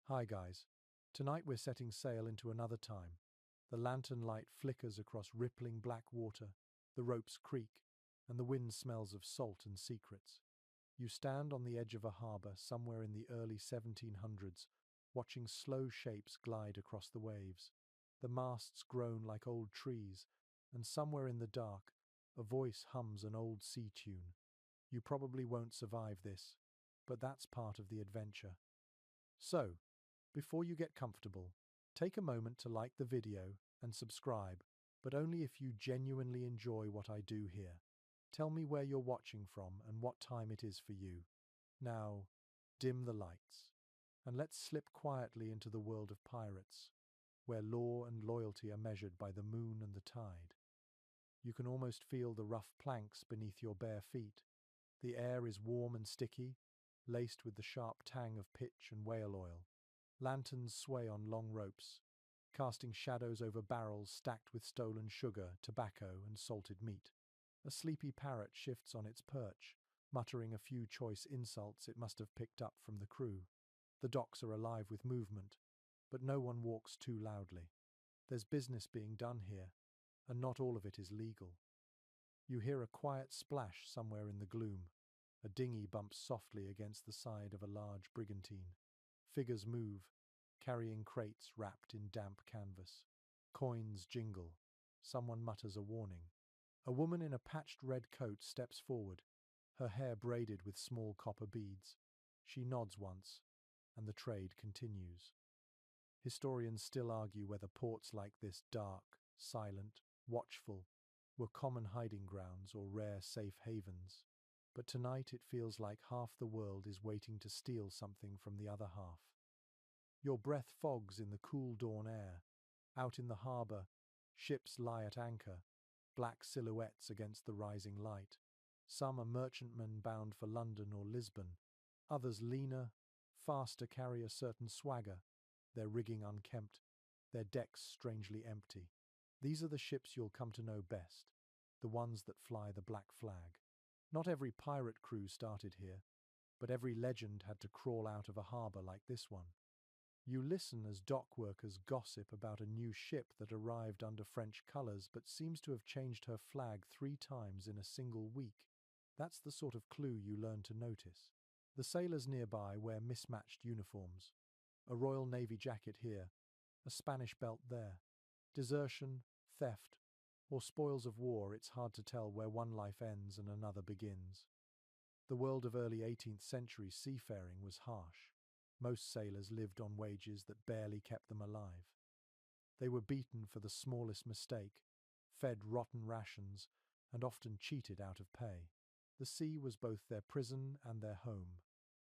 Hi guys. Tonight we're setting sail into another time. The lantern light flickers across rippling black water, the ropes creak, and the wind smells of salt and secrets. You stand on the edge of a harbour somewhere in the early 1700s, watching slow shapes glide across the waves. The masts groan like old trees, and somewhere in the dark, a voice hums an old sea tune. You probably won't survive this, but that's part of the adventure. So, before you get comfortable, take a moment to like the video and subscribe, but only if you genuinely enjoy what I do here. Tell me where you're watching from and what time it is for you. Now, dim the lights, and let's slip quietly into the world of pirates, where law and loyalty are measured by the moon and the tide. You can almost feel the rough planks beneath your bare feet. The air is warm and sticky, laced with the sharp tang of pitch and whale oil. Lanterns sway on long ropes, casting shadows over barrels stacked with stolen sugar, tobacco, and salted meat. A sleepy parrot shifts on its perch, muttering a few choice insults it must have picked up from the crew. The docks are alive with movement, but no one walks too loudly. There's business being done here, and not all of it is legal. You hear a quiet splash somewhere in the gloom. A dinghy bumps softly against the side of a large brigantine. Figures move, carrying crates wrapped in damp canvas. Coins jingle. Someone mutters a warning. A woman in a patched red coat steps forward, her hair braided with small copper beads. She nods once, and the trade continues. Historians still argue whether ports like this, dark, silent, watchful, were common hiding grounds or rare safe havens. But tonight it feels like half the world is waiting to steal something from the other half. Your breath fogs in the cool dawn air. Out in the harbour, ships lie at anchor, black silhouettes against the rising light. Some are merchantmen bound for London or Lisbon, others leaner, faster, carry a certain swagger, their rigging unkempt, their decks strangely empty. These are the ships you'll come to know best, the ones that fly the black flag. Not every pirate crew started here, but every legend had to crawl out of a harbour like this one. You listen as dock workers gossip about a new ship that arrived under French colours but seems to have changed her flag 3 times in a single week. That's the sort of clue you learn to notice. The sailors nearby wear mismatched uniforms. A Royal Navy jacket here, a Spanish belt there. Desertion, theft, or spoils of war, it's hard to tell where one life ends and another begins. The world of early 18th century seafaring was harsh. Most sailors lived on wages that barely kept them alive. They were beaten for the smallest mistake, fed rotten rations, and often cheated out of pay. The sea was both their prison and their home.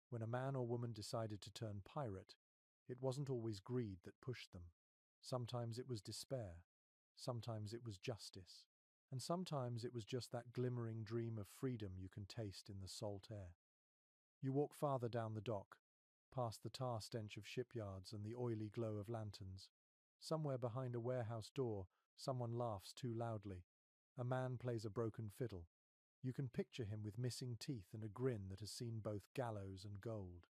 When a man or woman decided to turn pirate, it wasn't always greed that pushed them. Sometimes it was despair, sometimes it was justice, and sometimes it was just that glimmering dream of freedom you can taste in the salt air. You walk farther down the dock, past the tar stench of shipyards and the oily glow of lanterns. Somewhere behind a warehouse door, someone laughs too loudly. A man plays a broken fiddle. You can picture him with missing teeth and a grin that has seen both gallows and gold.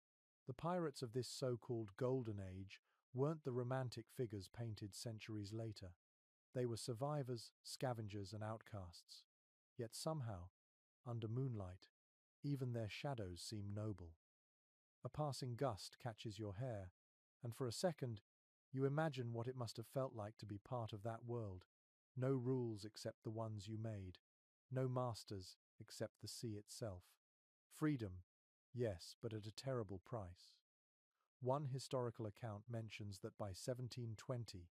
The pirates of this so-called Golden Age weren't the romantic figures painted centuries later. They were survivors, scavengers, and outcasts. Yet somehow, under moonlight, even their shadows seem noble. A passing gust catches your hair, and for a second, you imagine what it must have felt like to be part of that world. No rules except the ones you made. No masters except the sea itself. Freedom, yes, but at a terrible price. One historical account mentions that by 1720,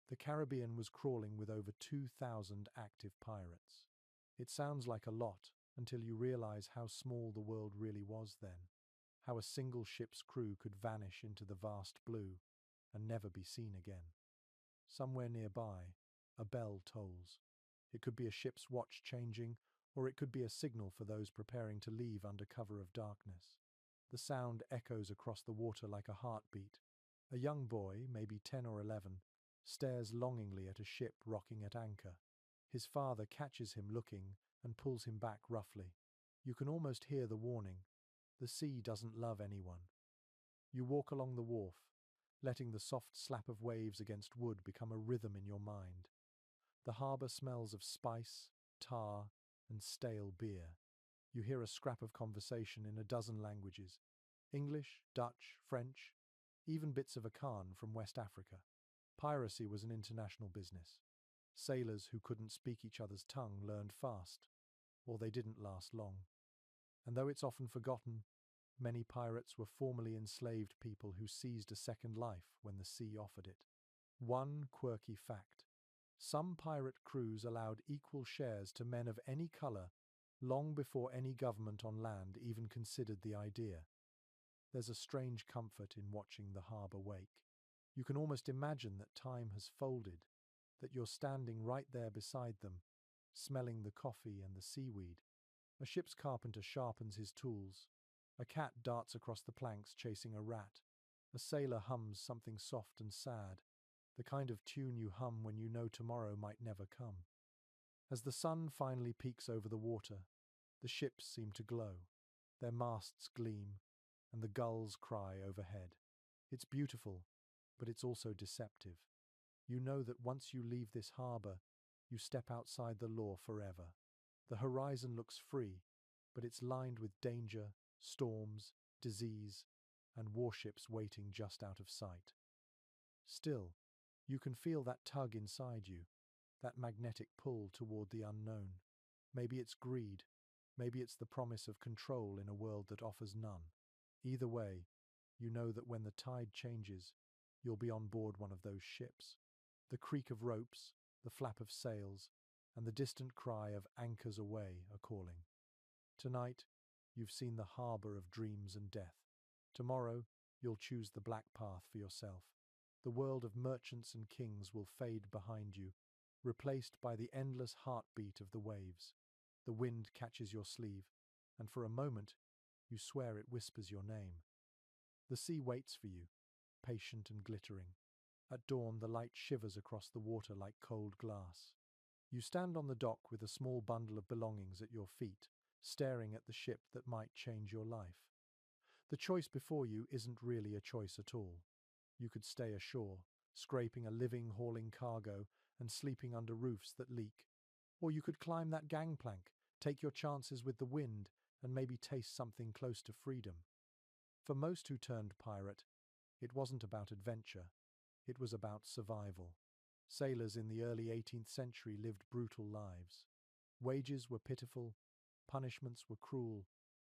the Caribbean was crawling with over 2,000 active pirates. It sounds like a lot until you realize how small the world really was then, how a single ship's crew could vanish into the vast blue and never be seen again. Somewhere nearby, a bell tolls. It could be a ship's watch changing, or it could be a signal for those preparing to leave under cover of darkness. The sound echoes across the water like a heartbeat. A young boy, maybe 10 or 11, stares longingly at a ship rocking at anchor. His father catches him looking and pulls him back roughly. You can almost hear the warning. The sea doesn't love anyone. You walk along the wharf, letting the soft slap of waves against wood become a rhythm in your mind. The harbour smells of spice, tar, and stale beer. You hear a scrap of conversation in a dozen languages: English, Dutch, French, even bits of Akan from West Africa. Piracy was an international business. Sailors who couldn't speak each other's tongue learned fast, or they didn't last long. And though it's often forgotten, many pirates were formerly enslaved people who seized a second life when the sea offered it. One quirky fact: some pirate crews allowed equal shares to men of any colour long before any government on land even considered the idea. There's a strange comfort in watching the harbour wake. You can almost imagine that time has folded, that you're standing right there beside them, smelling the coffee and the seaweed. A ship's carpenter sharpens his tools. A cat darts across the planks chasing a rat. A sailor hums something soft and sad, the kind of tune you hum when you know tomorrow might never come. As the sun finally peeks over the water, the ships seem to glow. Their masts gleam, and the gulls cry overhead. It's beautiful, but it's also deceptive. You know that once you leave this harbour, you step outside the law forever. The horizon looks free, but it's lined with danger, storms, disease, and warships waiting just out of sight. Still, you can feel that tug inside you, that magnetic pull toward the unknown. Maybe it's greed, maybe it's the promise of control in a world that offers none. Either way, you know that when the tide changes, you'll be on board one of those ships. The creak of ropes, the flap of sails, and the distant cry of anchors aweigh are calling. Tonight, you've seen the harbour of dreams and death. Tomorrow, you'll choose the black path for yourself. The world of merchants and kings will fade behind you, replaced by the endless heartbeat of the waves. The wind catches your sleeve, and for a moment, you swear it whispers your name. The sea waits for you, patient and glittering. At dawn, the light shivers across the water like cold glass. You stand on the dock with a small bundle of belongings at your feet, staring at the ship that might change your life. The choice before you isn't really a choice at all. You could stay ashore, scraping a living, hauling cargo, and sleeping under roofs that leak. Or you could climb that gangplank, take your chances with the wind, and maybe taste something close to freedom. For most who turned pirate, it wasn't about adventure, it was about survival. Sailors in the early 18th century lived brutal lives. Wages were pitiful, punishments were cruel,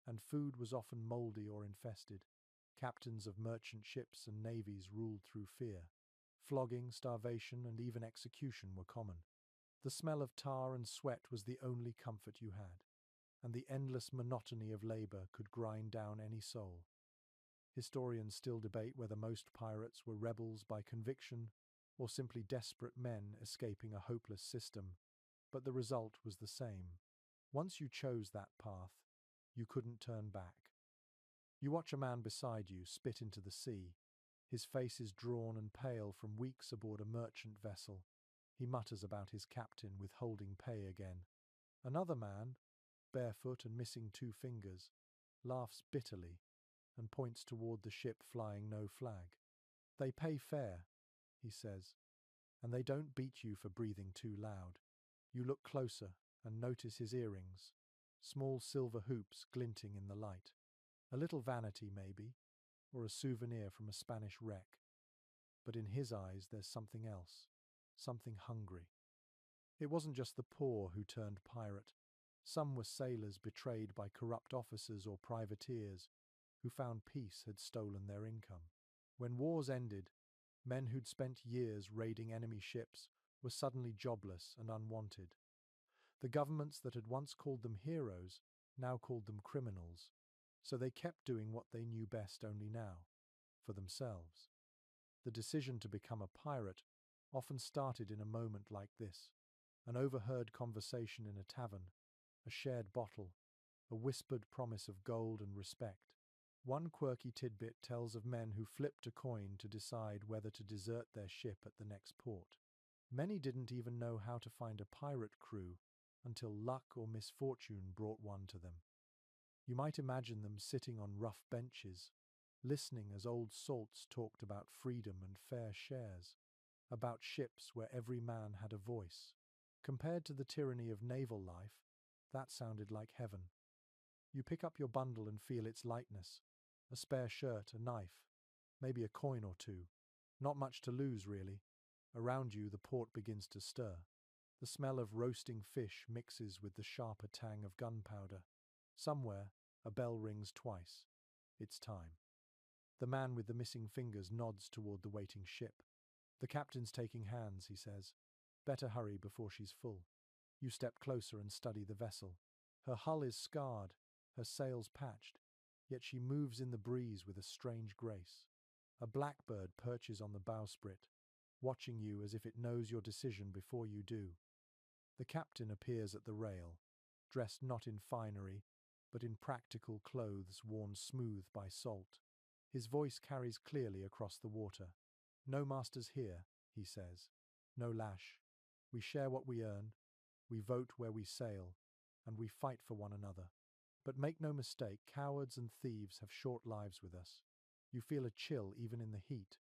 and food was often mouldy or infested. Captains of merchant ships and navies ruled through fear. Flogging, starvation, and even execution were common. The smell of tar and sweat was the only comfort you had, and the endless monotony of labour could grind down any soul. Historians still debate whether most pirates were rebels by conviction or simply desperate men escaping a hopeless system, but the result was the same. Once you chose that path, you couldn't turn back. You watch a man beside you spit into the sea. His face is drawn and pale from weeks aboard a merchant vessel. He mutters about his captain withholding pay again. Another man, barefoot and missing two fingers, laughs bitterly and points toward the ship flying no flag. They pay fair, he says, and they don't beat you for breathing too loud. You look closer and notice his earrings, small silver hoops glinting in the light. A little vanity, maybe, or a souvenir from a Spanish wreck. But in his eyes there's something else, something hungry. It wasn't just the poor who turned pirate. Some were sailors betrayed by corrupt officers or privateers who found peace had stolen their income. When wars ended, men who'd spent years raiding enemy ships were suddenly jobless and unwanted. The governments that had once called them heroes now called them criminals, so they kept doing what they knew best only now, for themselves. The decision to become a pirate often started in a moment like this: an overheard conversation in a tavern, a shared bottle, a whispered promise of gold and respect. One quirky tidbit tells of men who flipped a coin to decide whether to desert their ship at the next port. Many didn't even know how to find a pirate crew until luck or misfortune brought one to them. You might imagine them sitting on rough benches, listening as old salts talked about freedom and fair shares, about ships where every man had a voice. Compared to the tyranny of naval life, that sounded like heaven. You pick up your bundle and feel its lightness. A spare shirt, a knife, maybe a coin or two. Not much to lose, really. Around you, the port begins to stir. The smell of roasting fish mixes with the sharper tang of gunpowder. Somewhere, a bell rings twice. It's time. The man with the missing fingers nods toward the waiting ship. The captain's taking hands, he says. Better hurry before she's full. You step closer and study the vessel. Her hull is scarred, her sails patched, yet she moves in the breeze with a strange grace. A blackbird perches on the bowsprit, watching you as if it knows your decision before you do. The captain appears at the rail, dressed not in finery, but in practical clothes worn smooth by salt. His voice carries clearly across the water. No masters here, he says. No lash. We share what we earn, we vote where we sail, and we fight for one another. But make no mistake, cowards and thieves have short lives with us. You feel a chill even in the heat.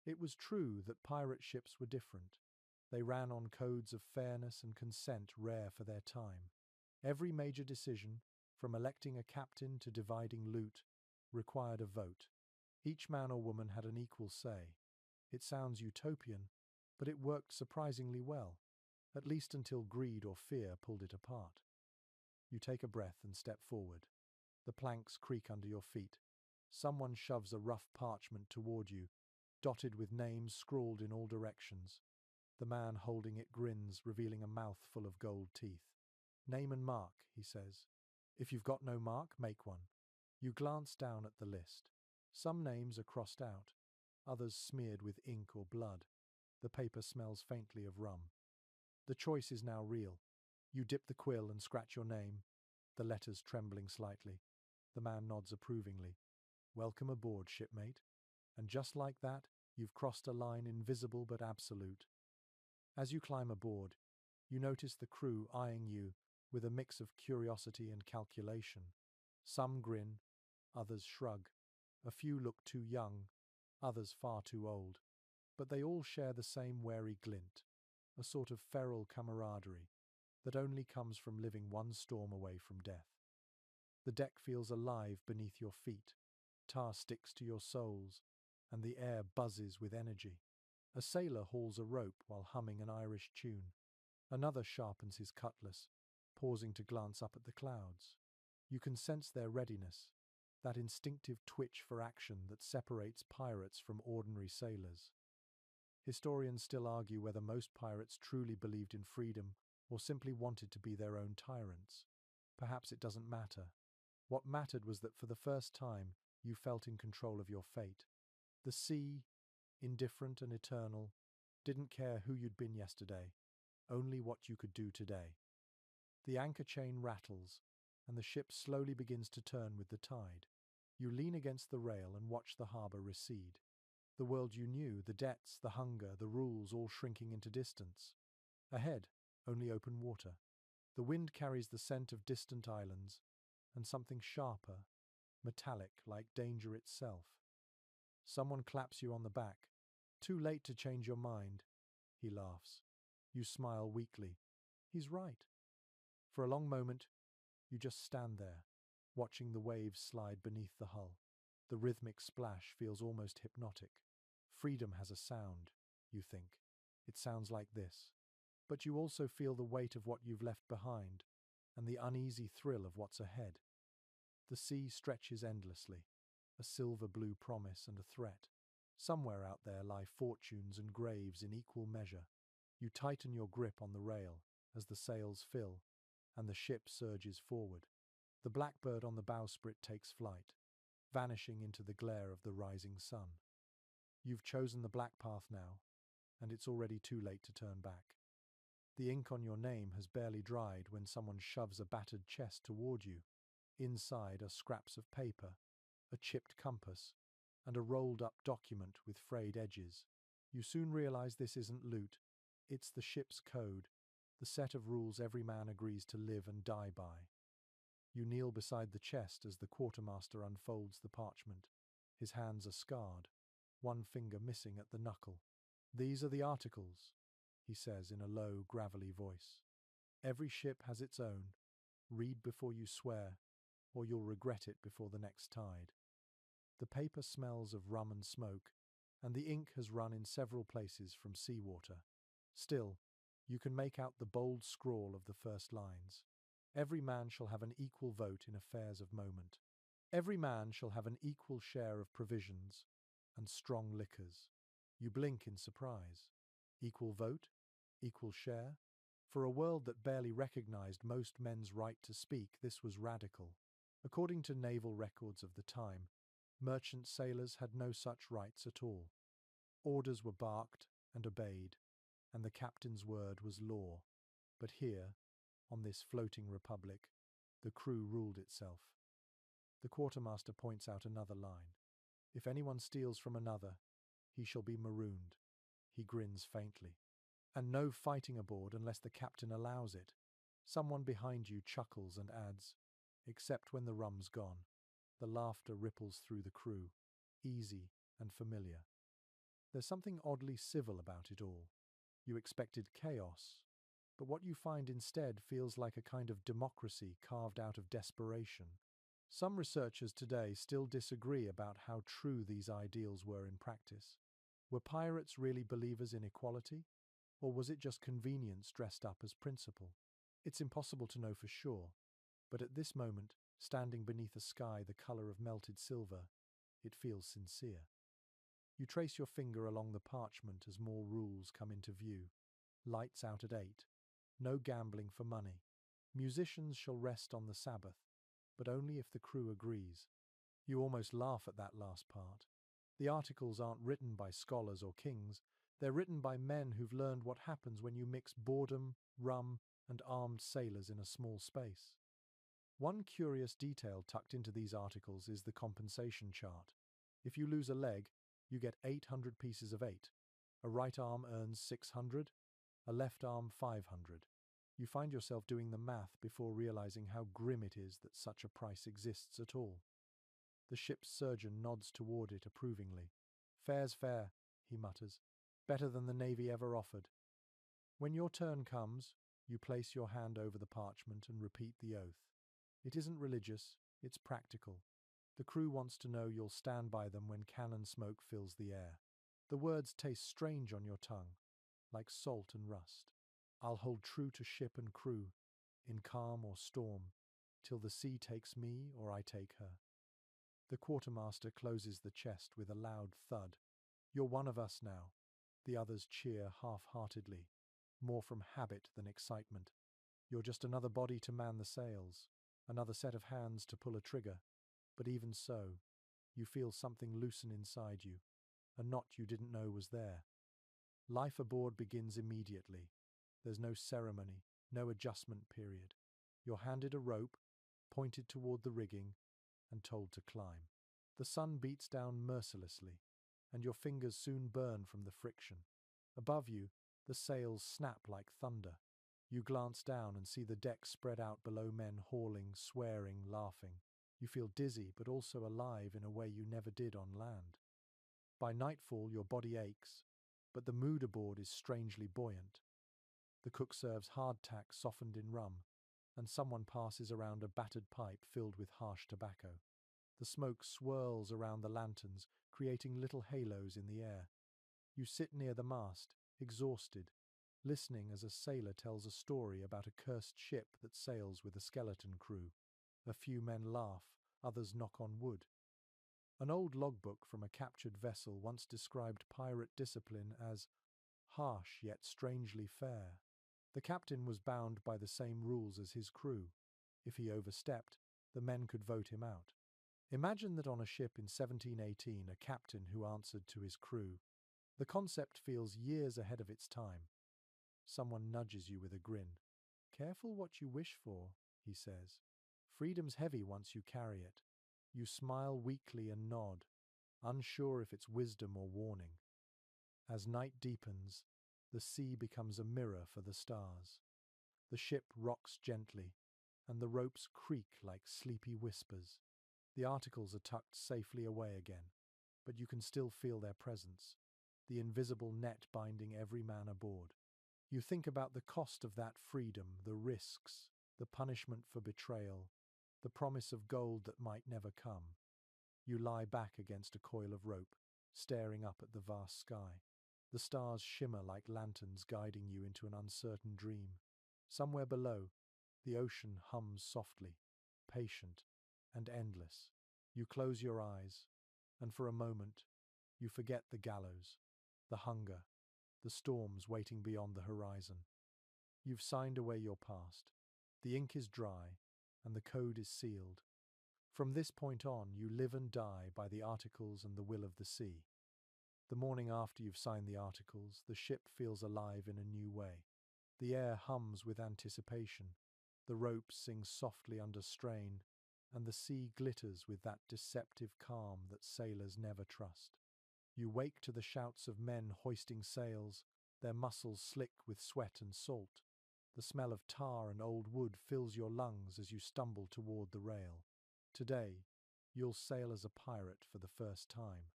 It was true that pirate ships were different. They ran on codes of fairness and consent rare for their time. Every major decision, from electing a captain to dividing loot, required a vote. Each man or woman had an equal say. It sounds utopian, but it worked surprisingly well, at least until greed or fear pulled it apart. You take a breath and step forward. The planks creak under your feet. Someone shoves a rough parchment toward you, dotted with names scrawled in all directions. The man holding it grins, revealing a mouth full of gold teeth. Name and mark, he says. If you've got no mark, make one. You glance down at the list. Some names are crossed out, others smeared with ink or blood. The paper smells faintly of rum. The choice is now real. You dip the quill and scratch your name, the letters trembling slightly. The man nods approvingly. Welcome aboard, shipmate. And just like that, you've crossed a line invisible but absolute. As you climb aboard, you notice the crew eyeing you with a mix of curiosity and calculation. Some grin, others shrug. A few look too young, others far too old. But they all share the same wary glint, a sort of feral camaraderie that only comes from living one storm away from death. The deck feels alive beneath your feet, tar sticks to your soles, and the air buzzes with energy. A sailor hauls a rope while humming an Irish tune. Another sharpens his cutlass, pausing to glance up at the clouds. You can sense their readiness, that instinctive twitch for action that separates pirates from ordinary sailors. Historians still argue whether most pirates truly believed in freedom or simply wanted to be their own tyrants. Perhaps it doesn't matter. What mattered was that for the first time, you felt in control of your fate. The sea, indifferent and eternal, didn't care who you'd been yesterday, only what you could do today. The anchor chain rattles, and the ship slowly begins to turn with the tide. You lean against the rail and watch the harbour recede. The world you knew, the debts, the hunger, the rules all shrinking into distance. Ahead, only open water. The wind carries the scent of distant islands, and something sharper, metallic, like danger itself. Someone claps you on the back. Too late to change your mind. He laughs. You smile weakly. He's right. For a long moment, you just stand there, watching the waves slide beneath the hull. The rhythmic splash feels almost hypnotic. Freedom has a sound, you think. It sounds like this. But you also feel the weight of what you've left behind, and the uneasy thrill of what's ahead. The sea stretches endlessly, a silver-blue promise and a threat. Somewhere out there lie fortunes and graves in equal measure. You tighten your grip on the rail as the sails fill, and the ship surges forward. The blackbird on the bowsprit takes flight, vanishing into the glare of the rising sun. You've chosen the black path now, and it's already too late to turn back. The ink on your name has barely dried when someone shoves a battered chest toward you. Inside are scraps of paper, a chipped compass, and a rolled-up document with frayed edges. You soon realize this isn't loot. It's the ship's code, the set of rules every man agrees to live and die by. You kneel beside the chest as the quartermaster unfolds the parchment. His hands are scarred, one finger missing at the knuckle. "These are the articles," he says in a low, gravelly voice. "Every ship has its own. Read before you swear, or you'll regret it before the next tide." The paper smells of rum and smoke, and the ink has run in several places from seawater. Still, you can make out the bold scrawl of the first lines. "Every man shall have an equal vote in affairs of moment. Every man shall have an equal share of provisions and strong liquors." You blink in surprise. Equal vote? Equal share? For a world that barely recognized most men's right to speak, this was radical. According to naval records of the time, merchant sailors had no such rights at all. Orders were barked and obeyed, and the captain's word was law. But here, on this floating republic, the crew ruled itself. The quartermaster points out another line. "If anyone steals from another, he shall be marooned." He grins faintly. "And no fighting aboard unless the captain allows it." Someone behind you chuckles and adds, "Except when the rum's gone." The laughter ripples through the crew, easy and familiar. There's something oddly civil about it all. You expected chaos, but what you find instead feels like a kind of democracy carved out of desperation. Some researchers today still disagree about how true these ideals were in practice. Were pirates really believers in equality? Or was it just convenience dressed up as principle? It's impossible to know for sure, but at this moment, standing beneath a sky the color of melted silver, it feels sincere. You trace your finger along the parchment as more rules come into view. Lights out at 8. No gambling for money. Musicians shall rest on the Sabbath, but only if the crew agrees. You almost laugh at that last part. The articles aren't written by scholars or kings. They're written by men who've learned what happens when you mix boredom, rum, and armed sailors in a small space. One curious detail tucked into these articles is the compensation chart. If you lose a leg, you get 800 pieces of 8. A right arm earns 600, a left arm 500. You find yourself doing the math before realizing how grim it is that such a price exists at all. The ship's surgeon nods toward it approvingly. "Fair's fair," he mutters. "Better than the Navy ever offered." When your turn comes, you place your hand over the parchment and repeat the oath. It isn't religious, it's practical. The crew wants to know you'll stand by them when cannon smoke fills the air. The words taste strange on your tongue, like salt and rust. "I'll hold true to ship and crew, in calm or storm, till the sea takes me or I take her." The quartermaster closes the chest with a loud thud. "You're one of us now." The others cheer half-heartedly, more from habit than excitement. You're just another body to man the sails, another set of hands to pull a trigger. But even so, you feel something loosen inside you, a knot you didn't know was there. Life aboard begins immediately. There's no ceremony, no adjustment period. You're handed a rope, pointed toward the rigging, and told to climb. The sun beats down mercilessly, and your fingers soon burn from the friction. Above you, the sails snap like thunder. You glance down and see the deck spread out below, men hauling, swearing, laughing. You feel dizzy but also alive in a way you never did on land. By nightfall, your body aches, but the mood aboard is strangely buoyant. The cook serves hardtack softened in rum, and someone passes around a battered pipe filled with harsh tobacco. The smoke swirls around the lanterns, creating little halos in the air. You sit near the mast, exhausted, listening as a sailor tells a story about a cursed ship that sails with a skeleton crew. A few men laugh, others knock on wood. An old logbook from a captured vessel once described pirate discipline as harsh yet strangely fair. The captain was bound by the same rules as his crew. If he overstepped, the men could vote him out. Imagine that on a ship in 1718, a captain who answered to his crew. The concept feels years ahead of its time. Someone nudges you with a grin. "Careful what you wish for," he says. "Freedom's heavy once you carry it." You smile weakly and nod, unsure if it's wisdom or warning. As night deepens, the sea becomes a mirror for the stars. The ship rocks gently, and the ropes creak like sleepy whispers. The articles are tucked safely away again. but you can still feel their presence, the invisible net binding every man aboard. You think about the cost of that freedom, the risks, the punishment for betrayal, the promise of gold that might never come. You lie back against a coil of rope, staring up at the vast sky. The stars shimmer like lanterns guiding you into an uncertain dream. Somewhere below, the ocean hums softly, patient and endless. You close your eyes, and for a moment, you forget the gallows, the hunger, the storms waiting beyond the horizon. You've signed away your past. The ink is dry, and the code is sealed. From this point on, you live and die by the articles and the will of the sea. The morning after you've signed the articles, the ship feels alive in a new way. The air hums with anticipation, the ropes sing softly under strain, and the sea glitters with that deceptive calm that sailors never trust. You wake to the shouts of men hoisting sails, their muscles slick with sweat and salt. The smell of tar and old wood fills your lungs as you stumble toward the rail. Today, you'll sail as a pirate for the first time.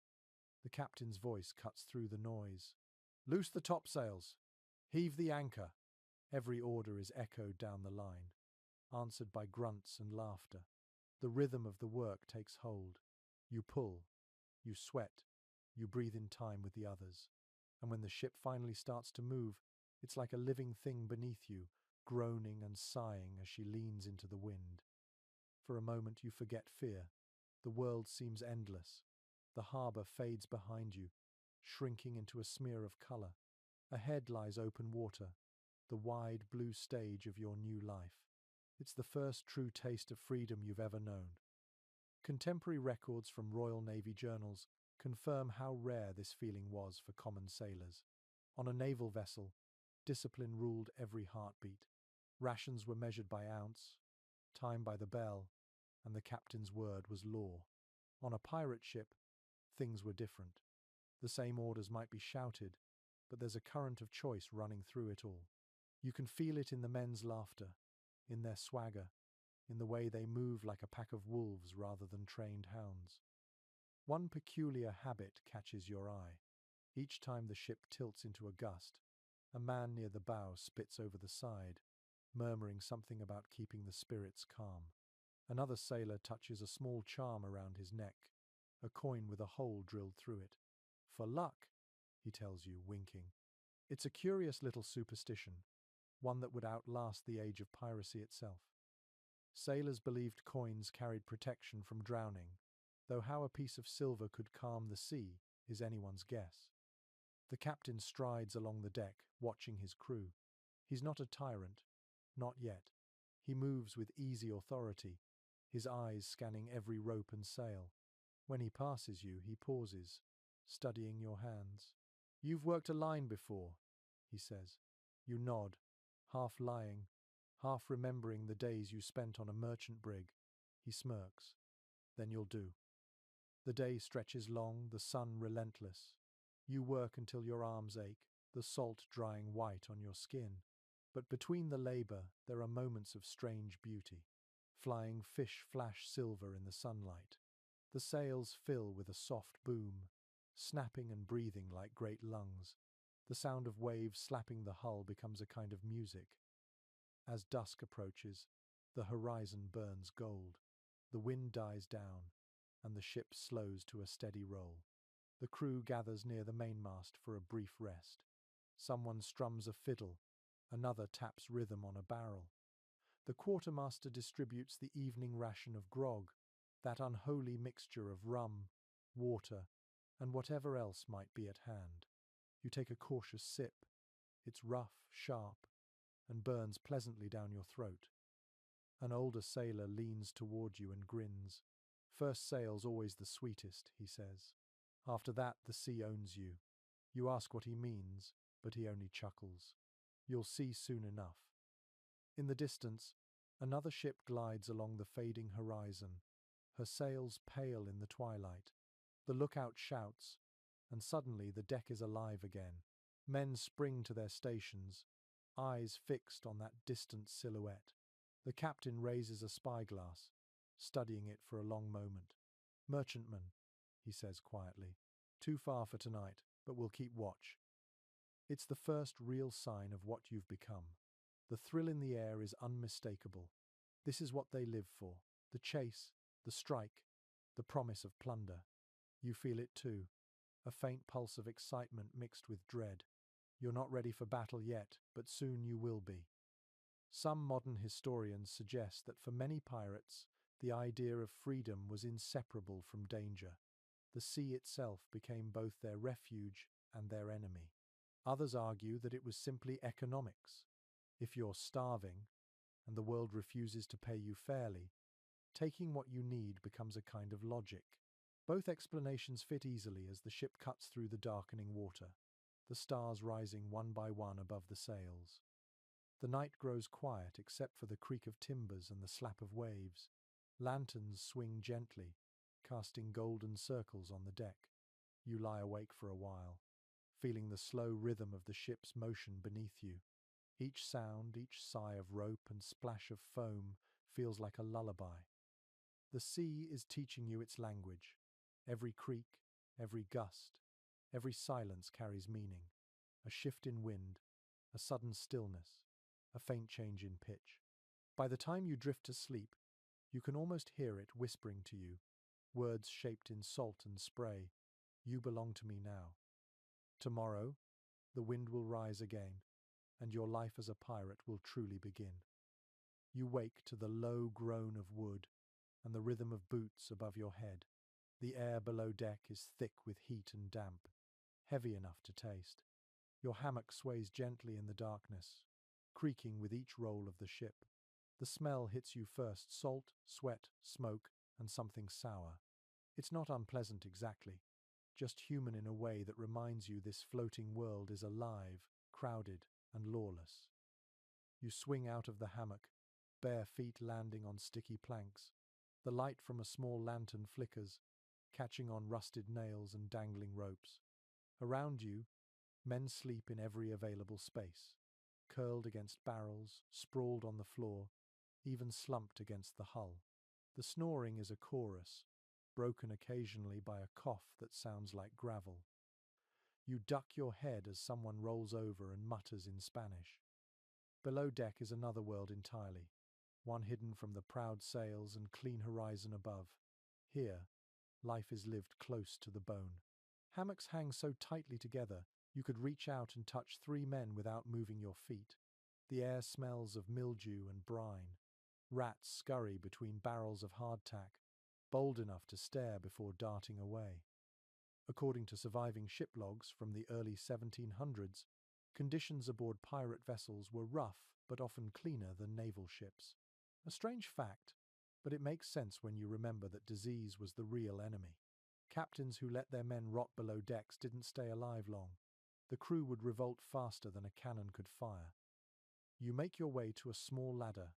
The captain's voice cuts through the noise. "Loose the topsails! Heave the anchor!" Every order is echoed down the line, answered by grunts and laughter. The rhythm of the work takes hold. You pull, you sweat, you breathe in time with the others. And when the ship finally starts to move, it's like a living thing beneath you, groaning and sighing as she leans into the wind. For a moment you forget fear. The world seems endless. The harbour fades behind you, shrinking into a smear of colour. Ahead lies open water, the wide blue stage of your new life. It's the first true taste of freedom you've ever known. Contemporary records from Royal Navy journals confirm how rare this feeling was for common sailors. On a naval vessel, discipline ruled every heartbeat. Rations were measured by ounce, time by the bell, and the captain's word was law. On a pirate ship, things were different. The same orders might be shouted, but there's a current of choice running through it all. You can feel it in the men's laughter, in their swagger, in the way they move like a pack of wolves rather than trained hounds. One peculiar habit catches your eye. Each time the ship tilts into a gust, a man near the bow spits over the side, murmuring something about keeping the spirits calm. Another sailor touches a small charm around his neck, a coin with a hole drilled through it. "For luck," he tells you, winking. It's a curious little superstition, one that would outlast the age of piracy itself. Sailors believed coins carried protection from drowning, though how a piece of silver could calm the sea is anyone's guess. The captain strides along the deck, watching his crew. He's not a tyrant, not yet. He moves with easy authority, his eyes scanning every rope and sail. When he passes you, he pauses, studying your hands. "You've worked a line before," he says. You nod, half lying, half remembering the days you spent on a merchant brig. He smirks. "Then you'll do." The day stretches long, the sun relentless. You work until your arms ache, the salt drying white on your skin. But between the labour, there are moments of strange beauty. Flying fish flash silver in the sunlight. The sails fill with a soft boom, snapping and breathing like great lungs. The sound of waves slapping the hull becomes a kind of music. As dusk approaches, the horizon burns gold. The wind dies down, and the ship slows to a steady roll. The crew gathers near the mainmast for a brief rest. Someone strums a fiddle, another taps rhythm on a barrel. The quartermaster distributes the evening ration of grog, that unholy mixture of rum, water, and whatever else might be at hand. You take a cautious sip. It's rough, sharp, and burns pleasantly down your throat. An older sailor leans toward you and grins. "First sail's always the sweetest," he says. "After that, the sea owns you." You ask what he means, but he only chuckles. "You'll see soon enough." In the distance, another ship glides along the fading horizon, her sails pale in the twilight. The lookout shouts, and suddenly the deck is alive again. Men spring to their stations, eyes fixed on that distant silhouette. The captain raises a spyglass, studying it for a long moment. "Merchantman," he says quietly. Too far for tonight, but we'll keep watch. It's the first real sign of what you've become. The thrill in the air is unmistakable. This is what they live for. The chase, the strike, the promise of plunder. You feel it too. A faint pulse of excitement mixed with dread. You're not ready for battle yet, but soon you will be. Some modern historians suggest that for many pirates, the idea of freedom was inseparable from danger. The sea itself became both their refuge and their enemy. Others argue that it was simply economics. If you're starving, and the world refuses to pay you fairly, taking what you need becomes a kind of logic. Both explanations fit easily as the ship cuts through the darkening water, the stars rising one by one above the sails. The night grows quiet except for the creak of timbers and the slap of waves. Lanterns swing gently, casting golden circles on the deck. You lie awake for a while, feeling the slow rhythm of the ship's motion beneath you. Each sound, each sigh of rope and splash of foam feels like a lullaby. The sea is teaching you its language. Every creak, every gust, every silence carries meaning. A shift in wind, a sudden stillness, a faint change in pitch. By the time you drift to sleep, you can almost hear it whispering to you, words shaped in salt and spray. You belong to me now. Tomorrow, the wind will rise again, and your life as a pirate will truly begin. You wake to the low groan of wood and the rhythm of boots above your head. The air below deck is thick with heat and damp, heavy enough to taste. Your hammock sways gently in the darkness, creaking with each roll of the ship. The smell hits you first: salt, sweat, smoke, and something sour. It's not unpleasant exactly, just human in a way that reminds you this floating world is alive, crowded, and lawless. You swing out of the hammock, bare feet landing on sticky planks. The light from a small lantern flickers, catching on rusted nails and dangling ropes. Around you, men sleep in every available space, curled against barrels, sprawled on the floor, even slumped against the hull. The snoring is a chorus, broken occasionally by a cough that sounds like gravel. You duck your head as someone rolls over and mutters in Spanish. Below deck is another world entirely, one hidden from the proud sails and clean horizon above. Here, life is lived close to the bone. Hammocks hang so tightly together, you could reach out and touch three men without moving your feet. The air smells of mildew and brine. Rats scurry between barrels of hardtack, bold enough to stare before darting away. According to surviving ship logs from the early 1700s, conditions aboard pirate vessels were rough but often cleaner than naval ships. A strange fact, but it makes sense when you remember that disease was the real enemy. Captains who let their men rot below decks didn't stay alive long. The crew would revolt faster than a cannon could fire. You make your way to a small ladder,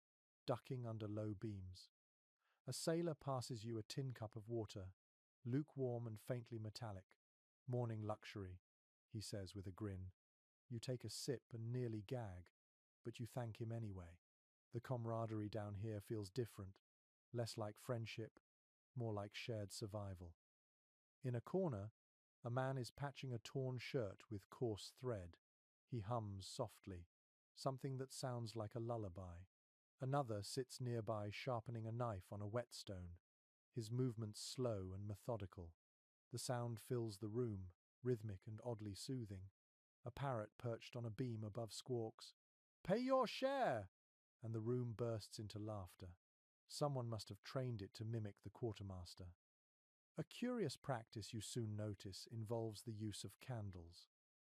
ducking under low beams. A sailor passes you a tin cup of water, lukewarm and faintly metallic. "Morning luxury," he says with a grin. You take a sip and nearly gag, but you thank him anyway. The camaraderie down here feels different, less like friendship, more like shared survival. In a corner, a man is patching a torn shirt with coarse thread. He hums softly, something that sounds like a lullaby. Another sits nearby sharpening a knife on a whetstone, his movements slow and methodical. The sound fills the room, rhythmic and oddly soothing. A parrot perched on a beam above squawks, "Pay your share!" and the room bursts into laughter. Someone must have trained it to mimic the quartermaster. A curious practice you soon notice involves the use of candles.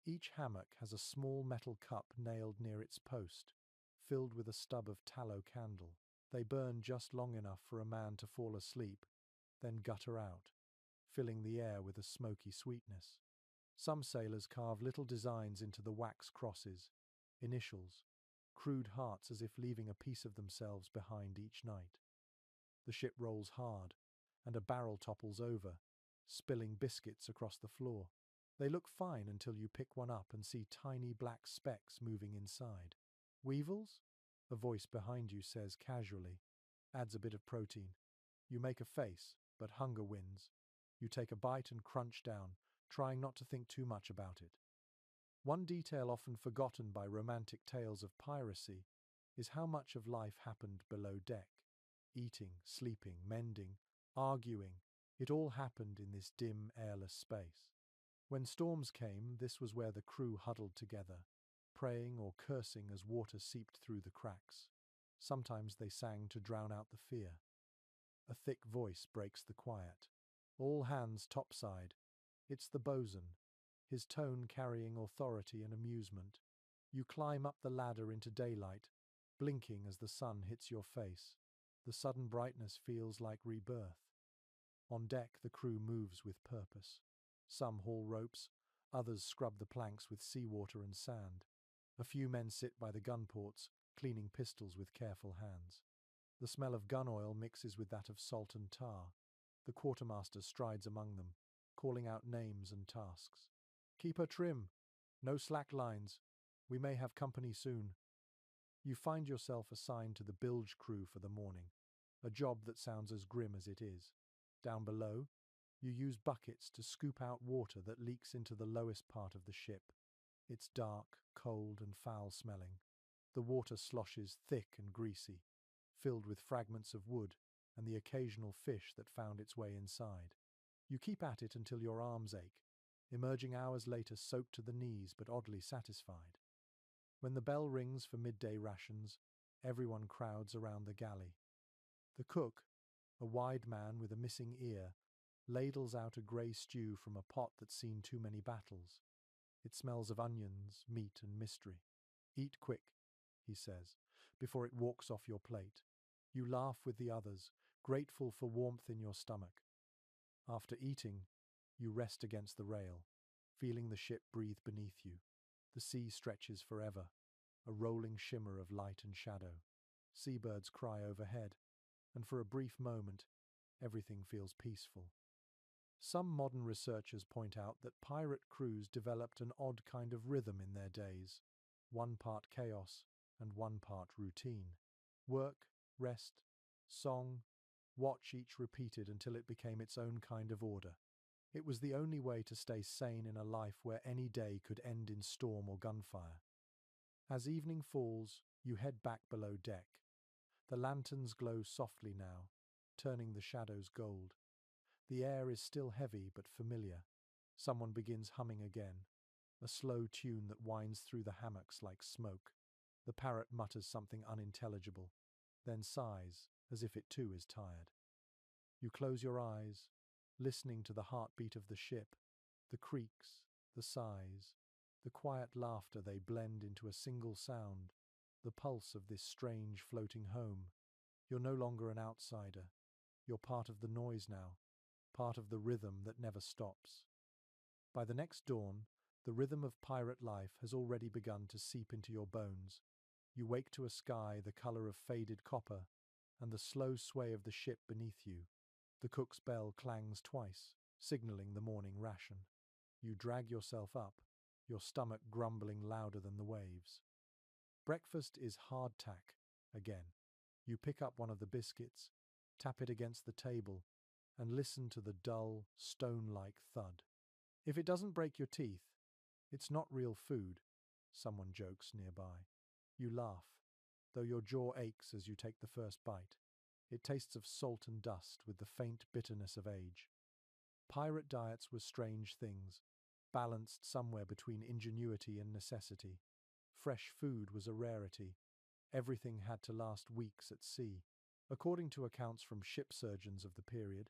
Each hammock has a small metal cup nailed near its post, filled with a stub of tallow candle. They burn just long enough for a man to fall asleep, then gutter out, filling the air with a smoky sweetness. Some sailors carve little designs into the wax crosses, initials, crude hearts as if leaving a piece of themselves behind each night. The ship rolls hard, and a barrel topples over, spilling biscuits across the floor. They look fine until you pick one up and see tiny black specks moving inside. "Weevils?" a voice behind you says casually, adds a bit of protein. You make a face, but hunger wins. You take a bite and crunch down, trying not to think too much about it. One detail often forgotten by romantic tales of piracy is how much of life happened below deck. Eating, sleeping, mending, arguing, it all happened in this dim, airless space. When storms came, this was where the crew huddled together, praying or cursing as water seeped through the cracks. Sometimes they sang to drown out the fear. A thick voice breaks the quiet. All hands topside. It's the bosun, his tone carrying authority and amusement. You climb up the ladder into daylight, blinking as the sun hits your face. The sudden brightness feels like rebirth. On deck, the crew moves with purpose. Some haul ropes, others scrub the planks with seawater and sand. A few men sit by the gun ports, cleaning pistols with careful hands. The smell of gun oil mixes with that of salt and tar. The quartermaster strides among them, calling out names and tasks. Keep her trim. No slack lines. We may have company soon. You find yourself assigned to the bilge crew for the morning, a job that sounds as grim as it is. Down below, you use buckets to scoop out water that leaks into the lowest part of the ship. It's dark, cold, and foul-smelling. The water sloshes thick and greasy, filled with fragments of wood and the occasional fish that found its way inside. You keep at it until your arms ache, emerging hours later soaked to the knees but oddly satisfied. When the bell rings for midday rations, everyone crowds around the galley. The cook, a wide man with a missing ear, ladles out a grey stew from a pot that's seen too many battles. It smells of onions, meat, and mystery. Eat quick, he says, before it walks off your plate. You laugh with the others, grateful for warmth in your stomach. After eating, you rest against the rail, feeling the ship breathe beneath you. The sea stretches forever, a rolling shimmer of light and shadow. Seabirds cry overhead, and for a brief moment, everything feels peaceful. Some modern researchers point out that pirate crews developed an odd kind of rhythm in their days, one part chaos and one part routine. Work, rest, song, watch each repeated until it became its own kind of order. It was the only way to stay sane in a life where any day could end in storm or gunfire. As evening falls, you head back below deck. The lanterns glow softly now, turning the shadows gold. The air is still heavy but familiar. Someone begins humming again, a slow tune that winds through the hammocks like smoke. The parrot mutters something unintelligible, then sighs, as if it too is tired. You close your eyes, listening to the heartbeat of the ship, the creaks, the sighs, the quiet laughter. They blend into a single sound, the pulse of this strange floating home. You're no longer an outsider. You're part of the noise now, part of the rhythm that never stops. By the next dawn, the rhythm of pirate life has already begun to seep into your bones. You wake to a sky the color of faded copper and the slow sway of the ship beneath you. The cook's bell clangs twice, signaling the morning ration. You drag yourself up, your stomach grumbling louder than the waves. Breakfast is hardtack again. You pick up one of the biscuits, tap it against the table, and listen to the dull, stone-like thud. If it doesn't break your teeth, it's not real food, someone jokes nearby. You laugh, though your jaw aches as you take the first bite. It tastes of salt and dust with the faint bitterness of age. Pirate diets were strange things, balanced somewhere between ingenuity and necessity. Fresh food was a rarity. Everything had to last weeks at sea. According to accounts from ship surgeons of the period,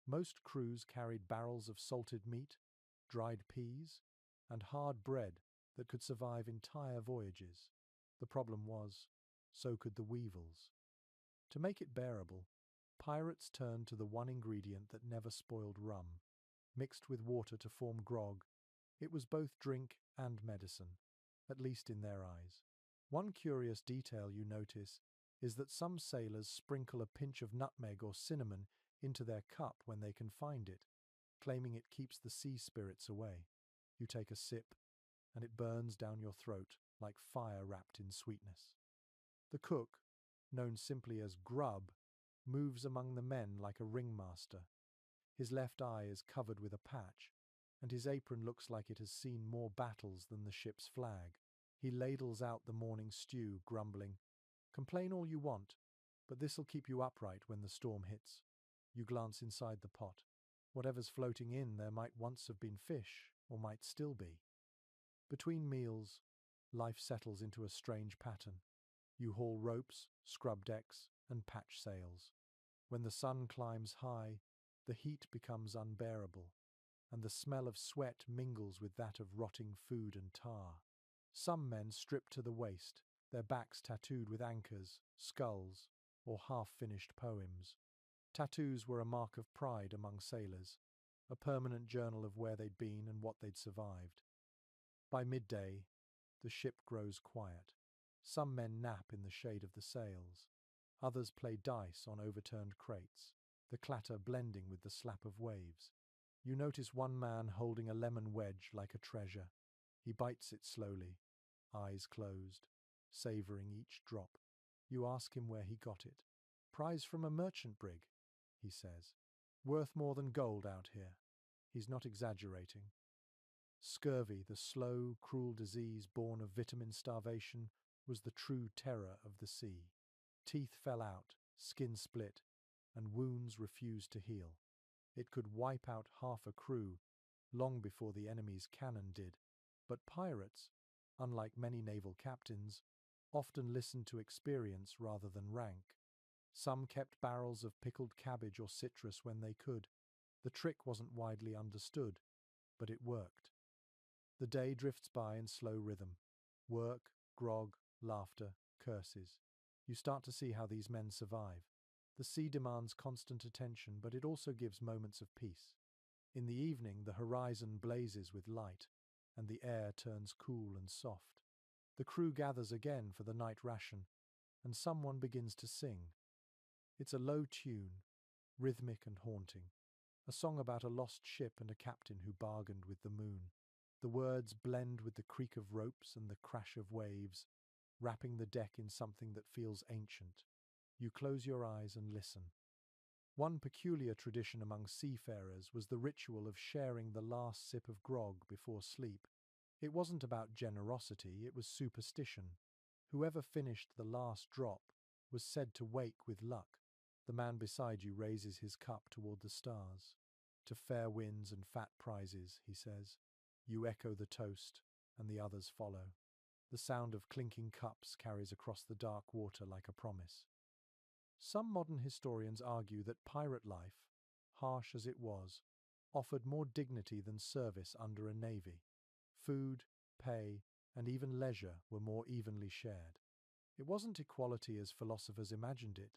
most crews carried barrels of salted meat, dried peas, and hard bread that could survive entire voyages. The problem was, so could the weevils. To make it bearable, pirates turned to the one ingredient that never spoiled rum. Mixed with water to form grog, it was both drink and medicine, at least in their eyes. One curious detail you notice is that some sailors sprinkle a pinch of nutmeg or cinnamon into their cup when they can find it, claiming it keeps the sea spirits away. You take a sip, and it burns down your throat like fire wrapped in sweetness. The cook, known simply as Grub, moves among the men like a ringmaster. His left eye is covered with a patch, and his apron looks like it has seen more battles than the ship's flag. He ladles out the morning stew, grumbling, "Complain all you want, but this'll keep you upright when the storm hits." You glance inside the pot. Whatever's floating in there might once have been fish, or might still be. Between meals, life settles into a strange pattern. You haul ropes, scrub decks, and patch sails. When the sun climbs high, the heat becomes unbearable, and the smell of sweat mingles with that of rotting food and tar. Some men strip to the waist, their backs tattooed with anchors, skulls, or half-finished poems. Tattoos were a mark of pride among sailors, a permanent journal of where they'd been and what they'd survived. By midday, the ship grows quiet. Some men nap in the shade of the sails. Others play dice on overturned crates, the clatter blending with the slap of waves. You notice one man holding a lemon wedge like a treasure. He bites it slowly, eyes closed, savoring each drop. You ask him where he got it. "Prize from a merchant brig," he says. "Worth more than gold out here." He's not exaggerating. Scurvy, the slow, cruel disease born of vitamin starvation, was the true terror of the sea. Teeth fell out, skin split, and wounds refused to heal. It could wipe out half a crew long before the enemy's cannon did. But pirates, unlike many naval captains, often listened to experience rather than rank. Some kept barrels of pickled cabbage or citrus when they could. The trick wasn't widely understood, but it worked. The day drifts by in slow rhythm. Work, grog, laughter, curses. You start to see how these men survive. The sea demands constant attention, but it also gives moments of peace. In the evening, the horizon blazes with light, and the air turns cool and soft. The crew gathers again for the night ration, and someone begins to sing. It's a low tune, rhythmic and haunting, a song about a lost ship and a captain who bargained with the moon. The words blend with the creak of ropes and the crash of waves, wrapping the deck in something that feels ancient. You close your eyes and listen. One peculiar tradition among seafarers was the ritual of sharing the last sip of grog before sleep. It wasn't about generosity, it was superstition. Whoever finished the last drop was said to wake with luck. The man beside you raises his cup toward the stars. "To fair winds and fat prizes," he says. You echo the toast, and the others follow. The sound of clinking cups carries across the dark water like a promise. Some modern historians argue that pirate life, harsh as it was, offered more dignity than service under a navy. Food, pay, and even leisure were more evenly shared. It wasn't equality as philosophers imagined it,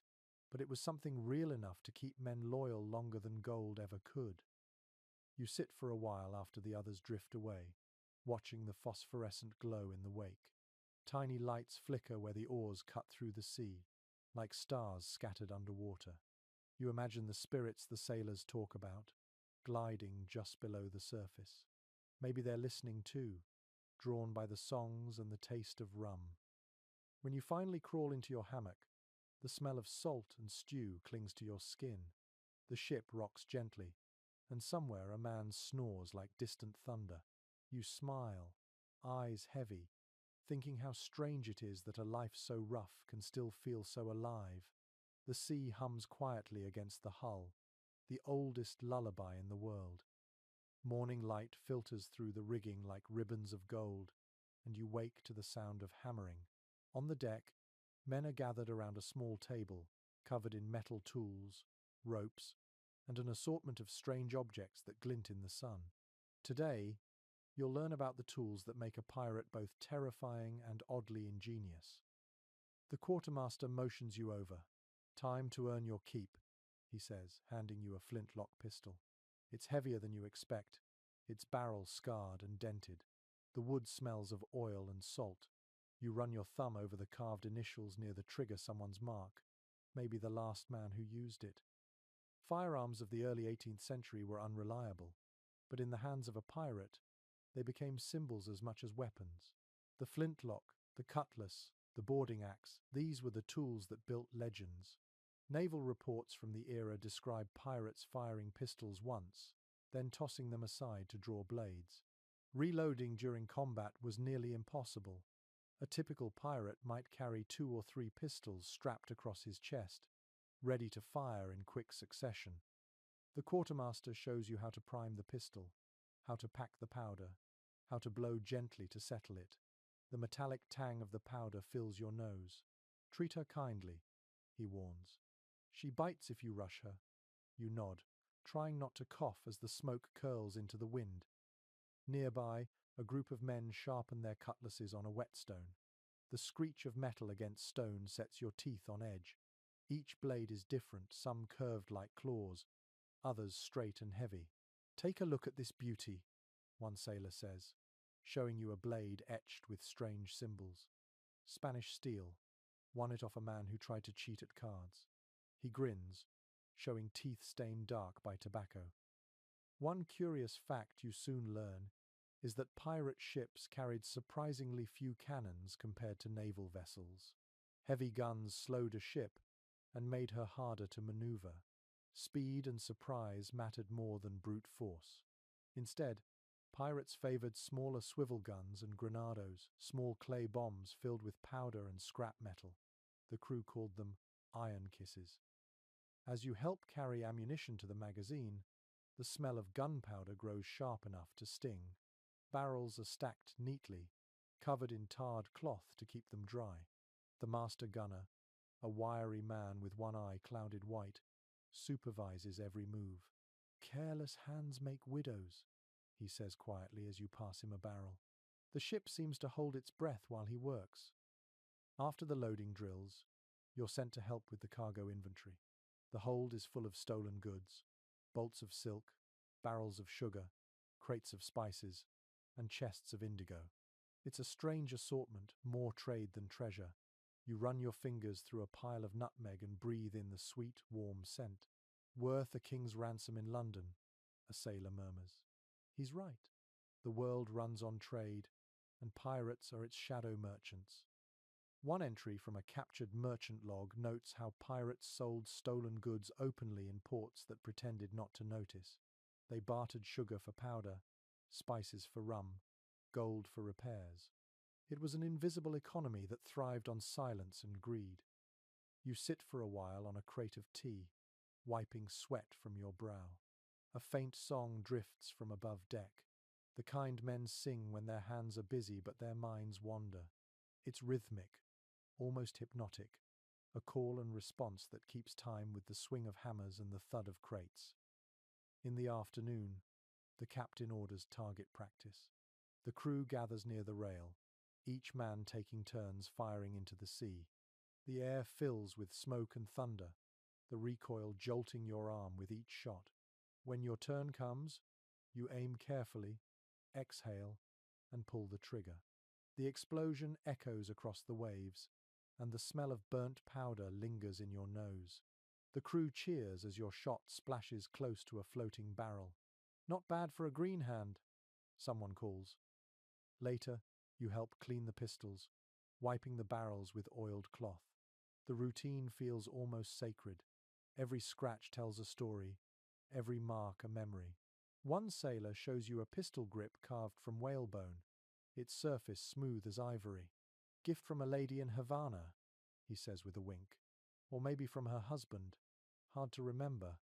but it was something real enough to keep men loyal longer than gold ever could. You sit for a while after the others drift away, watching the phosphorescent glow in the wake. Tiny lights flicker where the oars cut through the sea, like stars scattered underwater. You imagine the spirits the sailors talk about, gliding just below the surface. Maybe they're listening too, drawn by the songs and the taste of rum. When you finally crawl into your hammock, the smell of salt and stew clings to your skin. The ship rocks gently, and somewhere a man snores like distant thunder. You smile, eyes heavy, thinking how strange it is that a life so rough can still feel so alive. The sea hums quietly against the hull, the oldest lullaby in the world. Morning light filters through the rigging like ribbons of gold, and you wake to the sound of hammering. On the deck, men are gathered around a small table, covered in metal tools, ropes, and an assortment of strange objects that glint in the sun. Today, you'll learn about the tools that make a pirate both terrifying and oddly ingenious. The quartermaster motions you over. "Time to earn your keep," he says, handing you a flintlock pistol. It's heavier than you expect, its barrel scarred and dented. The wood smells of oil and salt. You run your thumb over the carved initials near the trigger, someone's mark, maybe the last man who used it. Firearms of the early 18th century were unreliable, but in the hands of a pirate, they became symbols as much as weapons. The flintlock, the cutlass, the boarding axe, these were the tools that built legends. Naval reports from the era describe pirates firing pistols once, then tossing them aside to draw blades. Reloading during combat was nearly impossible. A typical pirate might carry 2 or 3 pistols strapped across his chest, ready to fire in quick succession. The quartermaster shows you how to prime the pistol, how to pack the powder, how to blow gently to settle it. The metallic tang of the powder fills your nose. Treat her kindly, he warns. She bites if you rush her. You nod, trying not to cough as the smoke curls into the wind. Nearby, a group of men sharpen their cutlasses on a whetstone. The screech of metal against stone sets your teeth on edge. Each blade is different, some curved like claws, others straight and heavy. "Take a look at this beauty," one sailor says, showing you a blade etched with strange symbols. Spanish steel. Won it off a man who tried to cheat at cards. He grins, showing teeth stained dark by tobacco. One curious fact you soon learn is that pirate ships carried surprisingly few cannons compared to naval vessels. Heavy guns slowed a ship and made her harder to maneuver. Speed and surprise mattered more than brute force. Instead, pirates favored smaller swivel guns and grenados, small clay bombs filled with powder and scrap metal. The crew called them iron kisses. As you help carry ammunition to the magazine, the smell of gunpowder grows sharp enough to sting. Barrels are stacked neatly, covered in tarred cloth to keep them dry. The master gunner, a wiry man with one eye clouded white, supervises every move. "Careless hands make widows," he says quietly as you pass him a barrel. The ship seems to hold its breath while he works. After the loading drills, you're sent to help with the cargo inventory. The hold is full of stolen goods, bolts of silk, barrels of sugar, crates of spices, and chests of indigo. It's a strange assortment, more trade than treasure. You run your fingers through a pile of nutmeg and breathe in the sweet, warm scent. "Worth a king's ransom in London," a sailor murmurs. He's right. The world runs on trade, and pirates are its shadow merchants. One entry from a captured merchant log notes how pirates sold stolen goods openly in ports that pretended not to notice. They bartered sugar for powder, spices for rum, gold for repairs. It was an invisible economy that thrived on silence and greed. You sit for a while on a crate of tea, wiping sweat from your brow. A faint song drifts from above deck, the kind men sing when their hands are busy but their minds wander. It's rhythmic, almost hypnotic, a call and response that keeps time with the swing of hammers and the thud of crates. In the afternoon, the captain orders target practice. The crew gathers near the rail, each man taking turns firing into the sea. The air fills with smoke and thunder, the recoil jolting your arm with each shot. When your turn comes, you aim carefully, exhale, and pull the trigger. The explosion echoes across the waves, and the smell of burnt powder lingers in your nose. The crew cheers as your shot splashes close to a floating barrel. "Not bad for a green hand," someone calls. Later, you help clean the pistols, wiping the barrels with oiled cloth. The routine feels almost sacred. Every scratch tells a story, every mark a memory. One sailor shows you a pistol grip carved from whalebone, its surface smooth as ivory. "Gift from a lady in Havana," he says with a wink. Or maybe from her husband. Hard to remember.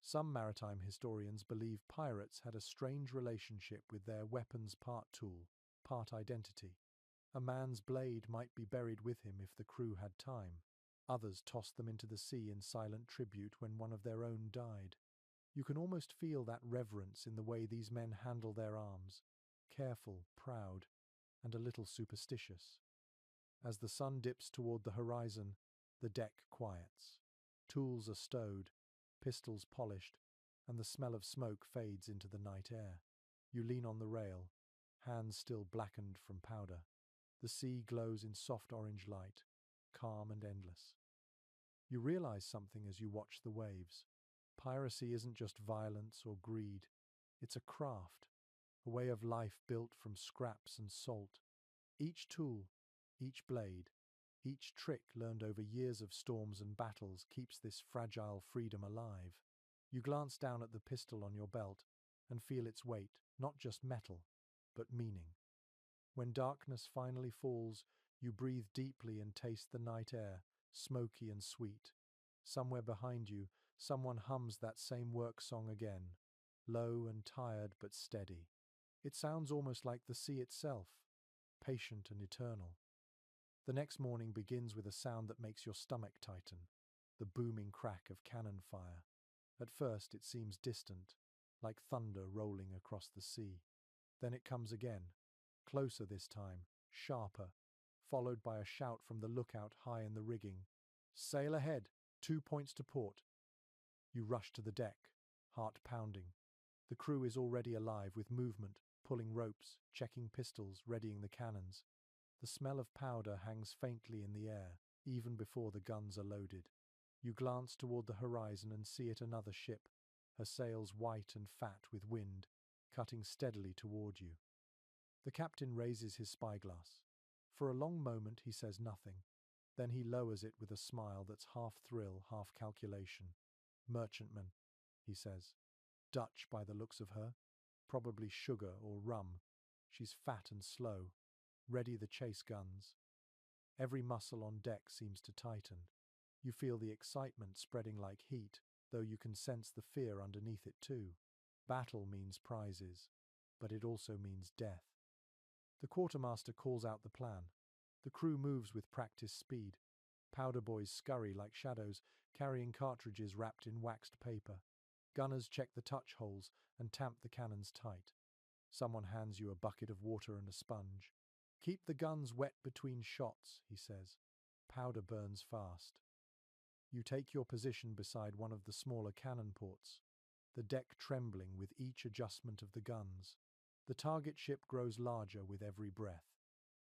Some maritime historians believe pirates had a strange relationship with their weapons, part tool, part identity. A man's blade might be buried with him if the crew had time. Others tossed them into the sea in silent tribute when one of their own died. You can almost feel that reverence in the way these men handle their arms, careful, proud, and a little superstitious. As the sun dips toward the horizon, the deck quiets. Tools are stowed, pistols polished, and the smell of smoke fades into the night air. You lean on the rail, hands still blackened from powder. The sea glows in soft orange light, calm and endless. You realize something as you watch the waves. Piracy isn't just violence or greed. It's a craft, a way of life built from scraps and salt. Each tool, each blade, each trick learned over years of storms and battles keeps this fragile freedom alive. You glance down at the pistol on your belt, and feel its weight, not just metal, but meaning. When darkness finally falls, you breathe deeply and taste the night air, smoky and sweet. Somewhere behind you, someone hums that same work song again, low and tired but steady. It sounds almost like the sea itself, patient and eternal. The next morning begins with a sound that makes your stomach tighten, the booming crack of cannon fire. At first it seems distant, like thunder rolling across the sea. Then it comes again, closer this time, sharper, followed by a shout from the lookout high in the rigging. "Sail ahead! 2 points to port!" You rush to the deck, heart pounding. The crew is already alive with movement, pulling ropes, checking pistols, readying the cannons. The smell of powder hangs faintly in the air, even before the guns are loaded. You glance toward the horizon and see it another ship, her sails white and fat with wind, cutting steadily toward you. The captain raises his spyglass. For a long moment he says nothing. Then he lowers it with a smile that's half thrill, half calculation. "Merchantman," he says. "Dutch by the looks of her. Probably sugar or rum. She's fat and slow. Ready the chase guns." Every muscle on deck seems to tighten. You feel the excitement spreading like heat, though you can sense the fear underneath it too. Battle means prizes, but it also means death. The quartermaster calls out the plan. The crew moves with practiced speed. Powder boys scurry like shadows, carrying cartridges wrapped in waxed paper. Gunners check the touch holes and tamp the cannons tight. Someone hands you a bucket of water and a sponge. "Keep the guns wet between shots," he says. "Powder burns fast." You take your position beside one of the smaller cannon ports, the deck trembling with each adjustment of the guns. The target ship grows larger with every breath.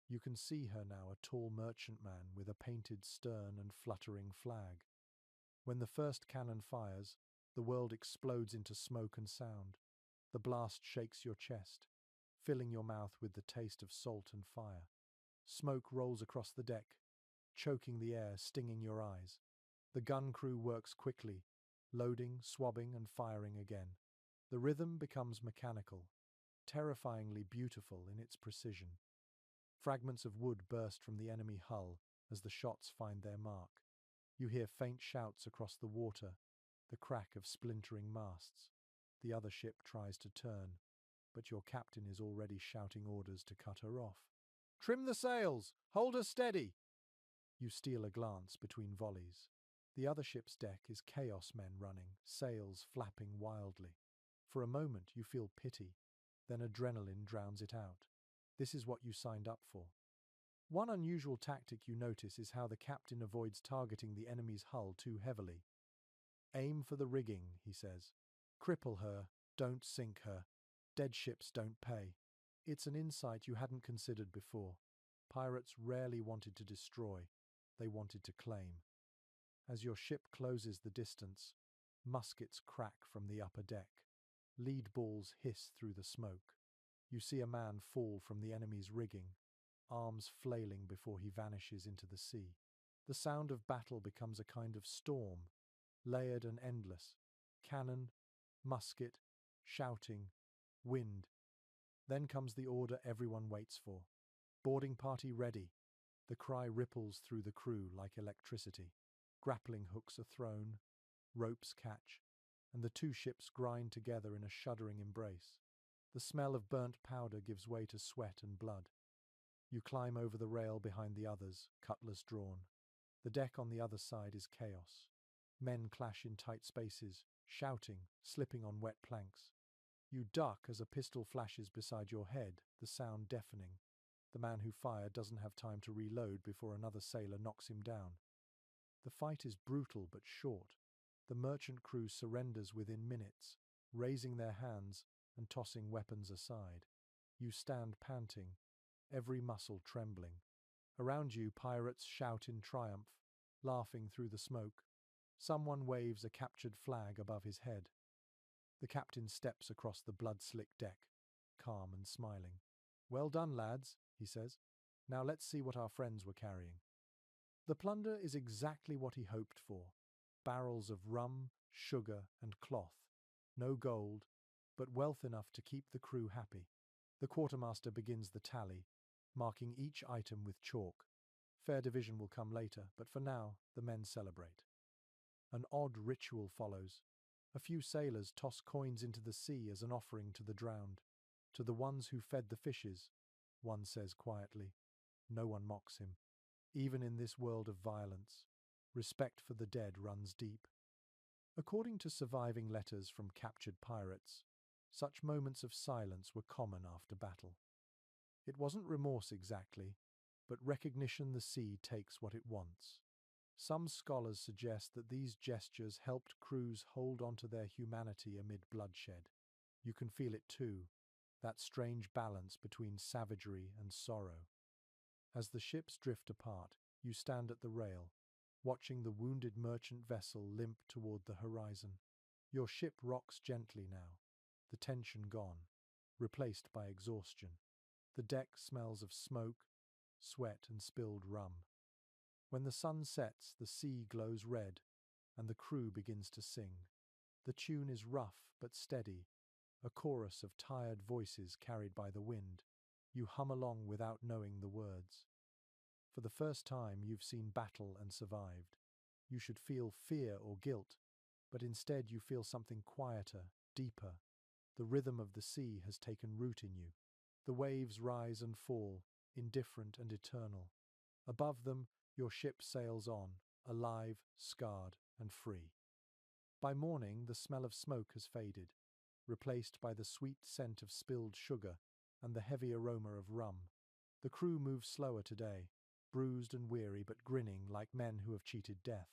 You can see her now, a tall merchantman with a painted stern and fluttering flag. When the first cannon fires, the world explodes into smoke and sound. The blast shakes your chest, filling your mouth with the taste of salt and fire. Smoke rolls across the deck, choking the air, stinging your eyes. The gun crew works quickly, loading, swabbing, and firing again. The rhythm becomes mechanical, terrifyingly beautiful in its precision. Fragments of wood burst from the enemy hull as the shots find their mark. You hear faint shouts across the water, the crack of splintering masts. The other ship tries to turn, but your captain is already shouting orders to cut her off. "Trim the sails! Hold her steady!" You steal a glance between volleys. The other ship's deck is chaos men running, sails flapping wildly. For a moment you feel pity, then adrenaline drowns it out. This is what you signed up for. One unusual tactic you notice is how the captain avoids targeting the enemy's hull too heavily. "Aim for the rigging," he says. "Cripple her, don't sink her. Dead ships don't pay." It's an insight you hadn't considered before. Pirates rarely wanted to destroy, they wanted to claim. As your ship closes the distance, muskets crack from the upper deck. Lead balls hiss through the smoke. You see a man fall from the enemy's rigging, arms flailing before he vanishes into the sea. The sound of battle becomes a kind of storm, layered and endless. Cannon, musket, shouting, wind. Then comes the order everyone waits for. "Boarding party ready." The cry ripples through the crew like electricity. Grappling hooks are thrown, ropes catch, and the two ships grind together in a shuddering embrace. The smell of burnt powder gives way to sweat and blood. You climb over the rail behind the others, cutlass drawn. The deck on the other side is chaos. Men clash in tight spaces, shouting, slipping on wet planks. You duck as a pistol flashes beside your head, the sound deafening. The man who fired doesn't have time to reload before another sailor knocks him down. The fight is brutal but short. The merchant crew surrenders within minutes, raising their hands and tossing weapons aside. You stand panting, every muscle trembling. Around you, pirates shout in triumph, laughing through the smoke. Someone waves a captured flag above his head. The captain steps across the blood-slicked deck, calm and smiling. "Well done, lads," he says. "Now let's see what our friends were carrying." The plunder is exactly what he hoped for. Barrels of rum, sugar, and cloth. No gold, but wealth enough to keep the crew happy. The quartermaster begins the tally, marking each item with chalk. Fair division will come later, but for now, the men celebrate. An odd ritual follows. A few sailors toss coins into the sea as an offering to the drowned. To the ones who fed the fishes, one says quietly. No one mocks him. Even in this world of violence, respect for the dead runs deep. According to surviving letters from captured pirates, such moments of silence were common after battle. It wasn't remorse exactly, but recognition the sea takes what it wants. Some scholars suggest that these gestures helped crews hold onto their humanity amid bloodshed. You can feel it too, that strange balance between savagery and sorrow. As the ships drift apart, you stand at the rail, watching the wounded merchant vessel limp toward the horizon. Your ship rocks gently now, the tension gone, replaced by exhaustion. The deck smells of smoke, sweat, and spilled rum. When the sun sets, the sea glows red, and the crew begins to sing. The tune is rough but steady, a chorus of tired voices carried by the wind. You hum along without knowing the words. For the first time, you've seen battle and survived. You should feel fear or guilt, but instead you feel something quieter, deeper. The rhythm of the sea has taken root in you. The waves rise and fall, indifferent and eternal. Above them, your ship sails on, alive, scarred, and free. By morning, the smell of smoke has faded, replaced by the sweet scent of spilled sugar and the heavy aroma of rum. The crew moves slower today, bruised and weary but grinning like men who have cheated death.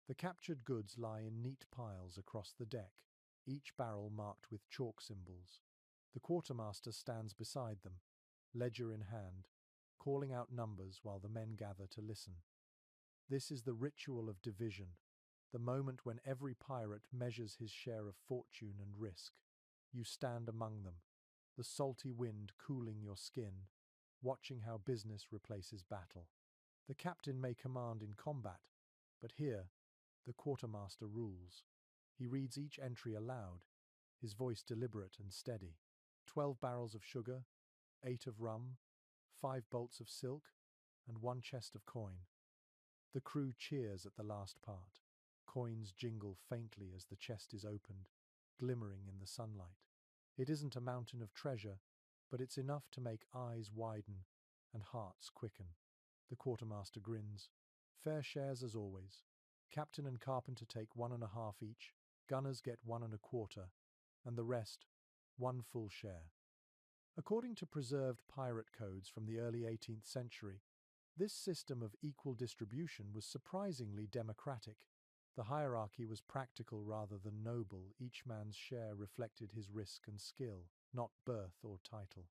The captured goods lie in neat piles across the deck, each barrel marked with chalk symbols. The quartermaster stands beside them, ledger in hand, calling out numbers while the men gather to listen. This is the ritual of division, the moment when every pirate measures his share of fortune and risk. You stand among them, the salty wind cooling your skin, watching how business replaces battle. The captain may command in combat, but here, the quartermaster rules. He reads each entry aloud, his voice deliberate and steady. 12 barrels of sugar, 8 of rum, 5 bolts of silk, and 1 chest of coin. The crew cheers at the last part. Coins jingle faintly as the chest is opened, glimmering in the sunlight. It isn't a mountain of treasure, but it's enough to make eyes widen and hearts quicken. The quartermaster grins. Fair shares as always. Captain and carpenter take 1.5 each, gunners get 1.25, and the rest, 1 full share. According to preserved pirate codes from the early 18th century, this system of equal distribution was surprisingly democratic. The hierarchy was practical rather than noble. Each man's share reflected his risk and skill, not birth or title.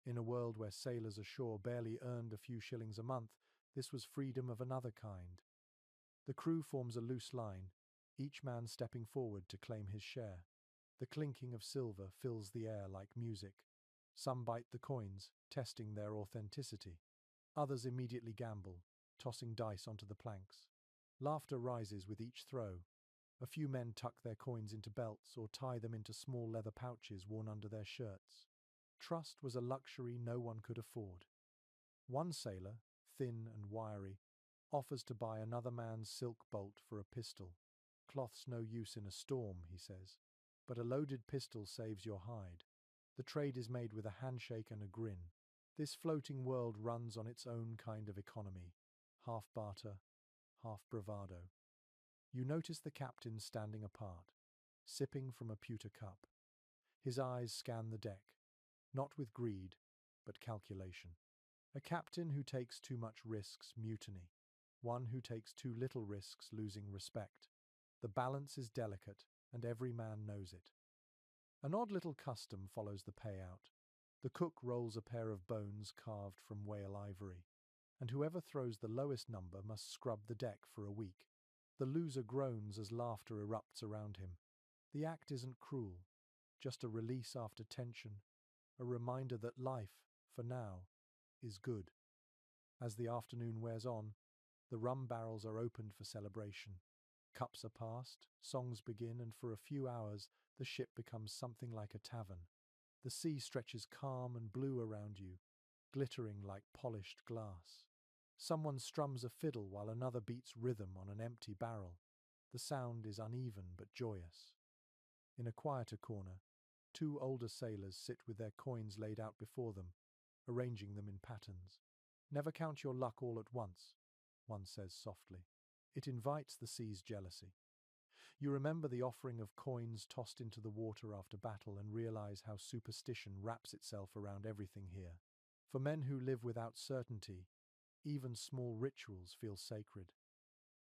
In a world where sailors ashore barely earned a few shillings a month, this was freedom of another kind. The crew forms a loose line, each man stepping forward to claim his share. The clinking of silver fills the air like music. Some bite the coins, testing their authenticity. Others immediately gamble, tossing dice onto the planks. Laughter rises with each throw. A few men tuck their coins into belts or tie them into small leather pouches worn under their shirts. Trust was a luxury no one could afford. One sailor, thin and wiry, offers to buy another man's silk bolt for a pistol. Cloth's no use in a storm, he says, but a loaded pistol saves your hide. The trade is made with a handshake and a grin. This floating world runs on its own kind of economy, half barter, half bravado. You notice the captain standing apart, sipping from a pewter cup. His eyes scan the deck, not with greed, but calculation. A captain who takes too much risks mutiny. One who takes too little risks losing respect. The balance is delicate, and every man knows it. An odd little custom follows the payout. The cook rolls a pair of bones carved from whale ivory, and whoever throws the lowest number must scrub the deck for a week. The loser groans as laughter erupts around him. The act isn't cruel, just a release after tension, a reminder that life, for now, is good. As the afternoon wears on, the rum barrels are opened for celebration. Cups are passed, songs begin, and for a few hours The ship becomes something like a tavern. The sea stretches calm and blue around you, glittering like polished glass. Someone strums a fiddle while another beats rhythm on an empty barrel. The sound is uneven but joyous. In a quieter corner, two older sailors sit with their coins laid out before them, arranging them in patterns. "Never count your luck all at once," one says softly. It invites the sea's jealousy. You remember the offering of coins tossed into the water after battle and realize how superstition wraps itself around everything here. For men who live without certainty, even small rituals feel sacred.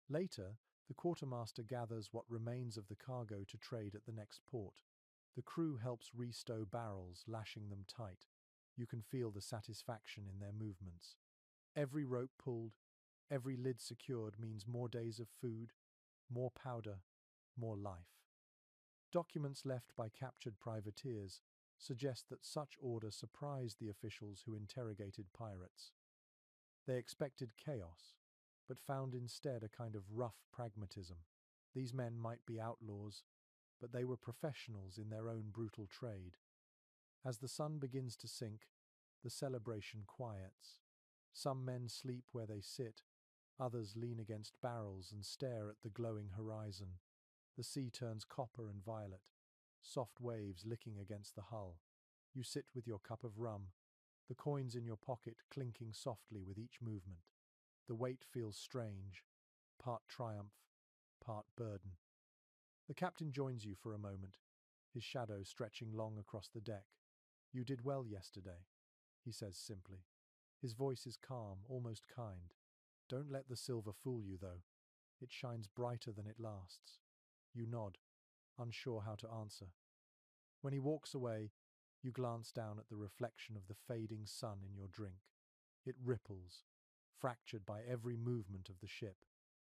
Later, the quartermaster gathers what remains of the cargo to trade at the next port. The crew helps restow barrels, lashing them tight. You can feel the satisfaction in their movements. Every rope pulled, every lid secured means more days of food, more powder, more life. Documents left by captured privateers suggest that such order surprised the officials who interrogated pirates. They expected chaos, but found instead a kind of rough pragmatism. These men might be outlaws, but they were professionals in their own brutal trade. As the sun begins to sink, the celebration quiets. Some men sleep where they sit, others lean against barrels and stare at the glowing horizon. The sea turns copper and violet, soft waves licking against the hull. You sit with your cup of rum, the coins in your pocket clinking softly with each movement. The weight feels strange, part triumph, part burden. The captain joins you for a moment, his shadow stretching long across the deck. "You did well yesterday," he says simply. His voice is calm, almost kind. "Don't let the silver fool you, though. It shines brighter than it lasts." You nod, unsure how to answer. When he walks away, you glance down at the reflection of the fading sun in your drink. It ripples, fractured by every movement of the ship.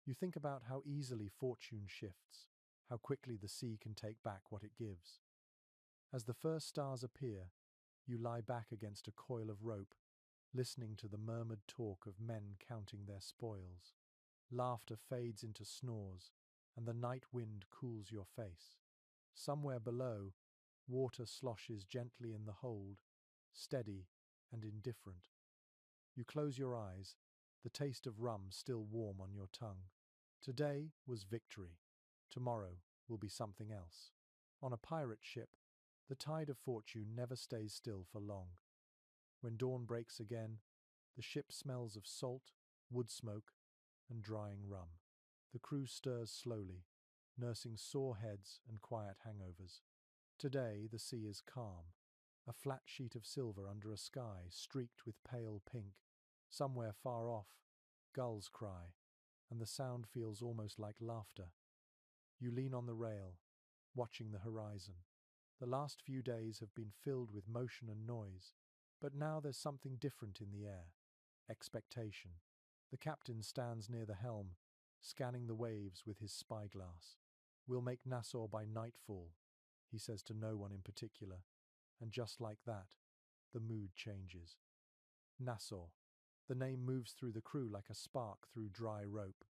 You think about how easily fortune shifts, how quickly the sea can take back what it gives. As the first stars appear, you lie back against a coil of rope, listening to the murmured talk of men counting their spoils. Laughter fades into snores, and the night wind cools your face. Somewhere below, water sloshes gently in the hold, steady and indifferent. You close your eyes, the taste of rum still warm on your tongue. Today was victory. Tomorrow will be something else. On a pirate ship, the tide of fortune never stays still for long. When dawn breaks again, the ship smells of salt, wood smoke, and drying rum. The crew stirs slowly, nursing sore heads and quiet hangovers. Today the sea is calm, a flat sheet of silver under a sky streaked with pale pink. Somewhere far off, gulls cry, and the sound feels almost like laughter. You lean on the rail, watching the horizon. The last few days have been filled with motion and noise, but now there's something different in the air. Expectation. The captain stands near the helm, scanning the waves with his spyglass. "We'll make Nassau by nightfall," he says to no one in particular, and just like that, the mood changes. Nassau. The name moves through the crew like a spark through dry rope.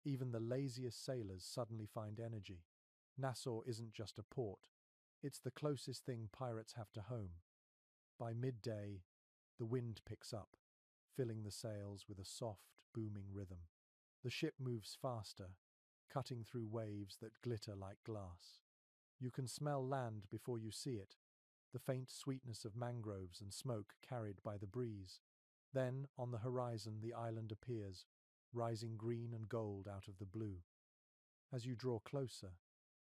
Even the laziest sailors suddenly find energy. Nassau isn't just a port, it's the closest thing pirates have to home. By midday, the wind picks up, filling the sails with a soft, booming rhythm. The ship moves faster, cutting through waves that glitter like glass. You can smell land before you see it, the faint sweetness of mangroves and smoke carried by the breeze. Then, on the horizon, the island appears, rising green and gold out of the blue. As you draw closer,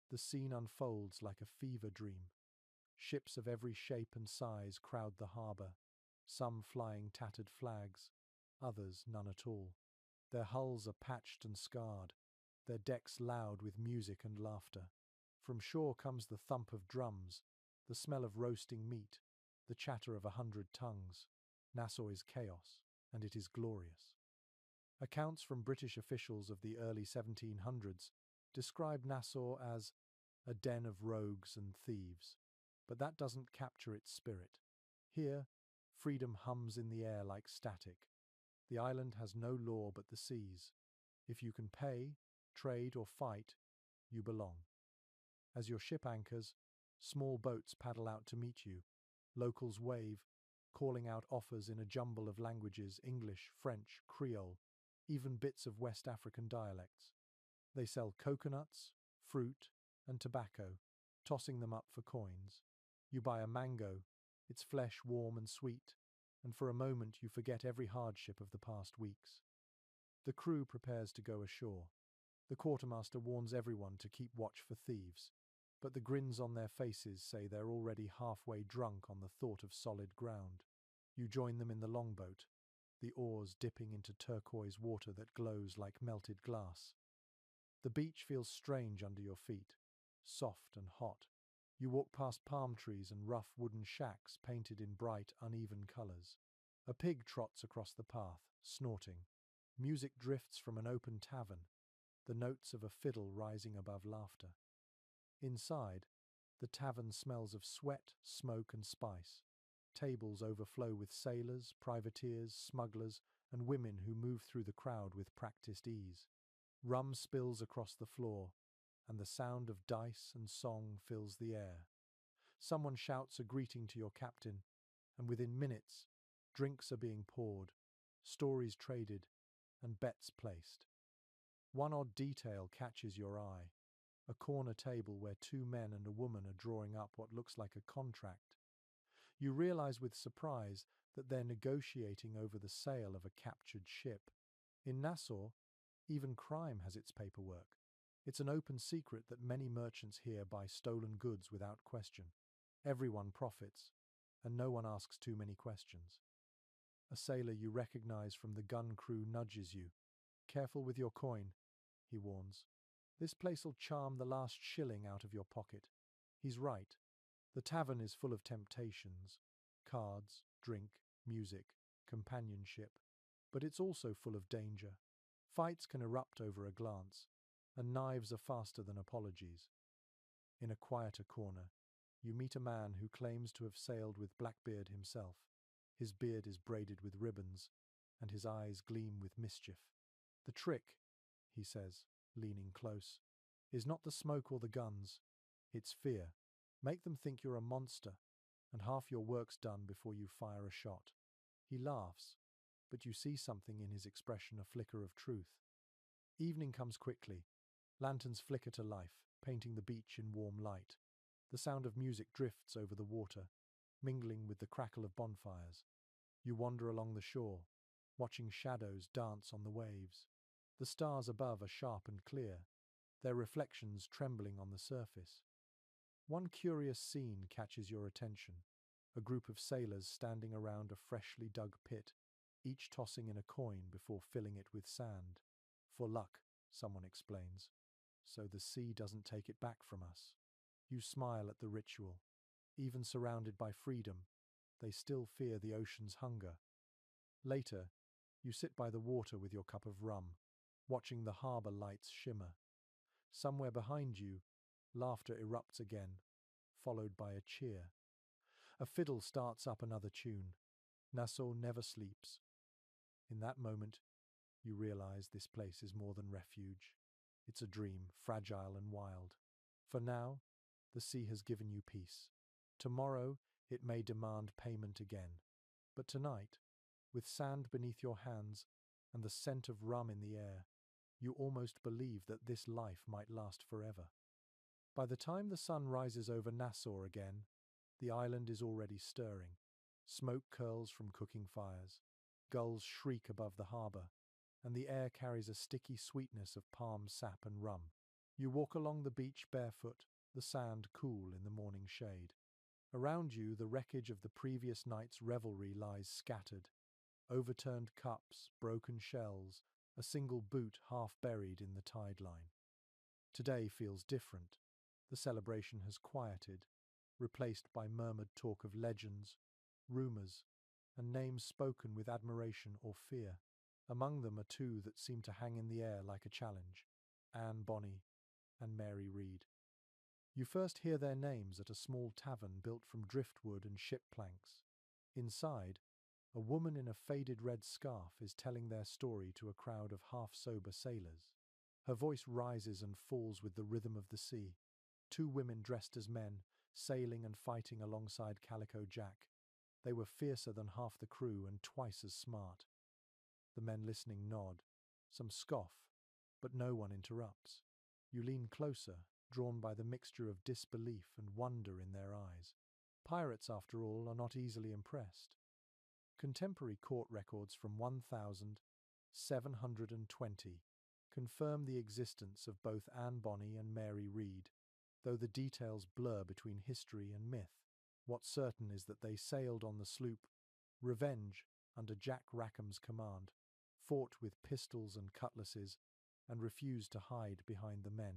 the scene unfolds like a fever dream. Ships of every shape and size crowd the harbour, some flying tattered flags, others none at all. Their hulls are patched and scarred, their decks loud with music and laughter. From shore comes the thump of drums, the smell of roasting meat, the chatter of 100 tongues. Nassau is chaos, and it is glorious. Accounts from British officials of the early 1700s describe Nassau as a den of rogues and thieves, but that doesn't capture its spirit. Here, freedom hums in the air like static. The island has no law but the seas. If you can pay, trade, or fight, you belong. As your ship anchors, Small boats paddle out to meet you. Locals wave, calling out offers in a jumble of languages: English, French, Creole, even bits of West African dialects. They sell coconuts, fruit, and tobacco, tossing them up for coins. You buy a mango, its flesh warm and sweet, and for a moment you forget every hardship of the past weeks. The crew prepares to go ashore. The quartermaster warns everyone to keep watch for thieves, but the grins on their faces say they're already halfway drunk on the thought of solid ground. You join them in the longboat, the oars dipping into turquoise water that glows like melted glass. The beach feels strange under your feet, soft and hot. You walk past palm trees and rough wooden shacks painted in bright, uneven colors. A pig trots across the path, snorting. Music drifts from an open tavern, the notes of a fiddle rising above laughter. Inside, the tavern smells of sweat, smoke, and spice. Tables overflow with sailors, privateers, smugglers, and women who move through the crowd with practiced ease. Rum spills across the floor, and the sound of dice and song fills the air. Someone shouts a greeting to your captain, and within minutes, drinks are being poured, stories traded, and bets placed. One odd detail catches your eye: a corner table where two men and a woman are drawing up what looks like a contract. You realize with surprise that they're negotiating over the sale of a captured ship. In Nassau, even crime has its paperwork. It's an open secret that many merchants here buy stolen goods without question. Everyone profits, and no one asks too many questions. A sailor you recognize from the gun crew nudges you. "Careful with your coin," he warns. "This place'll charm the last shilling out of your pocket." He's right. The tavern is full of temptations: cards, drink, music, companionship. But it's also full of danger. Fights can erupt over a glance, and knives are faster than apologies. In a quieter corner, you meet a man who claims to have sailed with Blackbeard himself. His beard is braided with ribbons, and his eyes gleam with mischief. "The trick," he says, leaning close, "is not the smoke or the guns. It's fear. Make them think you're a monster, and half your work's done before you fire a shot." He laughs, but you see something in his expression, a flicker of truth. Evening comes quickly. Lanterns flicker to life, painting the beach in warm light. The sound of music drifts over the water, mingling with the crackle of bonfires. You wander along the shore, watching shadows dance on the waves. The stars above are sharp and clear, their reflections trembling on the surface. One curious scene catches your attention: a group of sailors standing around a freshly dug pit, each tossing in a coin before filling it with sand. "For luck," someone explains, "so the sea doesn't take it back from us." You smile at the ritual. Even surrounded by freedom, they still fear the ocean's hunger. Later, you sit by the water with your cup of rum, watching the harbor lights shimmer. Somewhere behind you, laughter erupts again, followed by a cheer. A fiddle starts up another tune. Nassau never sleeps. In that moment, you realize this place is more than refuge. It's a dream, fragile and wild. For now, the sea has given you peace. Tomorrow, it may demand payment again. But tonight, with sand beneath your hands and the scent of rum in the air, you almost believe that this life might last forever. By the time the sun rises over Nassau again, the island is already stirring. Smoke curls from cooking fires. Gulls shriek above the harbor, and the air carries a sticky sweetness of palm sap and rum. You walk along the beach barefoot, the sand cool in the morning shade. Around you, the wreckage of the previous night's revelry lies scattered: overturned cups, broken shells, a single boot half buried in the tide line. Today feels different. The celebration has quieted, replaced by murmured talk of legends, rumors, and names spoken with admiration or fear. Among them are two that seem to hang in the air like a challenge: Anne Bonny and Mary Read. You first hear their names at a small tavern built from driftwood and ship planks. Inside, a woman in a faded red scarf is telling their story to a crowd of half-sober sailors. Her voice rises and falls with the rhythm of the sea. Two women dressed as men sailing and fighting alongside Calico Jack. They were fiercer than half the crew and twice as smart. The men listening nod. Some scoff, but no one interrupts. You lean closer, drawn by the mixture of disbelief and wonder in their eyes. Pirates, after all, are not easily impressed. Contemporary court records from 1720 confirm the existence of both Anne Bonny and Mary Read, though the details blur between history and myth. What's certain is that they sailed on the sloop Revenge under Jack Rackham's command, fought with pistols and cutlasses, and refused to hide behind the men.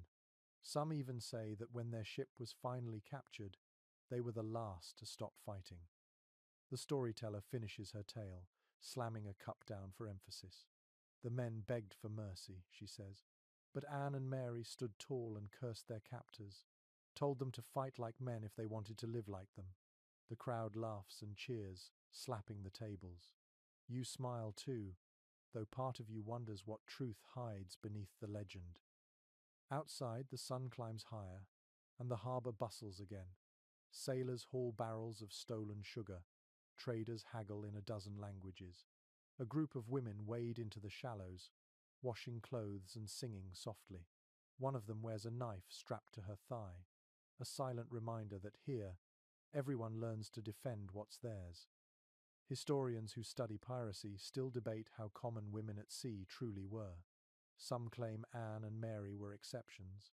Some even say that when their ship was finally captured, they were the last to stop fighting. The storyteller finishes her tale, slamming a cup down for emphasis. The men begged for mercy, she says, but Anne and Mary stood tall and cursed their captors, told them to fight like men if they wanted to live like them. The crowd laughs and cheers, slapping the tables. You smile too, though part of you wonders what truth hides beneath the legend. Outside, the sun climbs higher, and the harbour bustles again. Sailors haul barrels of stolen sugar. Traders haggle in a dozen languages. A group of women wade into the shallows, washing clothes and singing softly. One of them wears a knife strapped to her thigh, a silent reminder that here, everyone learns to defend what's theirs. Historians who study piracy still debate how common women at sea truly were. Some claim Anne and Mary were exceptions.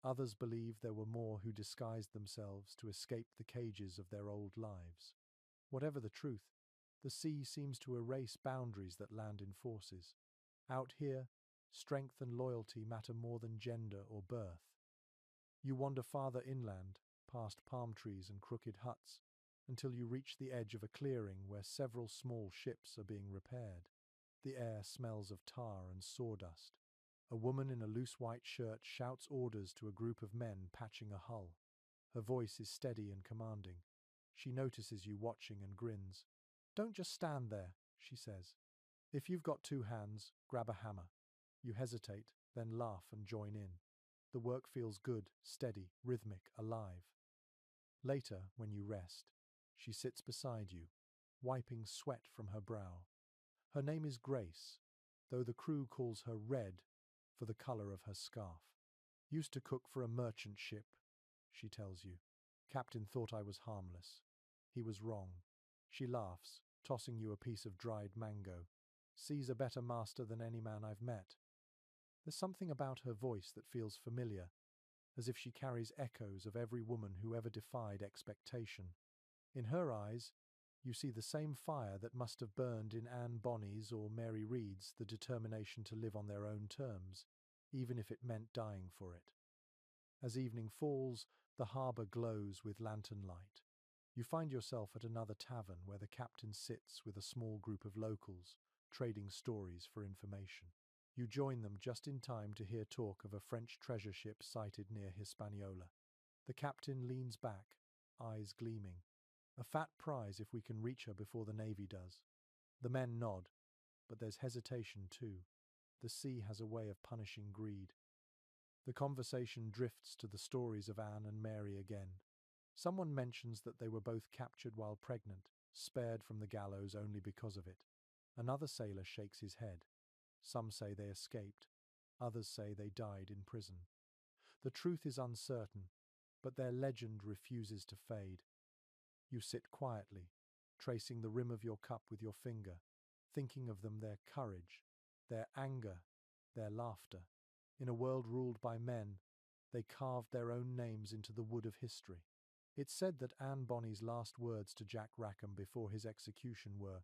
Others believe there were more who disguised themselves to escape the cages of their old lives. Whatever the truth, the sea seems to erase boundaries that land enforces. Out here, strength and loyalty matter more than gender or birth. You wander farther inland, past palm trees and crooked huts, until you reach the edge of a clearing where several small ships are being repaired. The air smells of tar and sawdust. A woman in a loose white shirt shouts orders to a group of men patching a hull. Her voice is steady and commanding. She notices you watching and grins. "Don't just stand there," she says. "If you've got two hands, grab a hammer." You hesitate, then laugh and join in. The work feels good, steady, rhythmic, alive. Later, when you rest, she sits beside you, wiping sweat from her brow. Her name is Grace, though the crew calls her Red for the color of her scarf. "Used to cook for a merchant ship," she tells you. "Captain thought I was harmless. He was wrong." She laughs, tossing you a piece of dried mango. "Sees a better master than any man I've met." There's something about her voice that feels familiar, as if she carries echoes of every woman who ever defied expectation. In her eyes, you see the same fire that must have burned in Anne Bonny's or Mary Read's, the determination to live on their own terms, even if it meant dying for it. As evening falls, the harbour glows with lantern light. You find yourself at another tavern where the captain sits with a small group of locals, trading stories for information. You join them just in time to hear talk of a French treasure ship sighted near Hispaniola. The captain leans back, eyes gleaming. "A fat prize if we can reach her before the Navy does." The men nod, but there's hesitation too. The sea has a way of punishing greed. The conversation drifts to the stories of Anne and Mary again. Someone mentions that they were both captured while pregnant, spared from the gallows only because of it. Another sailor shakes his head. Some say they escaped. Others say they died in prison. The truth is uncertain, but their legend refuses to fade. You sit quietly, tracing the rim of your cup with your finger, thinking of them, their courage, their anger, their laughter. In a world ruled by men, they carved their own names into the wood of history. It's said that Anne Bonny's last words to Jack Rackham before his execution were,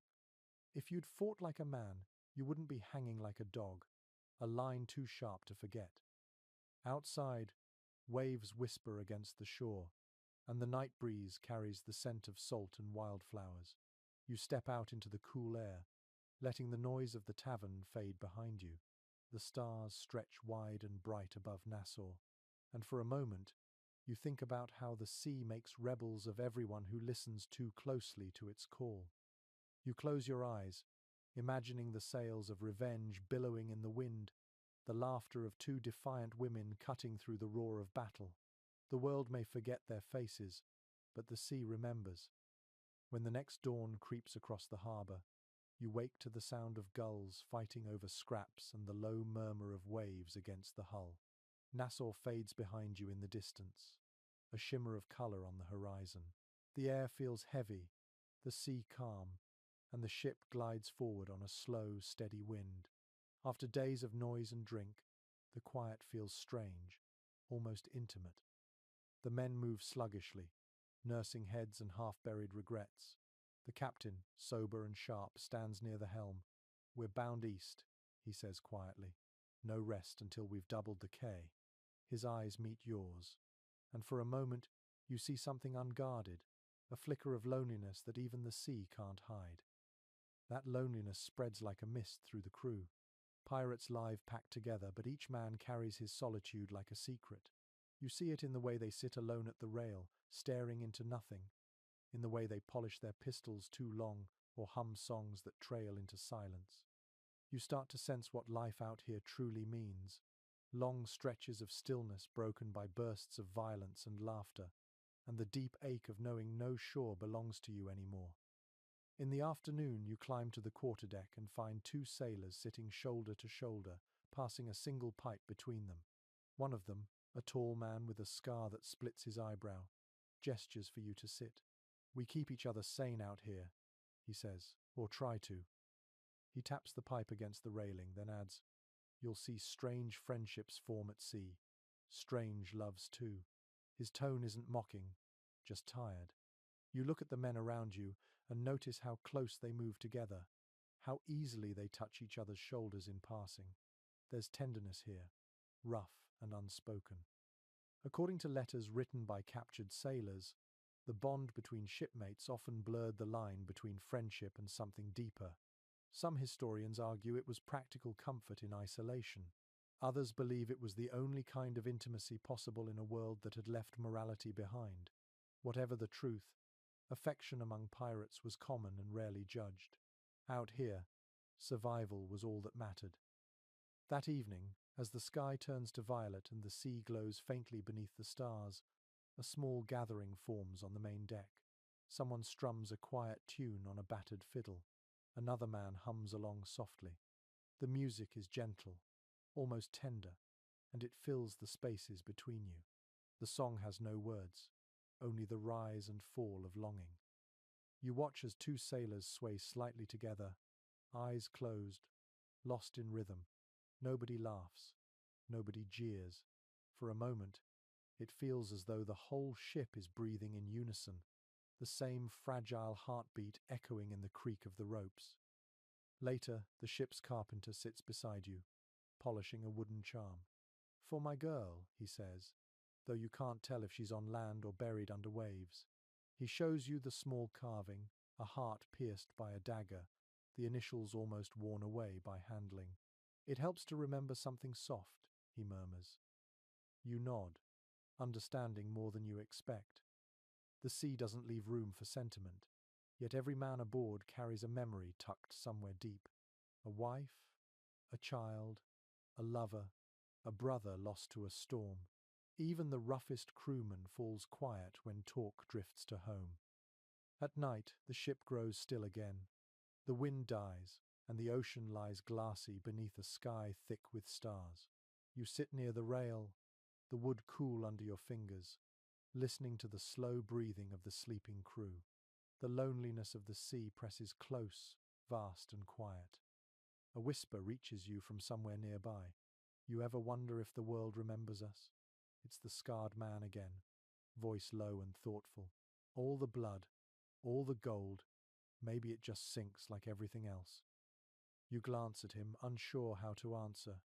"If you'd fought like a man, you wouldn't be hanging like a dog," a line too sharp to forget. Outside, waves whisper against the shore, and the night breeze carries the scent of salt and wildflowers. You step out into the cool air, letting the noise of the tavern fade behind you. The stars stretch wide and bright above Nassau, and for a moment, you think about how the sea makes rebels of everyone who listens too closely to its call. You close your eyes, imagining the sails of revenge billowing in the wind, the laughter of two defiant women cutting through the roar of battle. The world may forget their faces, But the sea remembers. When the next dawn creeps across the harbour, you wake to the sound of gulls fighting over scraps and the low murmur of waves against the hull. Nassau fades behind you in the distance, a shimmer of colour on the horizon. The air feels heavy, the sea calm, and the ship glides forward on a slow, steady wind. After days of noise and drink, the quiet feels strange, almost intimate. The men move sluggishly, nursing heads and half-buried regrets. The captain, sober and sharp, stands near the helm. "We're bound east," he says quietly. "No rest until we've doubled the quay." His eyes meet yours, and for a moment you see something unguarded, a flicker of loneliness that even the sea can't hide. That loneliness spreads like a mist through the crew. Pirates lie packed together, but each man carries his solitude like a secret. You see it in the way they sit alone at the rail, staring into nothing, in the way they polish their pistols too long or hum songs that trail into silence. You start to sense what life out here truly means. Long stretches of stillness broken by bursts of violence and laughter, and the deep ache of knowing no shore belongs to you anymore. In the afternoon you climb to the quarterdeck and find two sailors sitting shoulder to shoulder, passing a single pipe between them. One of them, a tall man with a scar that splits his eyebrow, gestures for you to sit. "We keep each other sane out here," he says, "or try to." He taps the pipe against the railing, then adds, "You'll see strange friendships form at sea. Strange loves too." His tone isn't mocking, just tired. You look at the men around you and notice how close they move together, how easily they touch each other's shoulders in passing. There's tenderness here, rough and unspoken. According to letters written by captured sailors, the bond between shipmates often blurred the line between friendship and something deeper. Some historians argue it was practical comfort in isolation. Others believe it was the only kind of intimacy possible in a world that had left morality behind. Whatever the truth, affection among pirates was common and rarely judged. Out here, survival was all that mattered. That evening, as the sky turns to violet and the sea glows faintly beneath the stars, a small gathering forms on the main deck. Someone strums a quiet tune on a battered fiddle. Another man hums along softly. The music is gentle, almost tender, and it fills the spaces between you. The song has no words, only the rise and fall of longing. You watch as two sailors sway slightly together, eyes closed, lost in rhythm. Nobody laughs, nobody jeers. For a moment, it feels as though the whole ship is breathing in unison, the same fragile heartbeat echoing in the creak of the ropes. Later, the ship's carpenter sits beside you, polishing a wooden charm. "For my girl," he says, though you can't tell if she's on land or buried under waves. He shows you the small carving, a heart pierced by a dagger, the initials almost worn away by handling. "It helps to remember something soft," he murmurs. You nod, understanding more than you expect. The sea doesn't leave room for sentiment, yet every man aboard carries a memory tucked somewhere deep. A wife, a child, a lover, a brother lost to a storm. Even the roughest crewman falls quiet when talk drifts to home. At night, the ship grows still again. The wind dies, and the ocean lies glassy beneath a sky thick with stars. You sit near the rail, the wood cool under your fingers, listening to the slow breathing of the sleeping crew. The loneliness of the sea presses close, vast and quiet. A whisper reaches you from somewhere nearby. "You ever wonder if the world remembers us?" It's the scarred man again, voice low and thoughtful. "All the blood, all the gold, maybe it just sinks like everything else." You glance at him, unsure how to answer.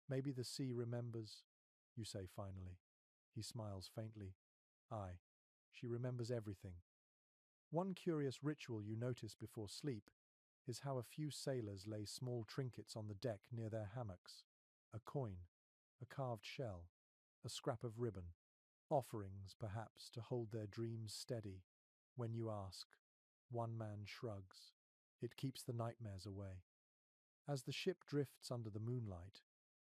"Maybe the sea remembers," you say finally. He smiles faintly. "Aye, she remembers everything." One curious ritual you notice before sleep is how a few sailors lay small trinkets on the deck near their hammocks. A coin, a carved shell, a scrap of ribbon. Offerings, perhaps, to hold their dreams steady. When you ask, one man shrugs. It keeps the nightmares away. As the ship drifts under the moonlight,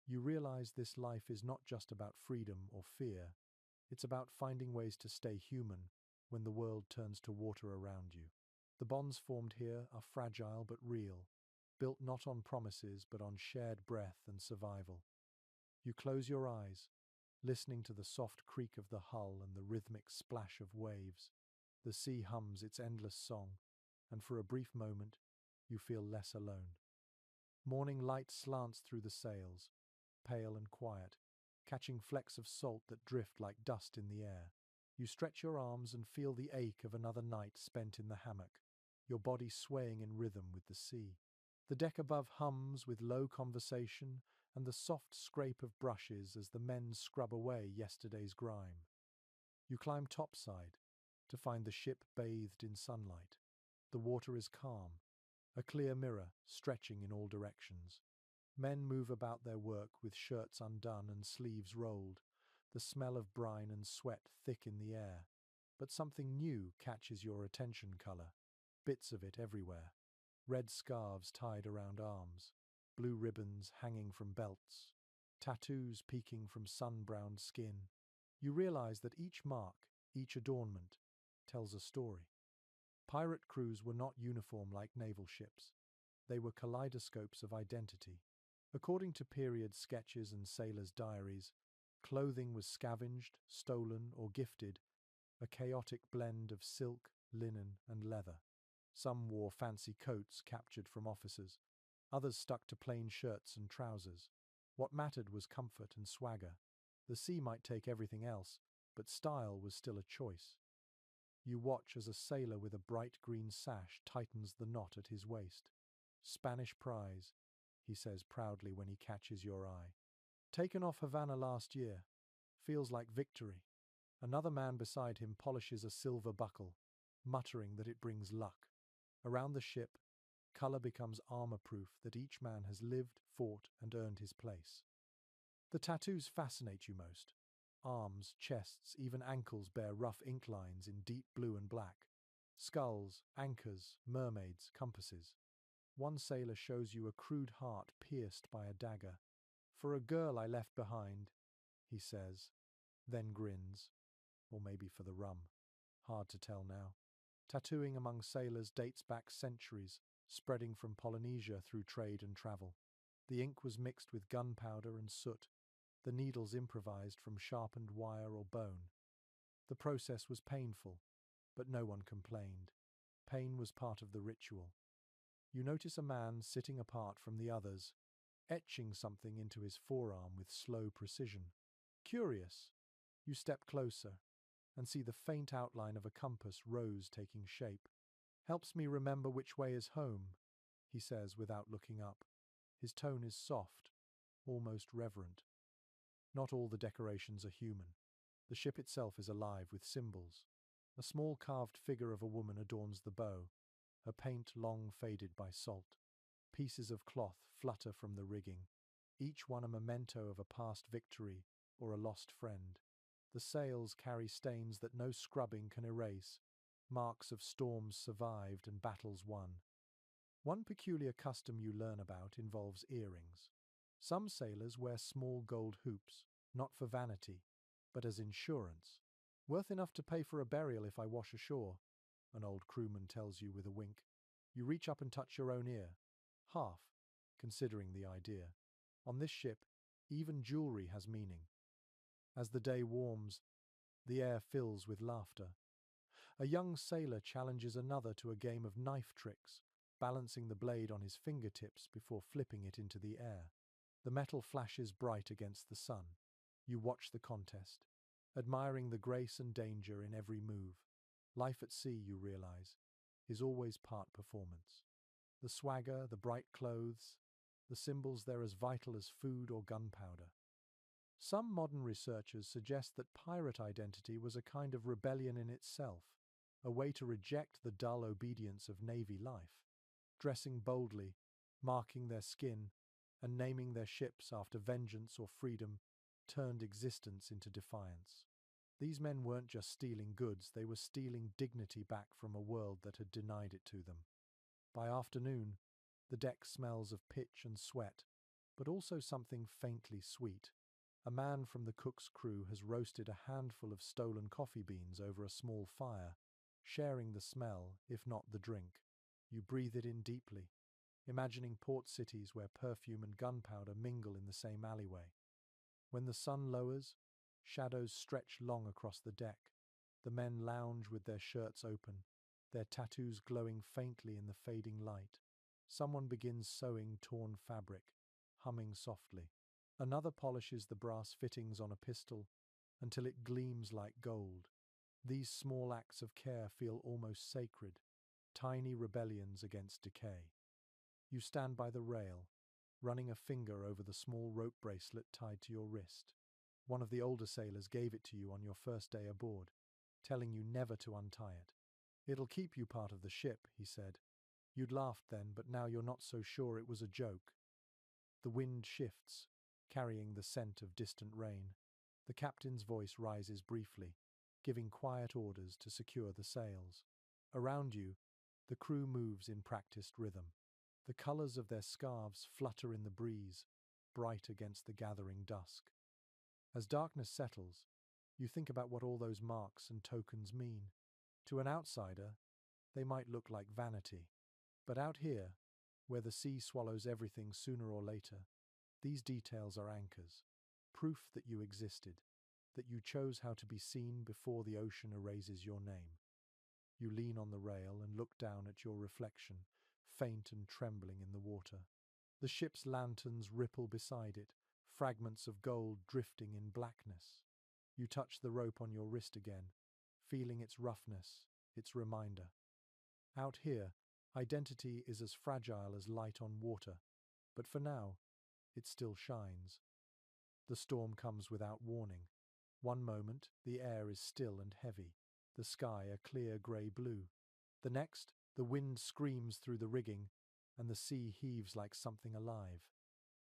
you realize this life is not just about freedom or fear. It's about finding ways to stay human, when the world turns to water around you. The bonds formed here are fragile but real, built not on promises but on shared breath and survival. You close your eyes, listening to the soft creak of the hull and the rhythmic splash of waves. The sea hums its endless song, and for a brief moment, you feel less alone. Morning light slants through the sails, pale and quiet, catching flecks of salt that drift like dust in the air. You stretch your arms and feel the ache of another night spent in the hammock, your body swaying in rhythm with the sea. The deck above hums with low conversation and the soft scrape of brushes as the men scrub away yesterday's grime. You climb topside to find the ship bathed in sunlight. The water is calm, a clear mirror stretching in all directions. Men move about their work with shirts undone and sleeves rolled, the smell of brine and sweat thick in the air. But something new catches your attention color, bits of it everywhere. Red scarves tied around arms, blue ribbons hanging from belts, tattoos peeking from sun-browned skin. You realize that each mark, each adornment, tells a story. Pirate crews were not uniform like naval ships. They were kaleidoscopes of identity. According to period sketches and sailors' diaries, clothing was scavenged, stolen, or gifted, a chaotic blend of silk, linen, and leather. Some wore fancy coats captured from officers. Others stuck to plain shirts and trousers. What mattered was comfort and swagger. The sea might take everything else, but style was still a choice. You watch as a sailor with a bright green sash tightens the knot at his waist. "Spanish prize," he says proudly when he catches your eye. "Taken off Havana last year. Feels like victory." Another man beside him polishes a silver buckle, muttering that it brings luck. Around the ship, color becomes armor proof that each man has lived, fought, and earned his place. The tattoos fascinate you most. Arms, chests, even ankles bear rough ink lines in deep blue and black. Skulls, anchors, mermaids, compasses. One sailor shows you a crude heart pierced by a dagger. "For a girl I left behind," he says, then grins. Or maybe for the rum. Hard to tell now. Tattooing among sailors dates back centuries, spreading from Polynesia through trade and travel. The ink was mixed with gunpowder and soot, the needles improvised from sharpened wire or bone. The process was painful, but no one complained. Pain was part of the ritual. You notice a man sitting apart from the others, etching something into his forearm with slow precision. Curious, you step closer and see the faint outline of a compass rose taking shape. "Helps me remember which way is home," he says without looking up. His tone is soft, almost reverent. Not all the decorations are human. The ship itself is alive with symbols. A small carved figure of a woman adorns the bow, her paint long faded by salt. Pieces of cloth flutter from the rigging, each one a memento of a past victory or a lost friend. The sails carry stains that no scrubbing can erase, marks of storms survived and battles won. One peculiar custom you learn about involves earrings. Some sailors wear small gold hoops, not for vanity, but as insurance. "Worth enough to pay for a burial if I wash ashore," an old crewman tells you with a wink. You reach up and touch your own ear. Half, considering the idea. On this ship, even jewelry has meaning. As the day warms, the air fills with laughter. A young sailor challenges another to a game of knife tricks, balancing the blade on his fingertips before flipping it into the air. The metal flashes bright against the sun. You watch the contest, admiring the grace and danger in every move. Life at sea, you realize, is always part performance. The swagger, the bright clothes, the symbols they're as vital as food or gunpowder. Some modern researchers suggest that pirate identity was a kind of rebellion in itself, a way to reject the dull obedience of navy life. Dressing boldly, marking their skin, and naming their ships after vengeance or freedom turned existence into defiance. These men weren't just stealing goods, they were stealing dignity back from a world that had denied it to them. By afternoon, the deck smells of pitch and sweat, but also something faintly sweet. A man from the cook's crew has roasted a handful of stolen coffee beans over a small fire, sharing the smell, if not the drink. You breathe it in deeply, imagining port cities where perfume and gunpowder mingle in the same alleyway. When the sun lowers, shadows stretch long across the deck. The men lounge with their shirts open, their tattoos glowing faintly in the fading light. Someone begins sewing torn fabric, humming softly. Another polishes the brass fittings on a pistol until it gleams like gold. These small acts of care feel almost sacred, tiny rebellions against decay. You stand by the rail, running a finger over the small rope bracelet tied to your wrist. One of the older sailors gave it to you on your first day aboard, telling you never to untie it. "It'll keep you part of the ship," he said. You'd laughed then, but now you're not so sure it was a joke. The wind shifts, carrying the scent of distant rain. The captain's voice rises briefly, giving quiet orders to secure the sails. Around you, the crew moves in practiced rhythm. The colors of their scarves flutter in the breeze, bright against the gathering dusk. As darkness settles, you think about what all those marks and tokens mean. To an outsider, they might look like vanity. But out here, where the sea swallows everything sooner or later, these details are anchors, proof that you existed, that you chose how to be seen before the ocean erases your name. You lean on the rail and look down at your reflection, faint and trembling in the water. The ship's lanterns ripple beside it, fragments of gold drifting in blackness. You touch the rope on your wrist again, feeling its roughness, its reminder. Out here, identity is as fragile as light on water, but for now, it still shines. The storm comes without warning. One moment, the air is still and heavy, the sky a clear grey blue. The next, the wind screams through the rigging, and the sea heaves like something alive.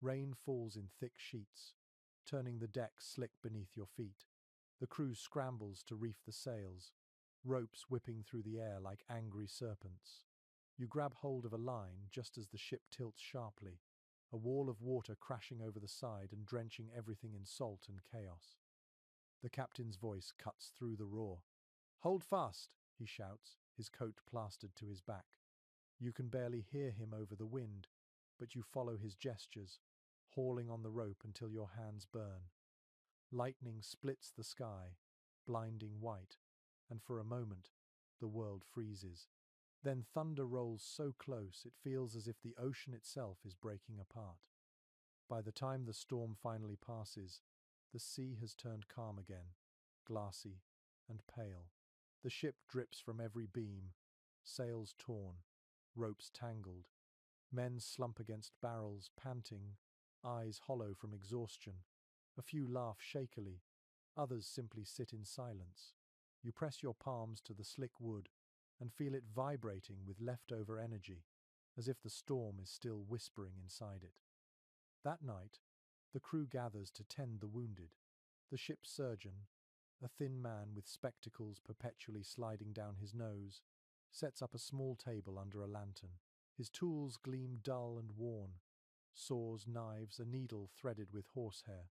Rain falls in thick sheets, turning the deck slick beneath your feet. The crew scrambles to reef the sails, ropes whipping through the air like angry serpents. You grab hold of a line just as the ship tilts sharply, a wall of water crashing over the side and drenching everything in salt and chaos. The captain's voice cuts through the roar. "Hold fast!" he shouts, his coat plastered to his back. You can barely hear him over the wind, but you follow his gestures, hauling on the rope until your hands burn. Lightning splits the sky, blinding white, and for a moment, the world freezes. Then thunder rolls so close it feels as if the ocean itself is breaking apart. By the time the storm finally passes, the sea has turned calm again, glassy and pale. The ship drips from every beam, sails torn, ropes tangled. Men slump against barrels, panting, eyes hollow from exhaustion. A few laugh shakily, others simply sit in silence. You press your palms to the slick wood and feel it vibrating with leftover energy, as if the storm is still whispering inside it. That night, the crew gathers to tend the wounded. The ship's surgeon, a thin man with spectacles perpetually sliding down his nose, sets up a small table under a lantern. His tools gleam dull and worn, saws, knives, a needle threaded with horsehair.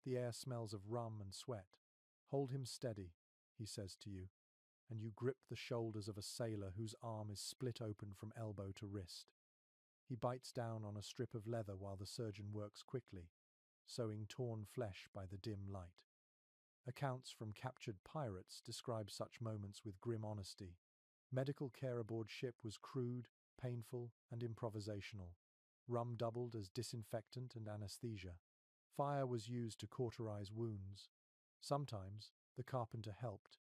The air smells of rum and sweat. "Hold him steady," he says to you, and you grip the shoulders of a sailor whose arm is split open from elbow to wrist. He bites down on a strip of leather while the surgeon works quickly, sewing torn flesh by the dim light. Accounts from captured pirates describe such moments with grim honesty. Medical care aboard ship was crude, painful, and improvisational. Rum doubled as disinfectant and anesthesia. Fire was used to cauterize wounds. Sometimes the carpenter helped,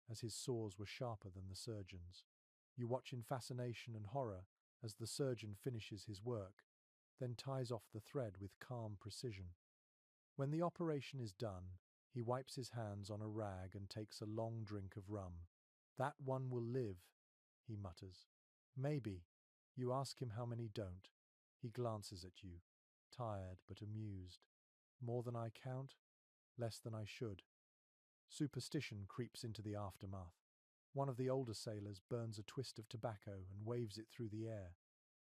as his saws were sharper than the surgeon's. You watch in fascination and horror as the surgeon finishes his work, then ties off the thread with calm precision. When the operation is done, he wipes his hands on a rag and takes a long drink of rum. "That one will live," he mutters. "Maybe." You ask him how many don't. He glances at you, tired but amused. "More than I count, less than I should." Superstition creeps into the aftermath. One of the older sailors burns a twist of tobacco and waves it through the air,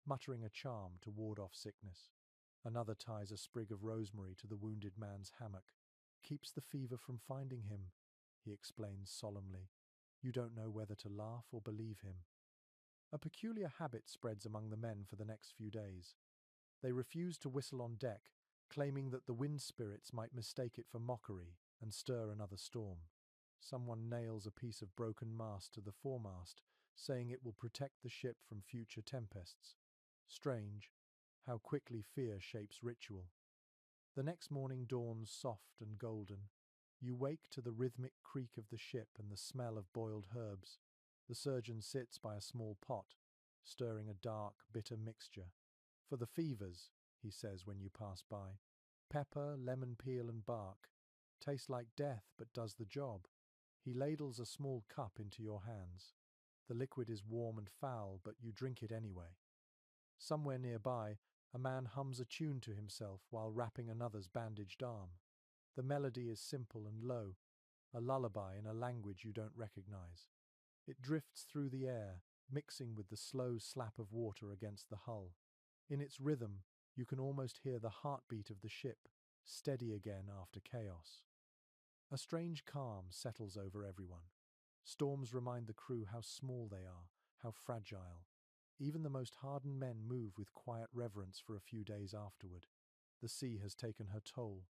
muttering a charm to ward off sickness. Another ties a sprig of rosemary to the wounded man's hammock, keeps the fever from finding him," he explains solemnly. "You don't know whether to laugh or believe him." A peculiar habit spreads among the men for the next few days. They refuse to whistle on deck, claiming that the wind spirits might mistake it for mockery and stir another storm. Someone nails a piece of broken mast to the foremast, saying it will protect the ship from future tempests. Strange, how quickly fear shapes ritual. The next morning dawns soft and golden. You wake to the rhythmic creak of the ship and the smell of boiled herbs. The surgeon sits by a small pot, stirring a dark, bitter mixture. "For the fevers," he says when you pass by. "Pepper, lemon peel and bark. Tastes like death but does the job." He ladles a small cup into your hands. The liquid is warm and foul, but you drink it anyway. Somewhere nearby, a man hums a tune to himself while wrapping another's bandaged arm. The melody is simple and low, a lullaby in a language you don't recognize. It drifts through the air, mixing with the slow slap of water against the hull. In its rhythm, you can almost hear the heartbeat of the ship, steady again after chaos. A strange calm settles over everyone. Storms remind the crew how small they are, how fragile. Even the most hardened men move with quiet reverence for a few days afterward. The sea has taken her toll,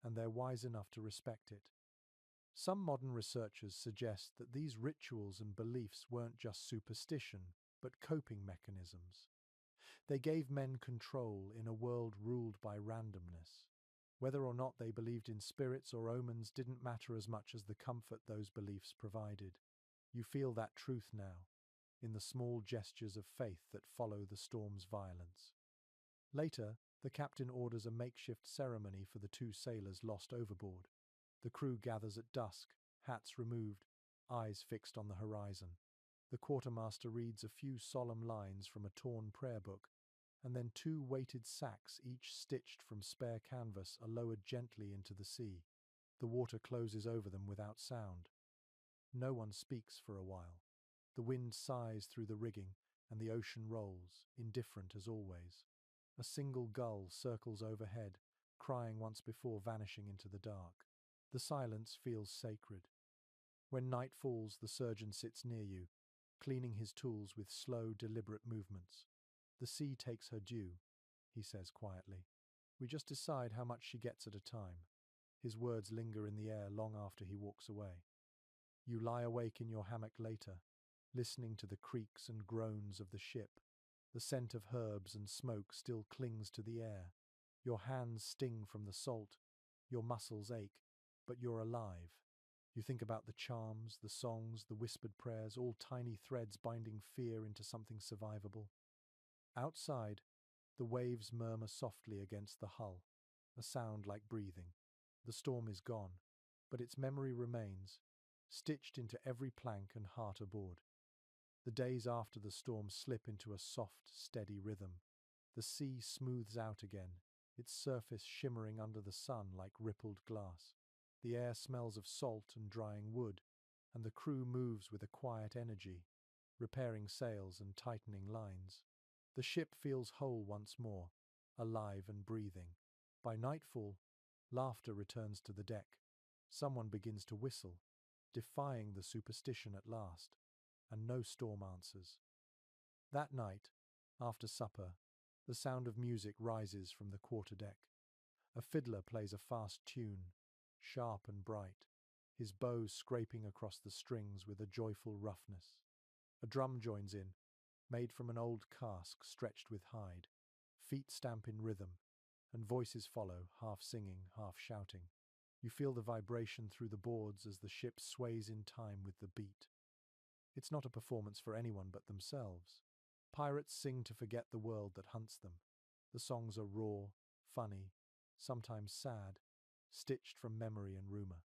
and they're wise enough to respect it. Some modern researchers suggest that these rituals and beliefs weren't just superstition, but coping mechanisms. They gave men control in a world ruled by randomness. Whether or not they believed in spirits or omens didn't matter as much as the comfort those beliefs provided. You feel that truth now, in the small gestures of faith that follow the storm's violence. Later, the captain orders a makeshift ceremony for the two sailors lost overboard. The crew gathers at dusk, hats removed, eyes fixed on the horizon. The quartermaster reads a few solemn lines from a torn prayer book, and then two weighted sacks, each stitched from spare canvas, are lowered gently into the sea. The water closes over them without sound. No one speaks for a while. The wind sighs through the rigging, and the ocean rolls, indifferent as always. A single gull circles overhead, crying once before vanishing into the dark. The silence feels sacred. When night falls, the surgeon sits near you, cleaning his tools with slow, deliberate movements. "The sea takes her due," he says quietly. "We just decide how much she gets at a time." His words linger in the air long after he walks away. You lie awake in your hammock later, listening to the creaks and groans of the ship. The scent of herbs and smoke still clings to the air. Your hands sting from the salt, your muscles ache, but you're alive. You think about the charms, the songs, the whispered prayers, all tiny threads binding fear into something survivable. Outside, the waves murmur softly against the hull, a sound like breathing. The storm is gone, but its memory remains, stitched into every plank and heart aboard. The days after the storm slip into a soft, steady rhythm. The sea smooths out again, its surface shimmering under the sun like rippled glass. The air smells of salt and drying wood, and the crew moves with a quiet energy, repairing sails and tightening lines. The ship feels whole once more, alive and breathing. By nightfall, laughter returns to the deck. Someone begins to whistle, defying the superstition at last, and no storm answers. That night, after supper, the sound of music rises from the quarterdeck. A fiddler plays a fast tune, sharp and bright, his bow scraping across the strings with a joyful roughness. A drum joins in, made from an old cask stretched with hide. Feet stamp in rhythm, and voices follow, half singing, half shouting. You feel the vibration through the boards as the ship sways in time with the beat. It's not a performance for anyone but themselves. Pirates sing to forget the world that hunts them. The songs are raw, funny, sometimes sad, stitched from memory and rumor.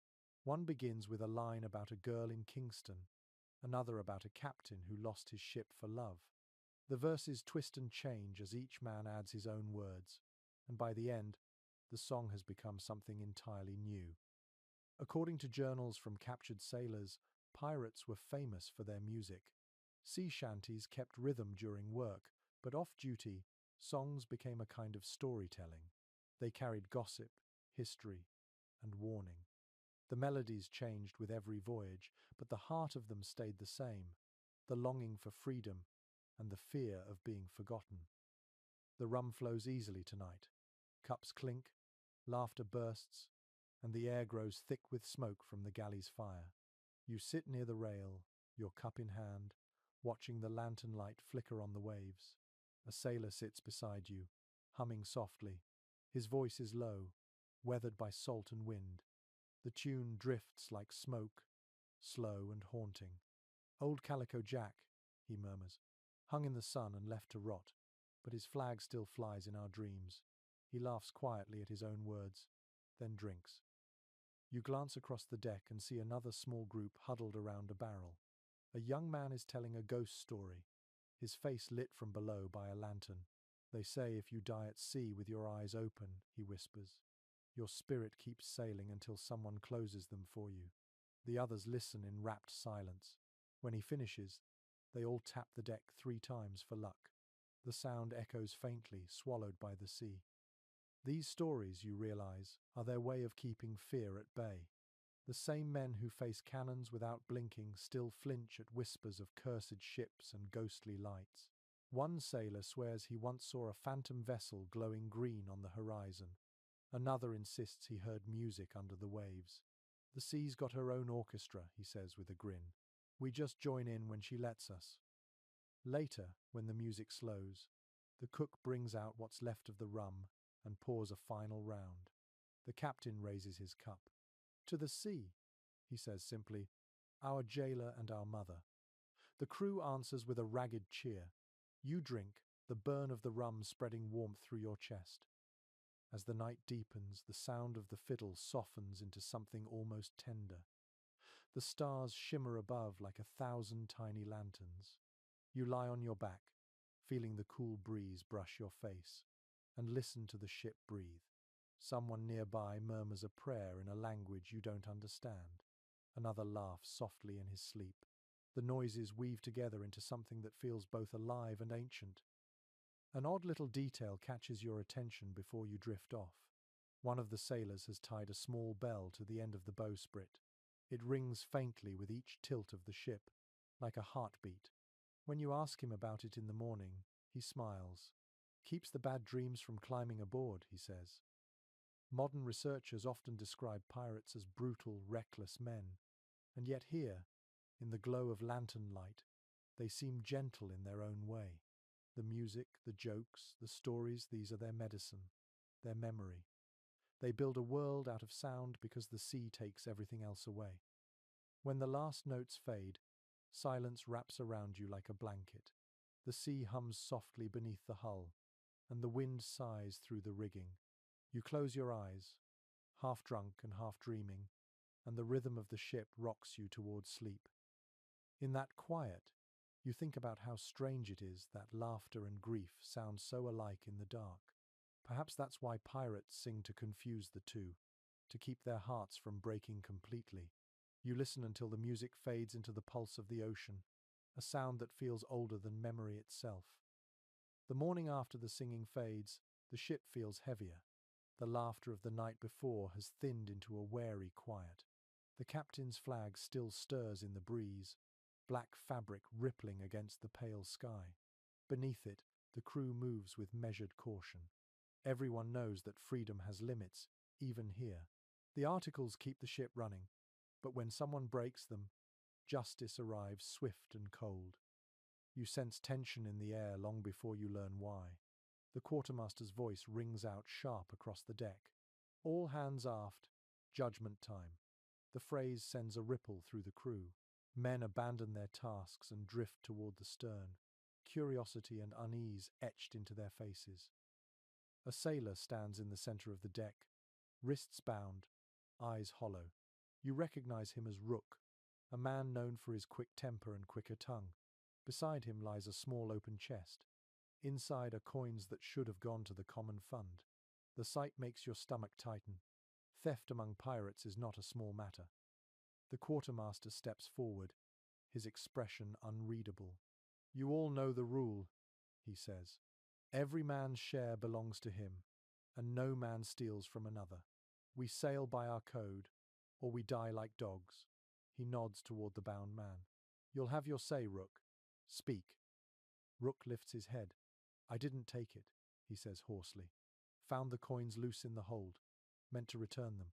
One begins with a line about a girl in Kingston, another about a captain who lost his ship for love. The verses twist and change as each man adds his own words, and by the end, the song has become something entirely new. According to journals from captured sailors, pirates were famous for their music. Sea shanties kept rhythm during work, but off-duty, songs became a kind of storytelling. They carried gossip, history, and warning. The melodies changed with every voyage, but the heart of them stayed the same, the longing for freedom and the fear of being forgotten. The rum flows easily tonight. Cups clink, laughter bursts, and the air grows thick with smoke from the galley's fire. You sit near the rail, your cup in hand, watching the lantern light flicker on the waves. A sailor sits beside you, humming softly. His voice is low, weathered by salt and wind. The tune drifts like smoke, slow and haunting. "Old Calico Jack," he murmurs, "hung in the sun and left to rot, but his flag still flies in our dreams." He laughs quietly at his own words, then drinks. You glance across the deck and see another small group huddled around a barrel. A young man is telling a ghost story, his face lit from below by a lantern. "They say if you die at sea with your eyes open," he whispers, "your spirit keeps sailing until someone closes them for you." The others listen in rapt silence. When he finishes, they all tap the deck 3 times for luck. The sound echoes faintly, swallowed by the sea. These stories, you realize, are their way of keeping fear at bay. The same men who face cannons without blinking still flinch at whispers of cursed ships and ghostly lights. One sailor swears he once saw a phantom vessel glowing green on the horizon. Another insists he heard music under the waves. "The sea's got her own orchestra," he says with a grin. "We just join in when she lets us." Later, when the music slows, the cook brings out what's left of the rum and pours a final round. The captain raises his cup. "To the sea," he says simply, "our jailer and our mother." The crew answers with a ragged cheer. You drink, the burn of the rum spreading warmth through your chest. As the night deepens, the sound of the fiddle softens into something almost tender. The stars shimmer above like 1,000 tiny lanterns. You lie on your back, feeling the cool breeze brush your face, and listen to the ship breathe. Someone nearby murmurs a prayer in a language you don't understand. Another laughs softly in his sleep. The noises weave together into something that feels both alive and ancient. An odd little detail catches your attention before you drift off. One of the sailors has tied a small bell to the end of the bowsprit. It rings faintly with each tilt of the ship, like a heartbeat. When you ask him about it in the morning, he smiles. "Keeps the bad dreams from climbing aboard," he says. Modern researchers often describe pirates as brutal, reckless men, and yet here, in the glow of lantern light, they seem gentle in their own way. The music, the jokes, the stories, these are their medicine, their memory. They build a world out of sound because the sea takes everything else away. When the last notes fade, silence wraps around you like a blanket. The sea hums softly beneath the hull, and the wind sighs through the rigging. You close your eyes, half drunk and half dreaming, and the rhythm of the ship rocks you towards sleep. In that quiet, you think about how strange it is that laughter and grief sound so alike in the dark. Perhaps that's why pirates sing to confuse the two, to keep their hearts from breaking completely. You listen until the music fades into the pulse of the ocean, a sound that feels older than memory itself. The morning after the singing fades, the ship feels heavier. The laughter of the night before has thinned into a wary quiet. The captain's flag still stirs in the breeze, black fabric rippling against the pale sky. Beneath it, the crew moves with measured caution. Everyone knows that freedom has limits, even here. The articles keep the ship running, but when someone breaks them, justice arrives swift and cold. You sense tension in the air long before you learn why. The quartermaster's voice rings out sharp across the deck. "All hands aft, judgment time." The phrase sends a ripple through the crew. Men abandon their tasks and drift toward the stern, curiosity and unease etched into their faces. A sailor stands in the center of the deck, wrists bound, eyes hollow. You recognize him as Rook, a man known for his quick temper and quicker tongue. Beside him lies a small open chest. Inside are coins that should have gone to the common fund. The sight makes your stomach tighten. Theft among pirates is not a small matter. The quartermaster steps forward, his expression unreadable. "You all know the rule," he says. "Every man's share belongs to him, and no man steals from another." We sail by our code, or we die like dogs. He nods toward the bound man. You'll have your say, Rook. Speak. Rook lifts his head. I didn't take it, he says hoarsely. Found the coins loose in the hold. Meant to return them.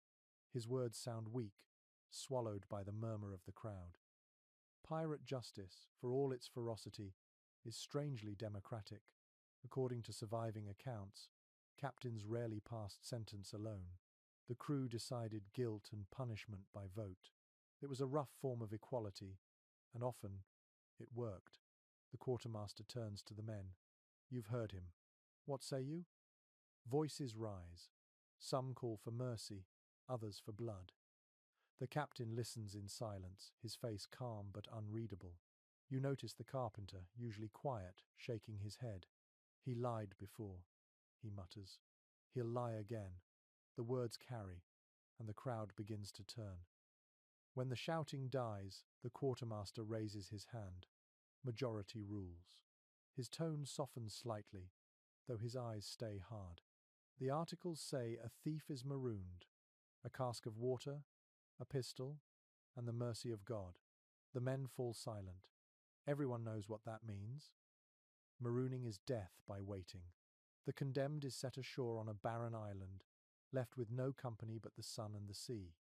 His words sound weak, swallowed by the murmur of the crowd. Pirate justice, for all its ferocity, is strangely democratic. According to surviving accounts, captains rarely passed sentence alone. The crew decided guilt and punishment by vote. It was a rough form of equality, and often it worked. The quartermaster turns to the men. You've heard him. What say you? Voices rise. Some call for mercy, others for blood. The captain listens in silence, his face calm but unreadable. You notice the carpenter, usually quiet, shaking his head. He lied before, he mutters. He'll lie again. The words carry, and the crowd begins to turn. When the shouting dies, the quartermaster raises his hand. Majority rules. His tone softens slightly, though his eyes stay hard. The articles say a thief is marooned, a cask of water, a pistol, and the mercy of God. The men fall silent. Everyone knows what that means. Marooning is death by waiting. The condemned is set ashore on a barren island, left with no company but the sun and the sea.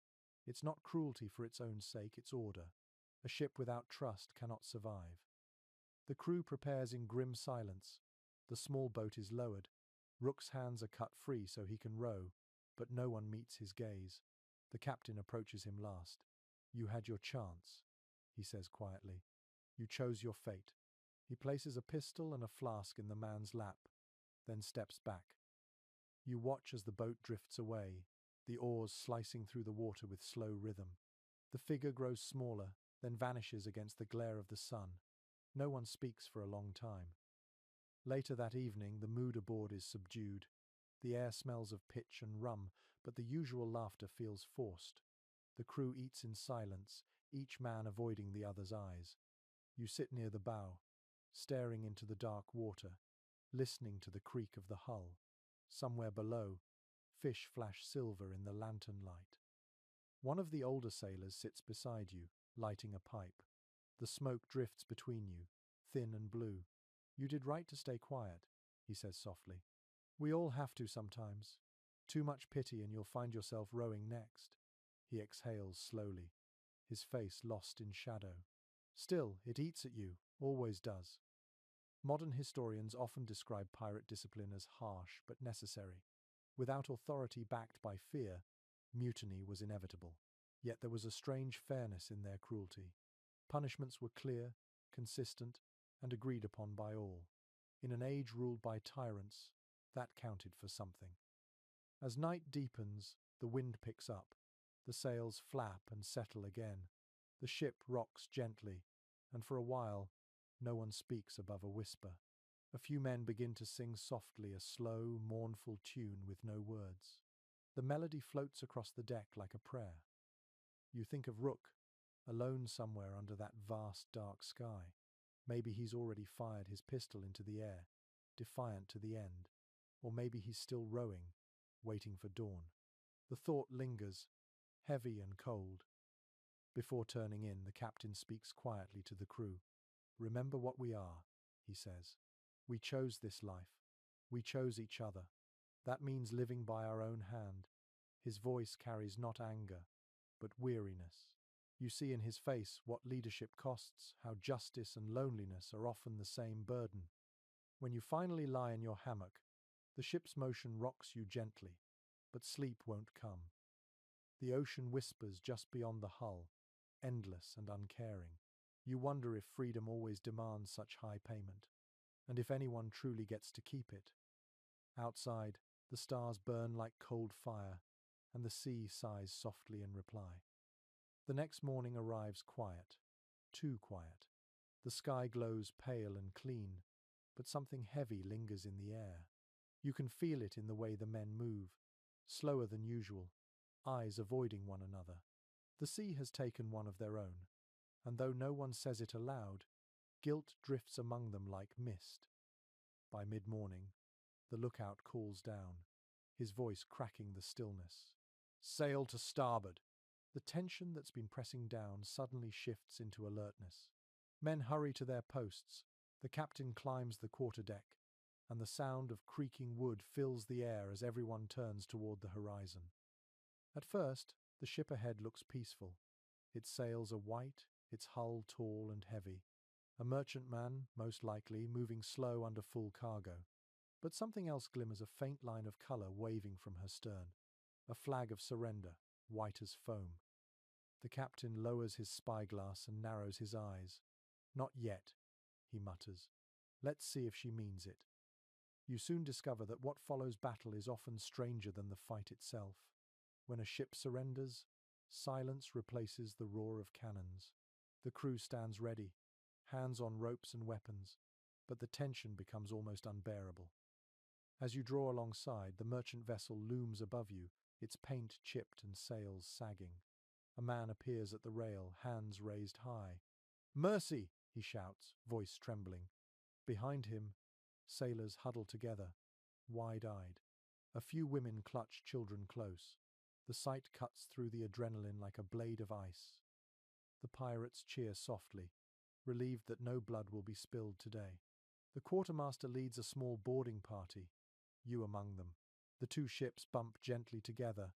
It's not cruelty for its own sake, it's order. A ship without trust cannot survive. The crew prepares in grim silence. The small boat is lowered. Rook's hands are cut free so he can row, but no one meets his gaze. The captain approaches him last. You had your chance, he says quietly. You chose your fate. He places a pistol and a flask in the man's lap, then steps back. You watch as the boat drifts away, the oars slicing through the water with slow rhythm. The figure grows smaller, then vanishes against the glare of the sun. No one speaks for a long time. Later that evening, the mood aboard is subdued. The air smells of pitch and rum, but the usual laughter feels forced. The crew eats in silence, each man avoiding the other's eyes. You sit near the bow, staring into the dark water, listening to the creak of the hull. Somewhere below, fish flash silver in the lantern light. One of the older sailors sits beside you, lighting a pipe. The smoke drifts between you, thin and blue. You did right to stay quiet, he says softly. We all have to sometimes. Too much pity and you'll find yourself rowing next. He exhales slowly, his face lost in shadow. Still, it eats at you, always does. Modern historians often describe pirate discipline as harsh but necessary. Without authority backed by fear, mutiny was inevitable. Yet there was a strange fairness in their cruelty. Punishments were clear, consistent, and agreed upon by all. In an age ruled by tyrants, that counted for something. As night deepens, the wind picks up. The sails flap and settle again. The ship rocks gently, and for a while, no one speaks above a whisper. A few men begin to sing softly a slow, mournful tune with no words. The melody floats across the deck like a prayer. You think of Rook, alone somewhere under that vast dark sky. Maybe he's already fired his pistol into the air, defiant to the end. Or maybe he's still rowing, waiting for dawn. The thought lingers, heavy and cold. Before turning in, the captain speaks quietly to the crew. Remember what we are, he says. We chose this life. We chose each other. That means living by our own hand. His voice carries not anger, but weariness. You see in his face what leadership costs, how justice and loneliness are often the same burden. When you finally lie in your hammock, the ship's motion rocks you gently, but sleep won't come. The ocean whispers just beyond the hull, endless and uncaring. You wonder if freedom always demands such high payment, and if anyone truly gets to keep it. Outside, the stars burn like cold fire, and the sea sighs softly in reply. The next morning arrives quiet, too quiet. The sky glows pale and clean, but something heavy lingers in the air. You can feel it in the way the men move, slower than usual, eyes avoiding one another. The sea has taken one of their own, and though no one says it aloud, guilt drifts among them like mist. By mid-morning, the lookout calls down, his voice cracking the stillness. Sail to starboard. The tension that's been pressing down suddenly shifts into alertness. Men hurry to their posts, the captain climbs the quarterdeck, and the sound of creaking wood fills the air as everyone turns toward the horizon. At first, the ship ahead looks peaceful. Its sails are white, its hull tall and heavy. A merchantman, most likely, moving slow under full cargo. But something else glimmers, a faint line of colour waving from her stern. A flag of surrender, white as foam. The captain lowers his spyglass and narrows his eyes. "Not yet," he mutters. "Let's see if she means it." You soon discover that what follows battle is often stranger than the fight itself. When a ship surrenders, silence replaces the roar of cannons. The crew stands ready, hands on ropes and weapons, but the tension becomes almost unbearable. As you draw alongside, the merchant vessel looms above you, its paint chipped and sails sagging. A man appears at the rail, hands raised high. "Mercy!" he shouts, voice trembling. Behind him, sailors huddle together, wide-eyed. A few women clutch children close. The sight cuts through the adrenaline like a blade of ice. The pirates cheer softly, relieved that no blood will be spilled today. The quartermaster leads a small boarding party, you among them. The two ships bump gently together,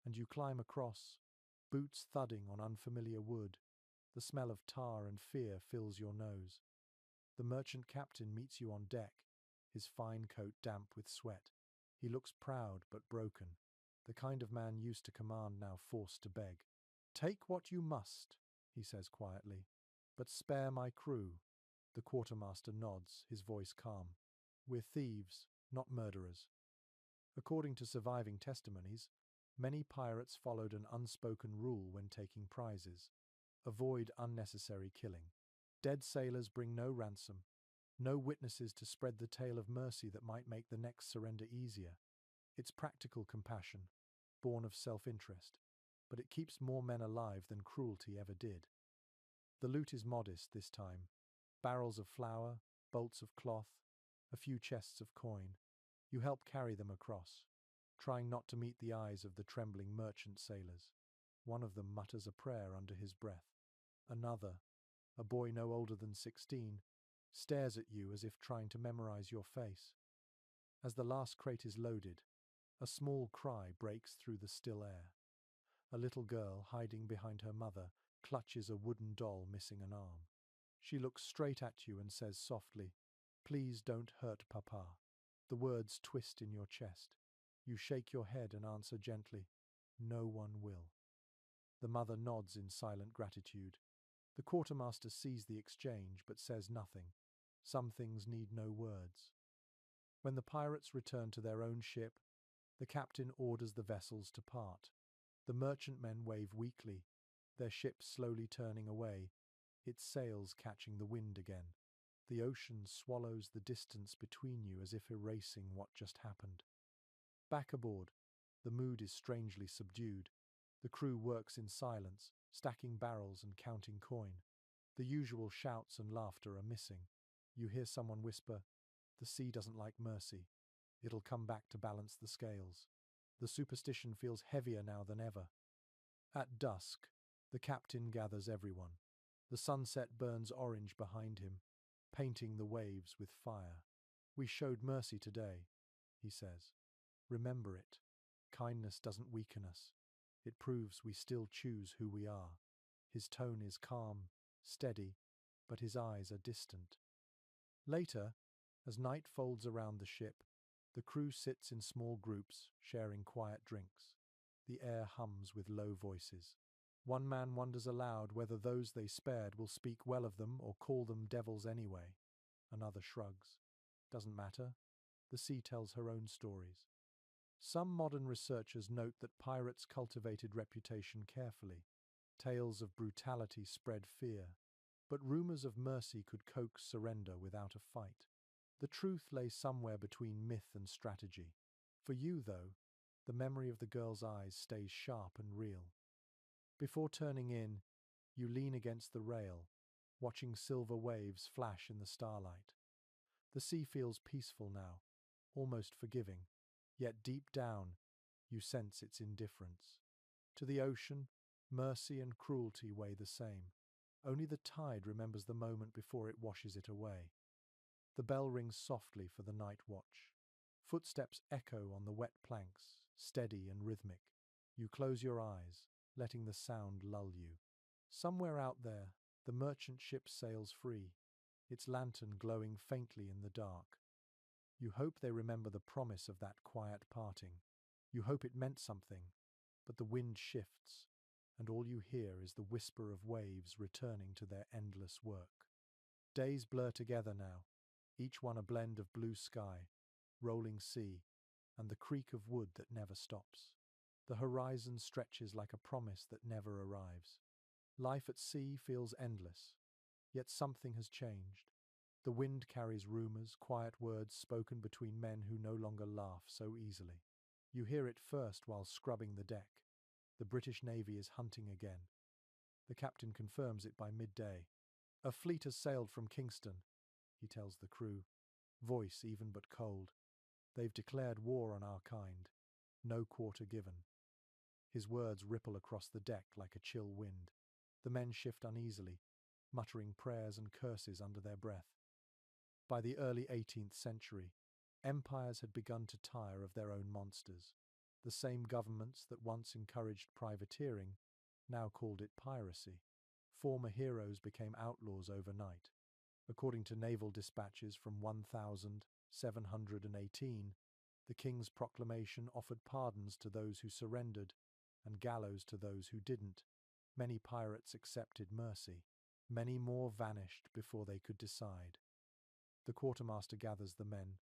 and you climb across, boots thudding on unfamiliar wood. The smell of tar and fear fills your nose. The merchant captain meets you on deck, his fine coat damp with sweat. He looks proud but broken, the kind of man used to command now forced to beg. "Take what you must," he says quietly, "but spare my crew." The quartermaster nods, his voice calm. "We're thieves, not murderers." According to surviving testimonies, many pirates followed an unspoken rule when taking prizes: avoid unnecessary killing. Dead sailors bring no ransom, no witnesses to spread the tale of mercy that might make the next surrender easier. It's practical compassion, born of self-interest, but it keeps more men alive than cruelty ever did. The loot is modest this time: barrels of flour, bolts of cloth, a few chests of coin. You help carry them across, trying not to meet the eyes of the trembling merchant sailors. One of them mutters a prayer under his breath. Another, a boy no older than 16, stares at you as if trying to memorize your face. As the last crate is loaded, a small cry breaks through the still air. A little girl, hiding behind her mother, clutches a wooden doll missing an arm. She looks straight at you and says softly, "Please don't hurt Papa." The words twist in your chest. You shake your head and answer gently, "No one will." The mother nods in silent gratitude. The quartermaster sees the exchange but says nothing. Some things need no words. When the pirates return to their own ship, the captain orders the vessels to part. The merchantmen wave weakly, their ship slowly turning away, its sails catching the wind again. The ocean swallows the distance between you as if erasing what just happened. Back aboard, the mood is strangely subdued. The crew works in silence, stacking barrels and counting coin. The usual shouts and laughter are missing. You hear someone whisper, "The sea doesn't like mercy. It'll come back to balance the scales." The superstition feels heavier now than ever. At dusk, the captain gathers everyone. The sunset burns orange behind him, painting the waves with fire. "We showed mercy today," he says. "Remember it. Kindness doesn't weaken us. It proves we still choose who we are." His tone is calm, steady, but his eyes are distant. Later, as night folds around the ship, the crew sits in small groups, sharing quiet drinks. The air hums with low voices. One man wonders aloud whether those they spared will speak well of them or call them devils anyway. Another shrugs. Doesn't matter. The sea tells her own stories. Some modern researchers note that pirates cultivated reputation carefully. Tales of brutality spread fear, but rumors of mercy could coax surrender without a fight. The truth lay somewhere between myth and strategy. For you, though, the memory of the girl's eyes stays sharp and real. Before turning in, you lean against the rail, watching silver waves flash in the starlight. The sea feels peaceful now, almost forgiving, yet deep down, you sense its indifference. To the ocean, mercy and cruelty weigh the same. Only the tide remembers the moment before it washes it away. The bell rings softly for the night watch. Footsteps echo on the wet planks, steady and rhythmic. You close your eyes, letting the sound lull you. Somewhere out there, the merchant ship sails free, its lantern glowing faintly in the dark. You hope they remember the promise of that quiet parting. You hope it meant something, but the wind shifts, and all you hear is the whisper of waves returning to their endless work. Days blur together now, each one a blend of blue sky, rolling sea, and the creak of wood that never stops. The horizon stretches like a promise that never arrives. Life at sea feels endless, yet something has changed. The wind carries rumors, quiet words spoken between men who no longer laugh so easily. You hear it first while scrubbing the deck. The British Navy is hunting again. The captain confirms it by midday. "A fleet has sailed from Kingston," he tells the crew, voice even but cold. "They've declared war on our kind. No quarter given." His words ripple across the deck like a chill wind. The men shift uneasily, muttering prayers and curses under their breath. By the early 18th century, empires had begun to tire of their own monsters. The same governments that once encouraged privateering now called it piracy. Former heroes became outlaws overnight. According to naval dispatches from 1718, the king's proclamation offered pardons to those who surrendered and gallows to those who didn't. Many pirates accepted mercy. Many more vanished before they could decide. The quartermaster gathers the men.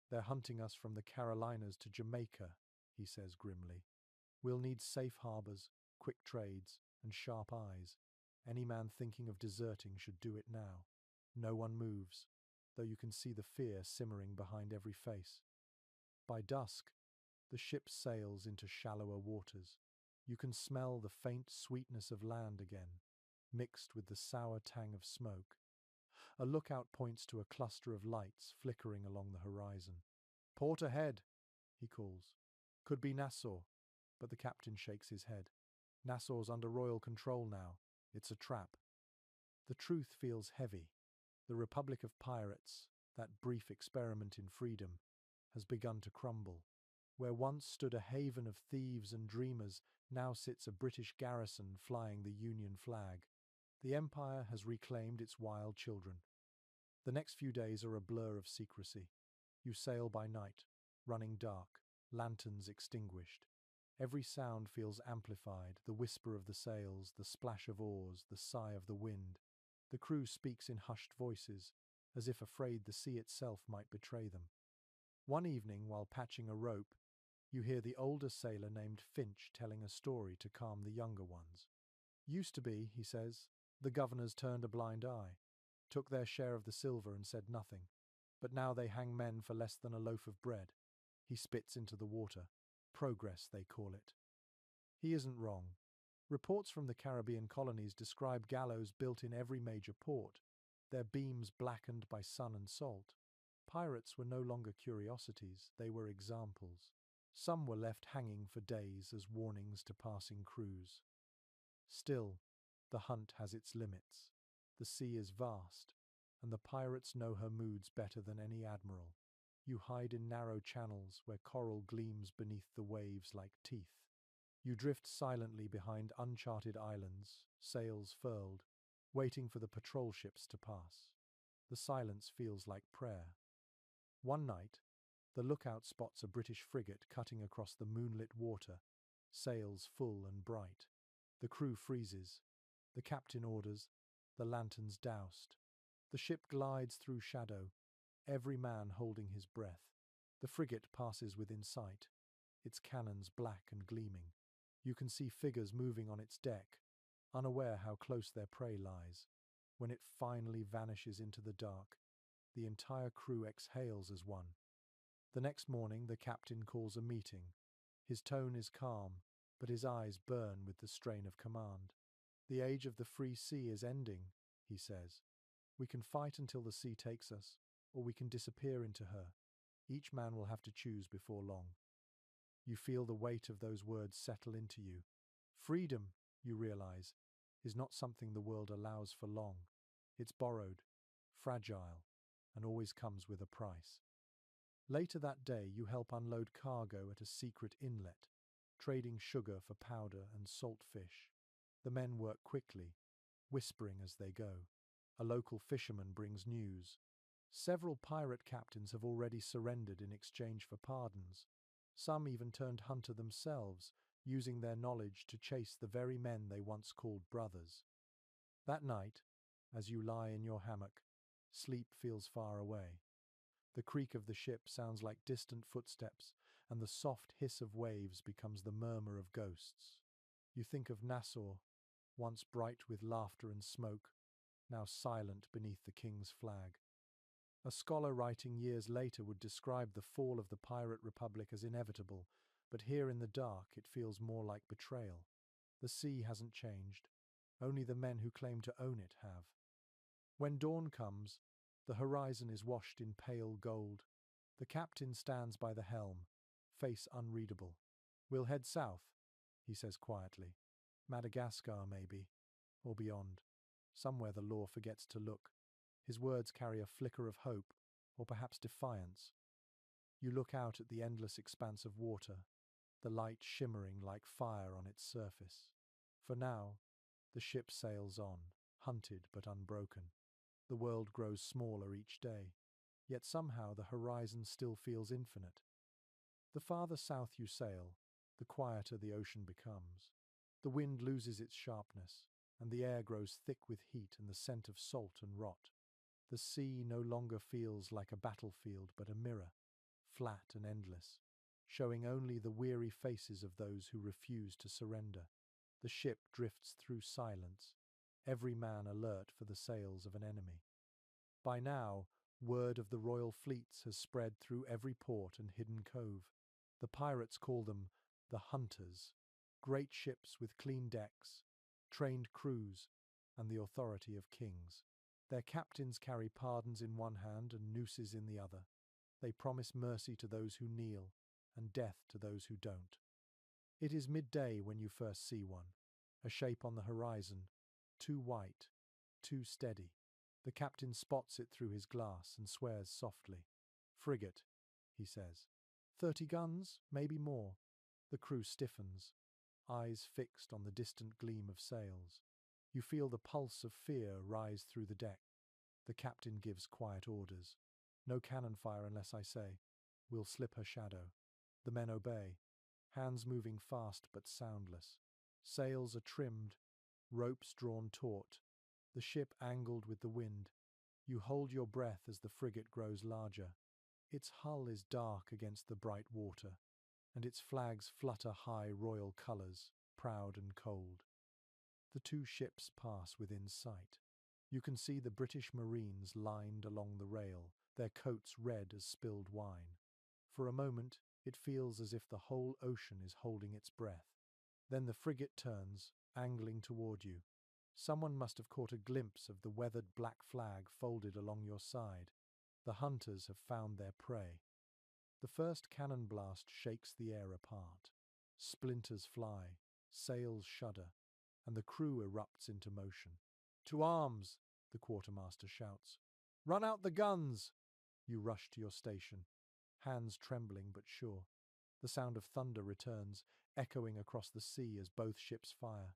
"They're hunting us from the Carolinas to Jamaica," he says grimly. "We'll need safe harbors, quick trades, and sharp eyes. Any man thinking of deserting should do it now." No one moves, though you can see the fear simmering behind every face. By dusk, the ship sails into shallower waters. You can smell the faint sweetness of land again, mixed with the sour tang of smoke. A lookout points to a cluster of lights flickering along the horizon. "Port ahead," he calls. "Could be Nassau," but the captain shakes his head. "Nassau's under royal control now. It's a trap." The truth feels heavy. The Republic of Pirates, that brief experiment in freedom, has begun to crumble. Where once stood a haven of thieves and dreamers, now sits a British garrison flying the Union flag. The Empire has reclaimed its wild children. The next few days are a blur of secrecy. You sail by night, running dark, lanterns extinguished. Every sound feels amplified, the whisper of the sails, the splash of oars, the sigh of the wind. The crew speaks in hushed voices, as if afraid the sea itself might betray them. One evening, while patching a rope, you hear the older sailor named Finch telling a story to calm the younger ones. "Used to be," he says, "the governors turned a blind eye, took their share of the silver and said nothing. But now they hang men for less than a loaf of bread." He spits into the water. "Progress, they call it." He isn't wrong. Reports from the Caribbean colonies describe gallows built in every major port, their beams blackened by sun and salt. Pirates were no longer curiosities, they were examples. Some were left hanging for days as warnings to passing crews. Still, the hunt has its limits. The sea is vast, and the pirates know her moods better than any admiral. You hide in narrow channels where coral gleams beneath the waves like teeth. You drift silently behind uncharted islands, sails furled, waiting for the patrol ships to pass. The silence feels like prayer. One night, the lookout spots a British frigate cutting across the moonlit water, sails full and bright. The crew freezes. The captain orders, the lanterns doused. The ship glides through shadow, every man holding his breath. The frigate passes within sight, its cannons black and gleaming. You can see figures moving on its deck, unaware how close their prey lies. When it finally vanishes into the dark, the entire crew exhales as one. The next morning, the captain calls a meeting. His tone is calm, but his eyes burn with the strain of command. "The age of the free sea is ending," he says. "We can fight until the sea takes us, or we can disappear into her. Each man will have to choose before long." You feel the weight of those words settle into you. Freedom, you realize, is not something the world allows for long. It's borrowed, fragile, and always comes with a price. Later that day, you help unload cargo at a secret inlet, trading sugar for powder and salt fish. The men work quickly, whispering as they go. A local fisherman brings news. Several pirate captains have already surrendered in exchange for pardons. Some even turned hunter themselves, using their knowledge to chase the very men they once called brothers. That night, as you lie in your hammock, sleep feels far away. The creak of the ship sounds like distant footsteps, and the soft hiss of waves becomes the murmur of ghosts. You think of Nassau, once bright with laughter and smoke, now silent beneath the king's flag. A scholar writing years later would describe the fall of the pirate republic as inevitable, but here in the dark it feels more like betrayal. The sea hasn't changed, only the men who claim to own it have. When dawn comes, the horizon is washed in pale gold. The captain stands by the helm, face unreadable. "We'll head south," he says quietly. "Madagascar, maybe, or beyond. Somewhere the law forgets to look." His words carry a flicker of hope, or perhaps defiance. You look out at the endless expanse of water, the light shimmering like fire on its surface. For now, the ship sails on, hunted but unbroken. The world grows smaller each day, yet somehow the horizon still feels infinite. The farther south you sail, the quieter the ocean becomes. The wind loses its sharpness, and the air grows thick with heat and the scent of salt and rot. The sea no longer feels like a battlefield but a mirror, flat and endless, showing only the weary faces of those who refuse to surrender. The ship drifts through silence, every man alert for the sails of an enemy. By now, word of the royal fleets has spread through every port and hidden cove. The pirates call them the Hunters, great ships with clean decks, trained crews, and the authority of kings. Their captains carry pardons in one hand and nooses in the other. They promise mercy to those who kneel and death to those who don't. It is midday when you first see one, a shape on the horizon, too white, too steady. The captain spots it through his glass and swears softly. "Frigate," he says. 30 guns, maybe more." The crew stiffens, eyes fixed on the distant gleam of sails. You feel the pulse of fear rise through the deck. The captain gives quiet orders. "No cannon fire unless I say. We'll slip her shadow." The men obey, hands moving fast but soundless. Sails are trimmed, ropes drawn taut, the ship angled with the wind. You hold your breath as the frigate grows larger. Its hull is dark against the bright water, and its flags flutter high royal colours, proud and cold. The two ships pass within sight. You can see the British Marines lined along the rail, their coats red as spilled wine. For a moment, it feels as if the whole ocean is holding its breath. Then the frigate turns, angling toward you. Someone must have caught a glimpse of the weathered black flag folded along your side. The hunters have found their prey. The first cannon blast shakes the air apart. Splinters fly, sails shudder, and the crew erupts into motion. "To arms!" the quartermaster shouts. "Run out the guns!" You rush to your station, hands trembling but sure. The sound of thunder returns, echoing across the sea as both ships fire.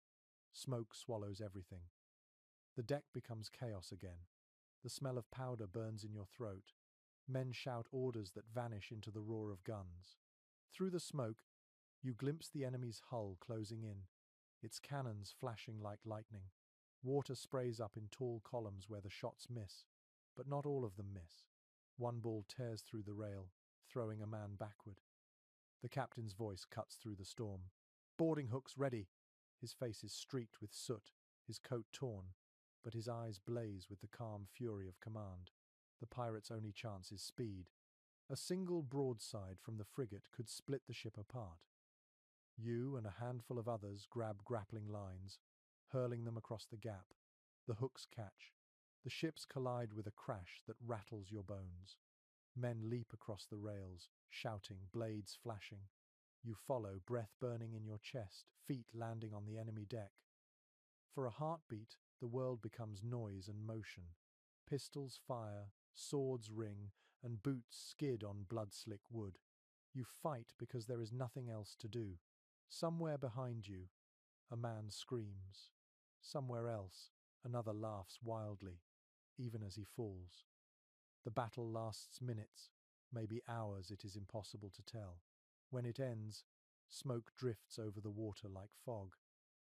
Smoke swallows everything. The deck becomes chaos again. The smell of powder burns in your throat. Men shout orders that vanish into the roar of guns. Through the smoke, you glimpse the enemy's hull closing in, its cannons flashing like lightning. Water sprays up in tall columns where the shots miss, but not all of them miss. One ball tears through the rail, throwing a man backward. The captain's voice cuts through the storm. "Boarding hooks ready!" His face is streaked with soot, his coat torn, but his eyes blaze with the calm fury of command. The pirate's only chance is speed. A single broadside from the frigate could split the ship apart. You and a handful of others grab grappling lines, hurling them across the gap. The hooks catch. The ships collide with a crash that rattles your bones. Men leap across the rails, shouting, blades flashing. You follow, breath burning in your chest, feet landing on the enemy deck. For a heartbeat, the world becomes noise and motion. Pistols fire, swords ring, and boots skid on blood-slick wood. You fight because there is nothing else to do. Somewhere behind you, a man screams. Somewhere else, another laughs wildly, even as he falls. The battle lasts minutes, maybe hours, it is impossible to tell. When it ends, smoke drifts over the water like fog.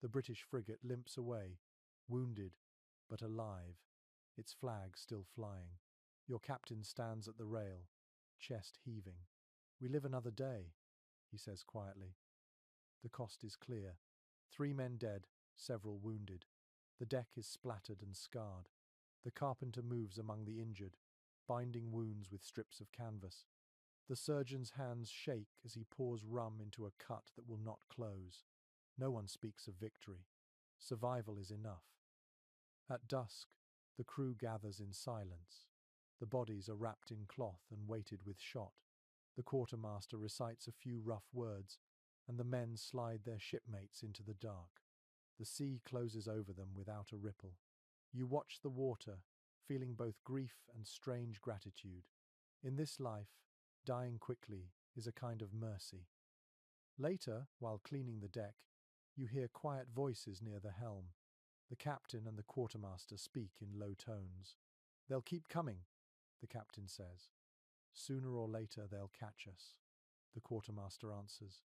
The British frigate limps away, wounded, but alive, its flag still flying. Your captain stands at the rail, chest heaving. "We live another day," he says quietly. The cost is clear. 3 men dead, several wounded. The deck is splattered and scarred. The carpenter moves among the injured, binding wounds with strips of canvas. The surgeon's hands shake as he pours rum into a cut that will not close. No one speaks of victory. Survival is enough. At dusk, the crew gathers in silence. The bodies are wrapped in cloth and weighted with shot. The quartermaster recites a few rough words, and the men slide their shipmates into the dark. The sea closes over them without a ripple. You watch the water, feeling both grief and strange gratitude. In this life, dying quickly is a kind of mercy. Later, while cleaning the deck, you hear quiet voices near the helm. The captain and the quartermaster speak in low tones. "They'll keep coming," the captain says. "Sooner or later they'll catch us," the quartermaster answers.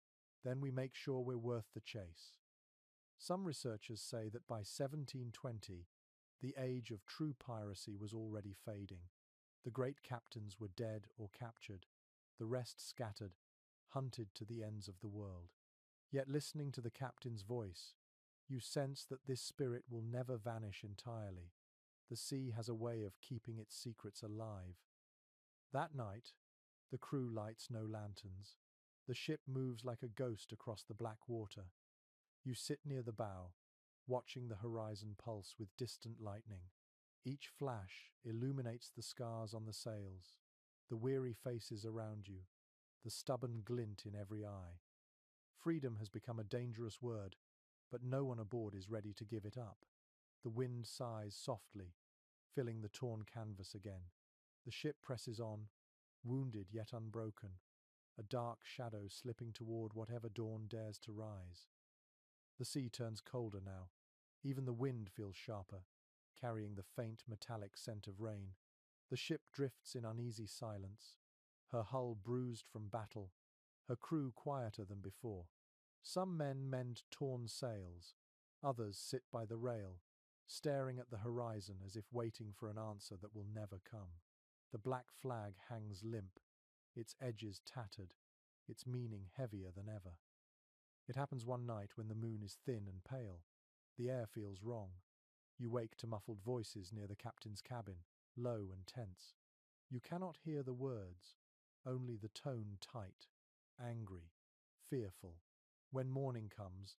"Then we make sure we're worth the chase." Some researchers say that by 1720, the age of true piracy was already fading. The great captains were dead or captured, the rest scattered, hunted to the ends of the world. Yet listening to the captain's voice, you sense that this spirit will never vanish entirely. The sea has a way of keeping its secrets alive. That night, the crew lights no lanterns. The ship moves like a ghost across the black water. You sit near the bow, watching the horizon pulse with distant lightning. Each flash illuminates the scars on the sails, the weary faces around you, the stubborn glint in every eye. Freedom has become a dangerous word, but no one aboard is ready to give it up. The wind sighs softly, filling the torn canvas again. The ship presses on, wounded yet unbroken, a dark shadow slipping toward whatever dawn dares to rise. The sea turns colder now. Even the wind feels sharper, carrying the faint metallic scent of rain. The ship drifts in uneasy silence, her hull bruised from battle, her crew quieter than before. Some men mend torn sails, others sit by the rail, staring at the horizon as if waiting for an answer that will never come. The black flag hangs limp, its edges tattered, its meaning heavier than ever. It happens one night when the moon is thin and pale. The air feels wrong. You wake to muffled voices near the captain's cabin, low and tense. You cannot hear the words, only the tone tight, angry, fearful. When morning comes,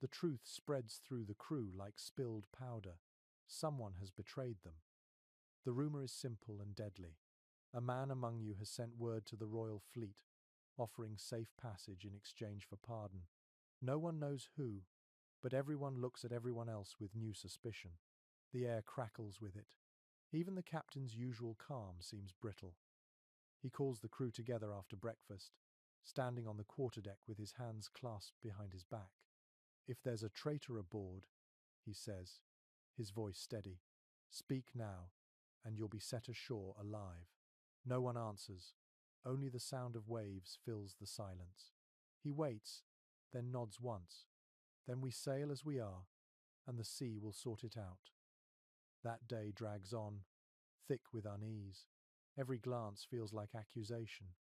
the truth spreads through the crew like spilled powder. Someone has betrayed them. The rumor is simple and deadly. A man among you has sent word to the royal fleet, offering safe passage in exchange for pardon. No one knows who, but everyone looks at everyone else with new suspicion. The air crackles with it. Even the captain's usual calm seems brittle. He calls the crew together after breakfast, standing on the quarterdeck with his hands clasped behind his back. "If there's a traitor aboard," he says, his voice steady, "speak now, and you'll be set ashore alive." No one answers. Only the sound of waves fills the silence. He waits, then nods once. "Then we sail as we are, and the sea will sort it out." That day drags on, thick with unease. Every glance feels like accusation.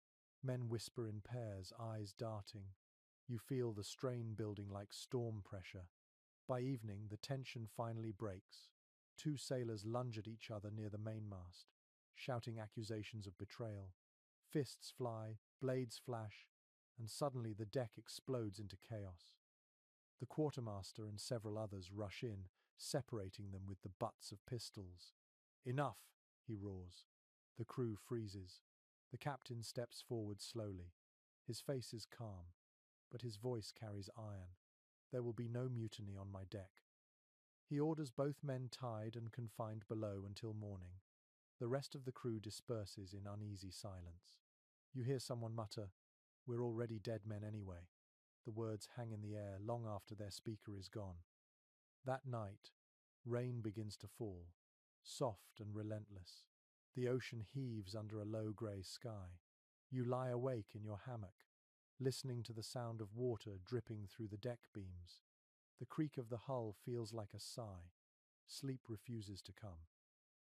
Men whisper in pairs, eyes darting. You feel the strain building like storm pressure. By evening, the tension finally breaks. 2 sailors lunge at each other near the mainmast, shouting accusations of betrayal. Fists fly, blades flash, and suddenly the deck explodes into chaos. The quartermaster and several others rush in, separating them with the butts of pistols. "Enough!" he roars. The crew freezes. The captain steps forward slowly. His face is calm. but his voice carries iron. "There will be no mutiny on my deck." He orders both men tied and confined below until morning. The rest of the crew disperses in uneasy silence. You hear someone mutter, "We're already dead men anyway." The words hang in the air long after their speaker is gone. That night, rain begins to fall, soft and relentless. The ocean heaves under a low grey sky. You lie awake in your hammock, listening to the sound of water dripping through the deck beams. The creak of the hull feels like a sigh. Sleep refuses to come.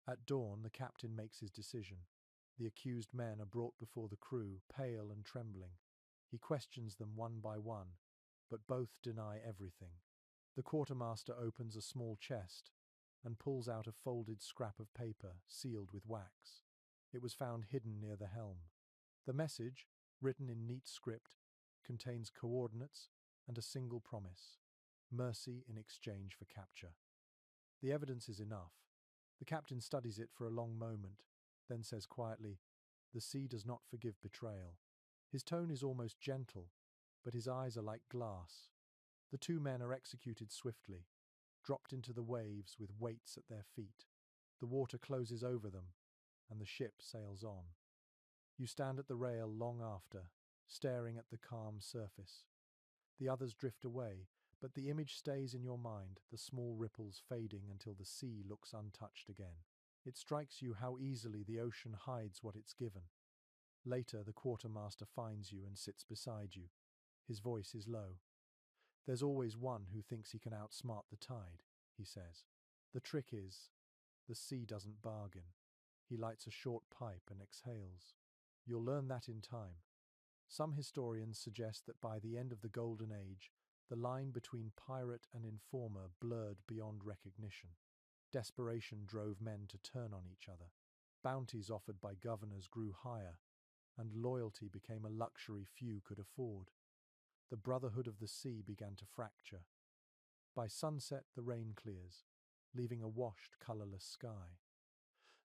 At dawn, the captain makes his decision. The accused men are brought before the crew, pale and trembling. He questions them one by one, but both deny everything. The quartermaster opens a small chest and pulls out a folded scrap of paper sealed with wax. It was found hidden near the helm. The message, written in neat script, contains coordinates and a single promise: mercy in exchange for capture. The evidence is enough. The captain studies it for a long moment, then says quietly, "The sea does not forgive betrayal." His tone is almost gentle, but his eyes are like glass. The two men are executed swiftly, dropped into the waves with weights at their feet. The water closes over them, and the ship sails on. You stand at the rail long after, staring at the calm surface. The others drift away, but the image stays in your mind, the small ripples fading until the sea looks untouched again. It strikes you how easily the ocean hides what it's given. Later, the quartermaster finds you and sits beside you. His voice is low. "There's always one who thinks he can outsmart the tide," he says. "The trick is, the sea doesn't bargain." He lights a short pipe and exhales. "You'll learn that in time." Some historians suggest that by the end of the Golden Age, the line between pirate and informer blurred beyond recognition. Desperation drove men to turn on each other. Bounties offered by governors grew higher, and loyalty became a luxury few could afford. The brotherhood of the sea began to fracture. By sunset, the rain clears, leaving a washed, colourless sky.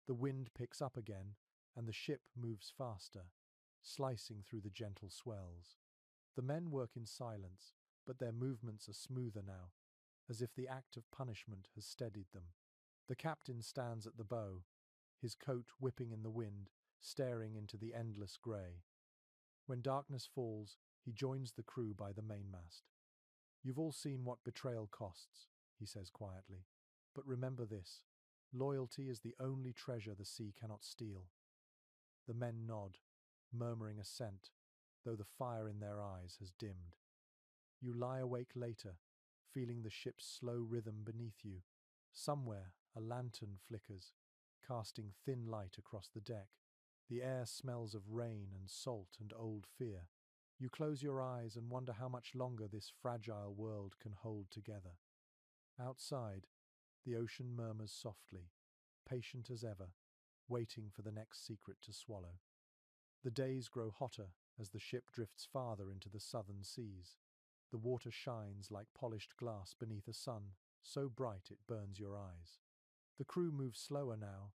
The wind picks up again, and the ship moves faster, slicing through the gentle swells. The men work in silence, but their movements are smoother now, as if the act of punishment has steadied them. The captain stands at the bow, his coat whipping in the wind, staring into the endless grey. When darkness falls, he joins the crew by the mainmast. "You've all seen what betrayal costs," he says quietly. "But remember this: loyalty is the only treasure the sea cannot steal." The men nod, murmuring assent, though the fire in their eyes has dimmed. You lie awake later, feeling the ship's slow rhythm beneath you. Somewhere, a lantern flickers, casting thin light across the deck. The air smells of rain and salt and old fear. You close your eyes and wonder how much longer this fragile world can hold together. Outside, the ocean murmurs softly, patient as ever, waiting for the next secret to swallow. The days grow hotter as the ship drifts farther into the southern seas. The water shines like polished glass beneath a sun so bright it burns your eyes. The crew moves slower now,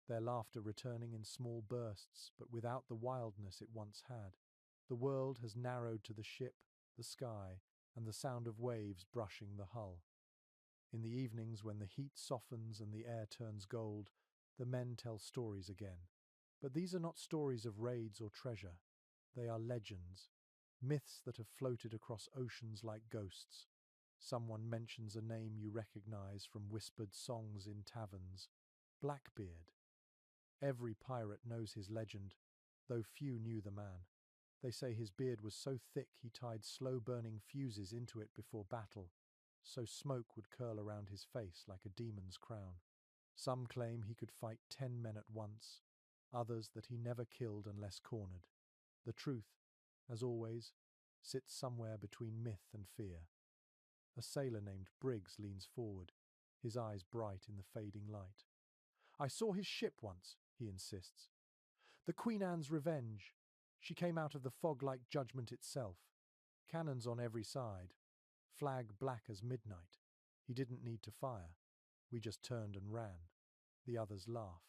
their laughter returning in small bursts, but without the wildness it once had. The world has narrowed to the ship, the sky, and the sound of waves brushing the hull. In the evenings, when the heat softens and the air turns gold, the men tell stories again. But these are not stories of raids or treasure. They are legends, myths that have floated across oceans like ghosts. Someone mentions a name you recognize from whispered songs in taverns: Blackbeard. Every pirate knows his legend, though few knew the man. They say his beard was so thick he tied slow-burning fuses into it before battle, so smoke would curl around his face like a demon's crown. Some claim he could fight 10 men at once, others that he never killed unless cornered. The truth, as always, sits somewhere between myth and fear. A sailor named Briggs leans forward, his eyes bright in the fading light. "I saw his ship once," he insists. "The Queen Anne's Revenge. She came out of the fog like judgment itself. Cannons on every side. Flag black as midnight. He didn't need to fire. We just turned and ran." The others laugh,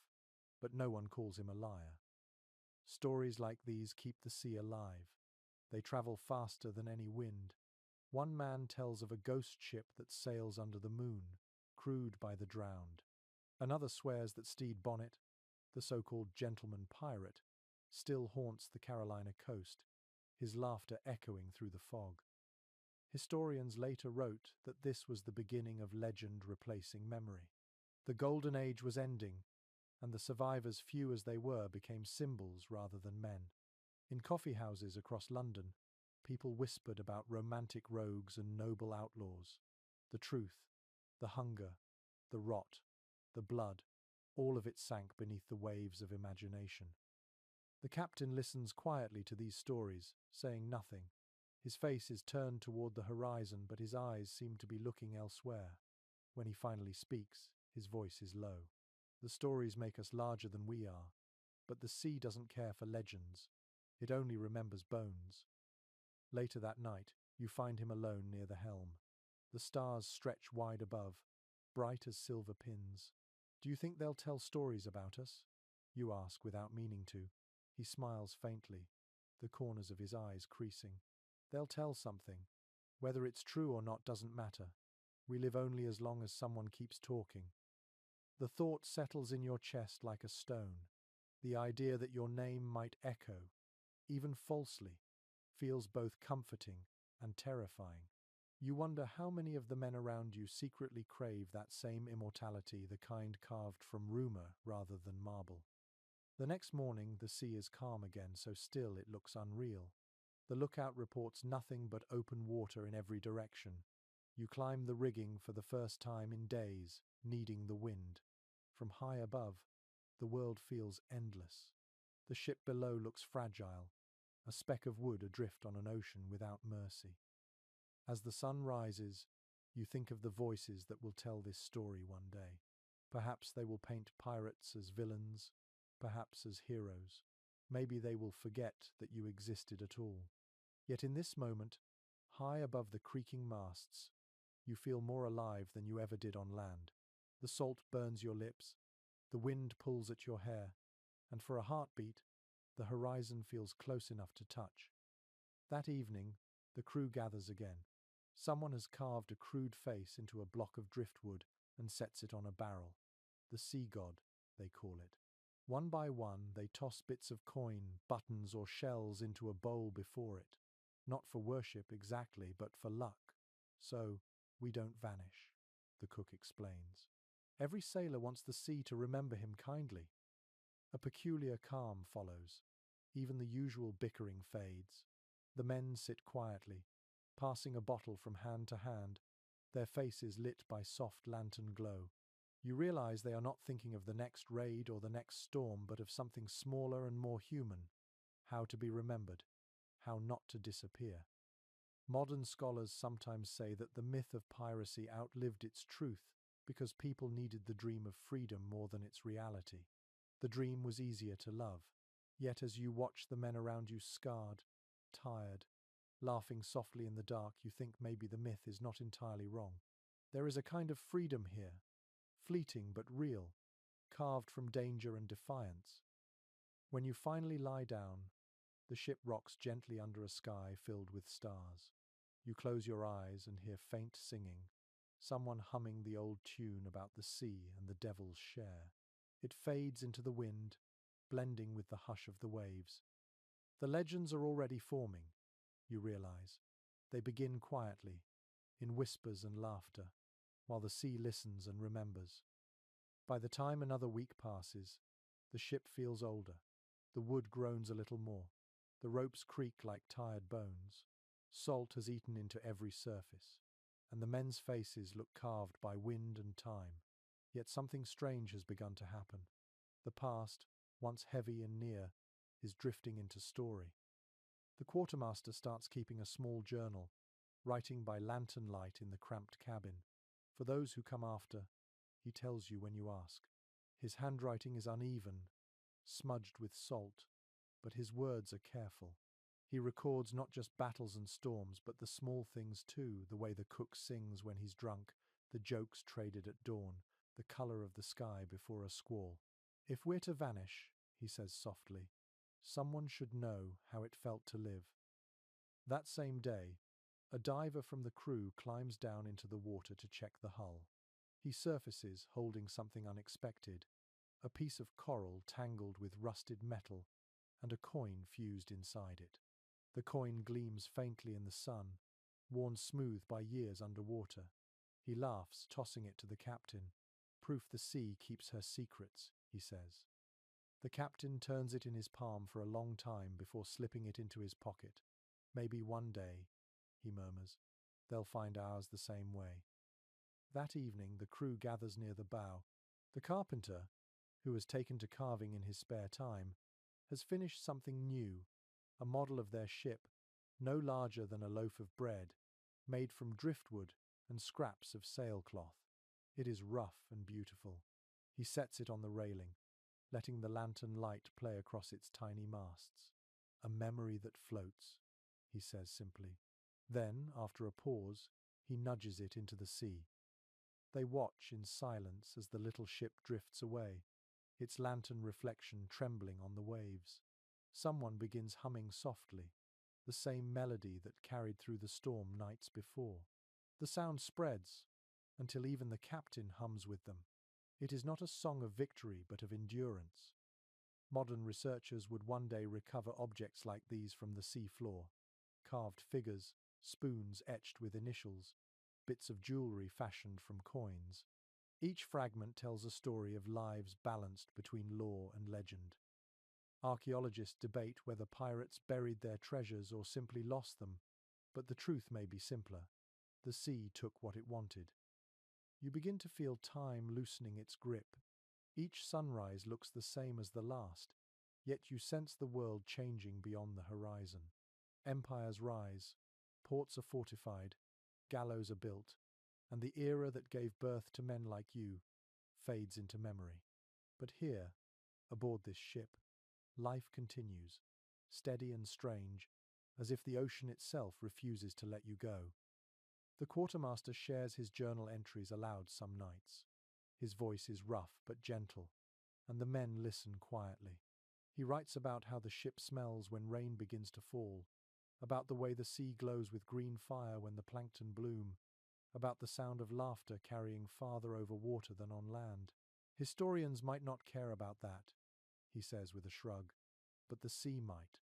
but no one calls him a liar. Stories like these keep the sea alive. They travel faster than any wind. One man tells of a ghost ship that sails under the moon, crewed by the drowned. Another swears that Stede Bonnet, the so-called gentleman pirate, still haunts the Carolina coast, his laughter echoing through the fog. Historians later wrote that this was the beginning of legend replacing memory. The Golden Age was ending, and the survivors, few as they were, became symbols rather than men. In coffee houses across London, people whispered about romantic rogues and noble outlaws. The truth, the hunger, the rot, the blood, all of it sank beneath the waves of imagination. The captain listens quietly to these stories, saying nothing. His face is turned toward the horizon, but his eyes seem to be looking elsewhere. When he finally speaks, his voice is low. The stories make us larger than we are, but the sea doesn't care for legends. It only remembers bones. Later that night, you find him alone near the helm. The stars stretch wide above, bright as silver pins. "Do you think they'll tell stories about us?" you ask without meaning to. He smiles faintly, the corners of his eyes creasing. "They'll tell something. Whether it's true or not doesn't matter. We live only as long as someone keeps talking." The thought settles in your chest like a stone. The idea that your name might echo, even falsely, feels both comforting and terrifying. You wonder how many of the men around you secretly crave that same immortality, the kind carved from rumor rather than marble. The next morning, the sea is calm again, so still it looks unreal. The lookout reports nothing but open water in every direction. You climb the rigging for the first time in days, needing the wind. From high above, the world feels endless. The ship below looks fragile, a speck of wood adrift on an ocean without mercy. As the sun rises, you think of the voices that will tell this story one day. Perhaps they will paint pirates as villains, perhaps as heroes. Maybe they will forget that you existed at all. Yet in this moment, high above the creaking masts, you feel more alive than you ever did on land. The salt burns your lips, the wind pulls at your hair, and for a heartbeat, the horizon feels close enough to touch. That evening, the crew gathers again. Someone has carved a crude face into a block of driftwood and sets it on a barrel. The sea god, they call it. One by one, they toss bits of coin, buttons, or shells into a bowl before it. Not for worship exactly, but for luck. So, we don't vanish, the cook explains. Every sailor wants the sea to remember him kindly. A peculiar calm follows. Even the usual bickering fades. The men sit quietly, passing a bottle from hand to hand, their faces lit by soft lantern glow. You realize they are not thinking of the next raid or the next storm, but of something smaller and more human. How to be remembered. How not to disappear. Modern scholars sometimes say that the myth of piracy outlived its truth because people needed the dream of freedom more than its reality. The dream was easier to love. Yet as you watch the men around you scarred, tired, laughing softly in the dark, you think maybe the myth is not entirely wrong. There is a kind of freedom here, fleeting but real, carved from danger and defiance. When you finally lie down, the ship rocks gently under a sky filled with stars. You close your eyes and hear faint singing, someone humming the old tune about the sea and the devil's share. It fades into the wind, blending with the hush of the waves. The legends are already forming, you realize. They begin quietly, in whispers and laughter, while the sea listens and remembers. By the time another week passes, the ship feels older. The wood groans a little more. The ropes creak like tired bones. Salt has eaten into every surface, and the men's faces look carved by wind and time. Yet something strange has begun to happen. The past, once heavy and near, is drifting into story. The quartermaster starts keeping a small journal, writing by lantern light in the cramped cabin. For those who come after, he tells you when you ask. His handwriting is uneven, smudged with salt, but his words are careful. He records not just battles and storms, but the small things too, the way the cook sings when he's drunk, the jokes traded at dawn, the color of the sky before a squall. If we're to vanish, he says softly, someone should know how it felt to live. That same day, a diver from the crew climbs down into the water to check the hull. He surfaces holding something unexpected, a piece of coral tangled with rusted metal and a coin fused inside it. The coin gleams faintly in the sun, worn smooth by years underwater. He laughs, tossing it to the captain. "Proof the sea keeps her secrets," he says. The captain turns it in his palm for a long time before slipping it into his pocket. "Maybe one day," he murmurs, "they'll find ours the same way." That evening, the crew gathers near the bow. The carpenter, who has taken to carving in his spare time, has finished something new, a model of their ship, no larger than a loaf of bread, made from driftwood and scraps of sailcloth. It is rough and beautiful. He sets it on the railing, letting the lantern light play across its tiny masts. "A memory that floats," he says simply. Then, after a pause, he nudges it into the sea. They watch in silence as the little ship drifts away, its lantern reflection trembling on the waves. Someone begins humming softly, the same melody that carried through the storm nights before. The sound spreads until even the captain hums with them. It is not a song of victory but of endurance. Modern researchers would one day recover objects like these from the sea floor: carved figures, spoons etched with initials, bits of jewelry fashioned from coins. Each fragment tells a story of lives balanced between lore and legend. Archaeologists debate whether pirates buried their treasures or simply lost them, but the truth may be simpler. The sea took what it wanted. You begin to feel time loosening its grip. Each sunrise looks the same as the last, yet you sense the world changing beyond the horizon. Empires rise, ports are fortified, gallows are built, and the era that gave birth to men like you fades into memory. But here, aboard this ship, life continues, steady and strange, as if the ocean itself refuses to let you go. The quartermaster shares his journal entries aloud some nights. His voice is rough but gentle, and the men listen quietly. He writes about how the ship smells when rain begins to fall, about the way the sea glows with green fire when the plankton bloom, about the sound of laughter carrying farther over water than on land. "Historians might not care about that," he says with a shrug, "but the sea might."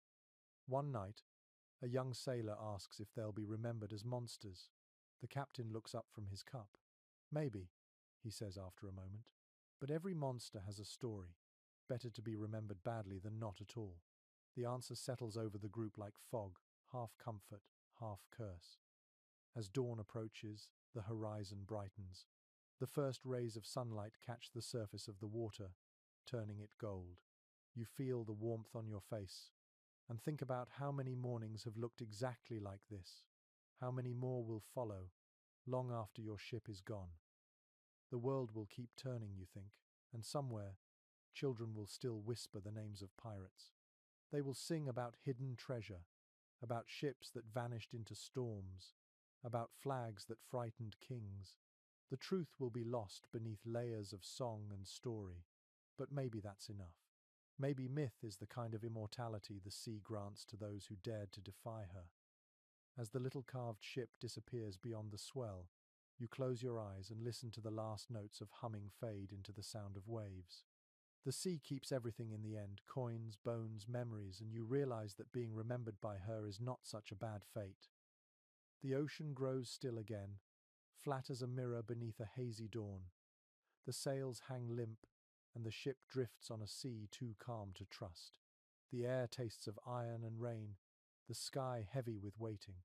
One night, a young sailor asks if they'll be remembered as monsters. The captain looks up from his cup. "Maybe," he says after a moment, "but every monster has a story. Better to be remembered badly than not at all." The answer settles over the group like fog, half comfort, half curse. As dawn approaches, the horizon brightens. The first rays of sunlight catch the surface of the water, turning it gold. You feel the warmth on your face, and think about how many mornings have looked exactly like this. How many more will follow, long after your ship is gone. The world will keep turning, you think, and somewhere, children will still whisper the names of pirates. They will sing about hidden treasure, about ships that vanished into storms, about flags that frightened kings. The truth will be lost beneath layers of song and story, but maybe that's enough. Maybe myth is the kind of immortality the sea grants to those who dared to defy her. As the little carved ship disappears beyond the swell, you close your eyes and listen to the last notes of humming fade into the sound of waves. The sea keeps everything in the end: coins, bones, memories, and you realize that being remembered by her is not such a bad fate. The ocean grows still again, flat as a mirror beneath a hazy dawn. The sails hang limp, and the ship drifts on a sea too calm to trust. The air tastes of iron and rain, the sky heavy with waiting.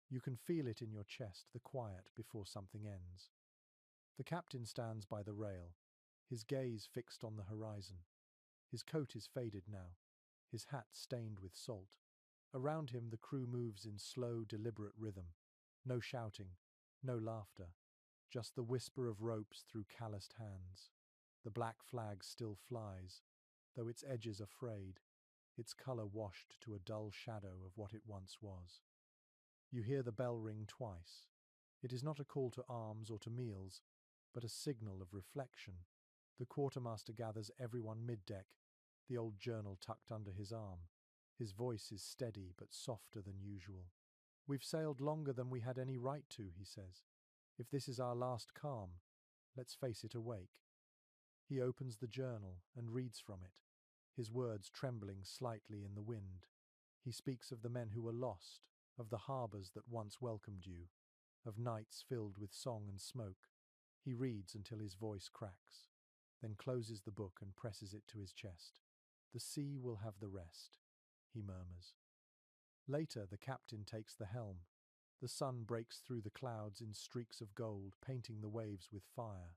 You can feel it in your chest, the quiet before something ends. The captain stands by the rail, his gaze fixed on the horizon. His coat is faded now, his hat stained with salt. Around him the crew moves in slow, deliberate rhythm. No shouting, no laughter, just the whisper of ropes through calloused hands. The black flag still flies, though its edges are frayed, its colour washed to a dull shadow of what it once was. You hear the bell ring twice. It is not a call to arms or to meals, but a signal of reflection. The quartermaster gathers everyone mid-deck, the old journal tucked under his arm. His voice is steady but softer than usual. We've sailed longer than we had any right to, he says. If this is our last calm, let's face it awake. He opens the journal and reads from it, his words trembling slightly in the wind. He speaks of the men who were lost, of the harbours that once welcomed you, of nights filled with song and smoke. He reads until his voice cracks, then closes the book and presses it to his chest. The sea will have the rest, he murmurs. Later, the captain takes the helm. The sun breaks through the clouds in streaks of gold, painting the waves with fire.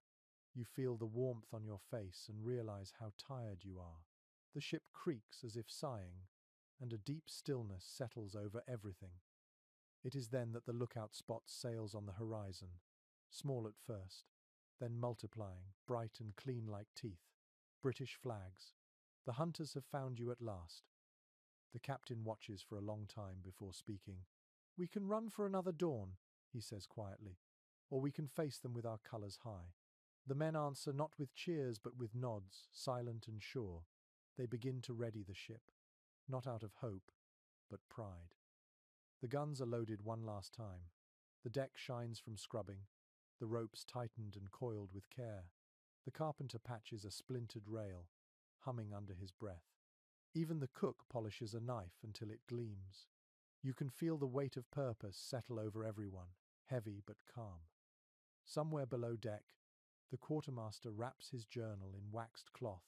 You feel the warmth on your face and realize how tired you are. The ship creaks as if sighing, and a deep stillness settles over everything. It is then that the lookout spots sails on the horizon, small at first, then multiplying, bright and clean like teeth. British flags. The hunters have found you at last. The captain watches for a long time before speaking. We can run for another dawn, he says quietly, or we can face them with our colours high. The men answer not with cheers but with nods, silent and sure. They begin to ready the ship, not out of hope, but pride. The guns are loaded one last time. The deck shines from scrubbing, the ropes tightened and coiled with care. The carpenter patches a splintered rail, humming under his breath. Even the cook polishes a knife until it gleams. You can feel the weight of purpose settle over everyone, heavy but calm. Somewhere below deck, the quartermaster wraps his journal in waxed cloth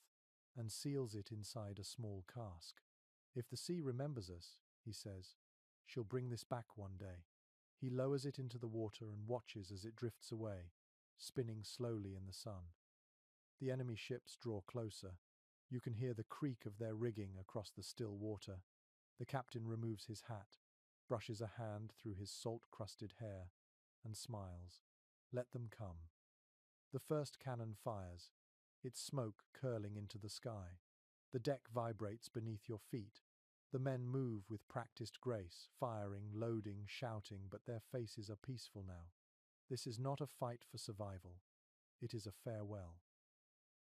and seals it inside a small cask. If the sea remembers us, he says, she'll bring this back one day. He lowers it into the water and watches as it drifts away, spinning slowly in the sun. The enemy ships draw closer. You can hear the creak of their rigging across the still water. The captain removes his hat, brushes a hand through his salt-crusted hair, and smiles. Let them come. The first cannon fires, its smoke curling into the sky. The deck vibrates beneath your feet. The men move with practiced grace, firing, loading, shouting, but their faces are peaceful now. This is not a fight for survival. It is a farewell.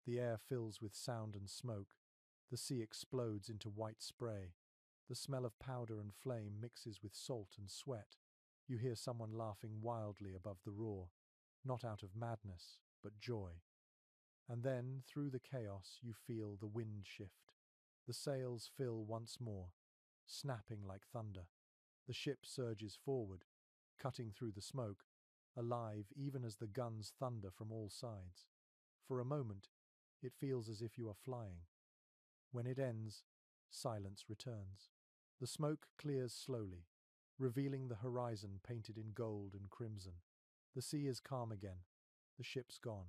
The air fills with sound and smoke. The sea explodes into white spray. The smell of powder and flame mixes with salt and sweat. You hear someone laughing wildly above the roar, not out of madness, but joy. And then, through the chaos, you feel the wind shift. The sails fill once more, snapping like thunder. The ship surges forward, cutting through the smoke, alive even as the guns thunder from all sides. For a moment, it feels as if you are flying. When it ends, silence returns. The smoke clears slowly, revealing the horizon painted in gold and crimson. The sea is calm again. The ship's gone.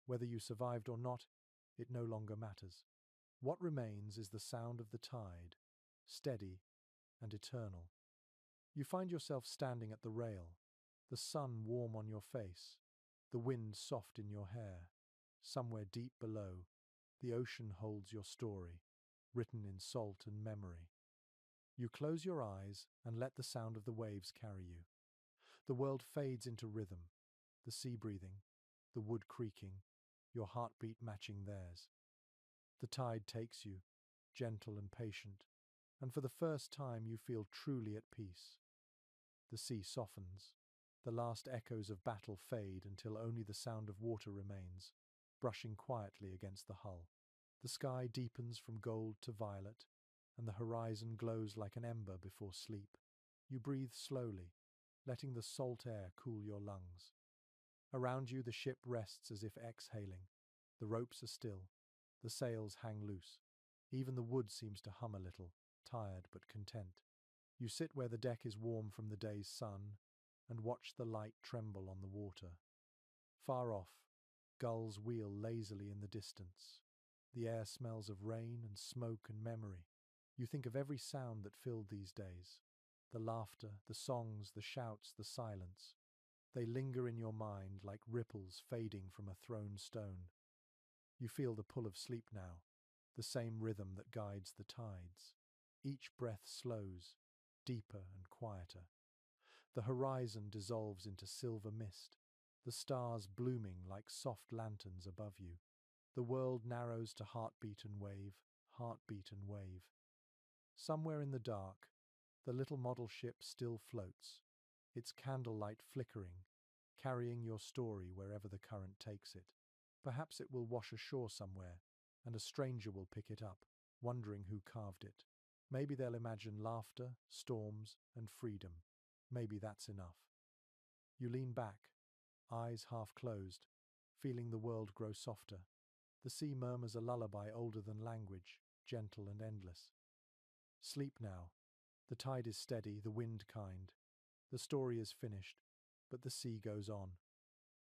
Whether you survived or not, it no longer matters. What remains is the sound of the tide, steady and eternal. You find yourself standing at the rail, the sun warm on your face, the wind soft in your hair. Somewhere deep below, the ocean holds your story, written in salt and memory. You close your eyes and let the sound of the waves carry you. The world fades into rhythm, the sea breathing, the wood creaking, your heartbeat matching theirs. The tide takes you, gentle and patient, and for the first time you feel truly at peace. The sea softens. The last echoes of battle fade until only the sound of water remains, brushing quietly against the hull. The sky deepens from gold to violet, and the horizon glows like an ember before sleep. You breathe slowly, letting the salt air cool your lungs. Around you the ship rests as if exhaling. The ropes are still. The sails hang loose. Even the wood seems to hum a little, tired but content. You sit where the deck is warm from the day's sun and watch the light tremble on the water. Far off, gulls wheel lazily in the distance. The air smells of rain and smoke and memory. You think of every sound that filled these days. The laughter, the songs, the shouts, the silence. They linger in your mind like ripples fading from a thrown stone. You feel the pull of sleep now, the same rhythm that guides the tides. Each breath slows, deeper and quieter. The horizon dissolves into silver mist, the stars blooming like soft lanterns above you. The world narrows to heartbeat and wave, heartbeat and wave. Somewhere in the dark, the little model ship still floats, its candlelight flickering, carrying your story wherever the current takes it. Perhaps it will wash ashore somewhere, and a stranger will pick it up, wondering who carved it. Maybe they'll imagine laughter, storms, and freedom. Maybe that's enough. You lean back, eyes half closed, feeling the world grow softer. The sea murmurs a lullaby older than language, gentle and endless. Sleep now. The tide is steady, the wind kind. The story is finished, but the sea goes on.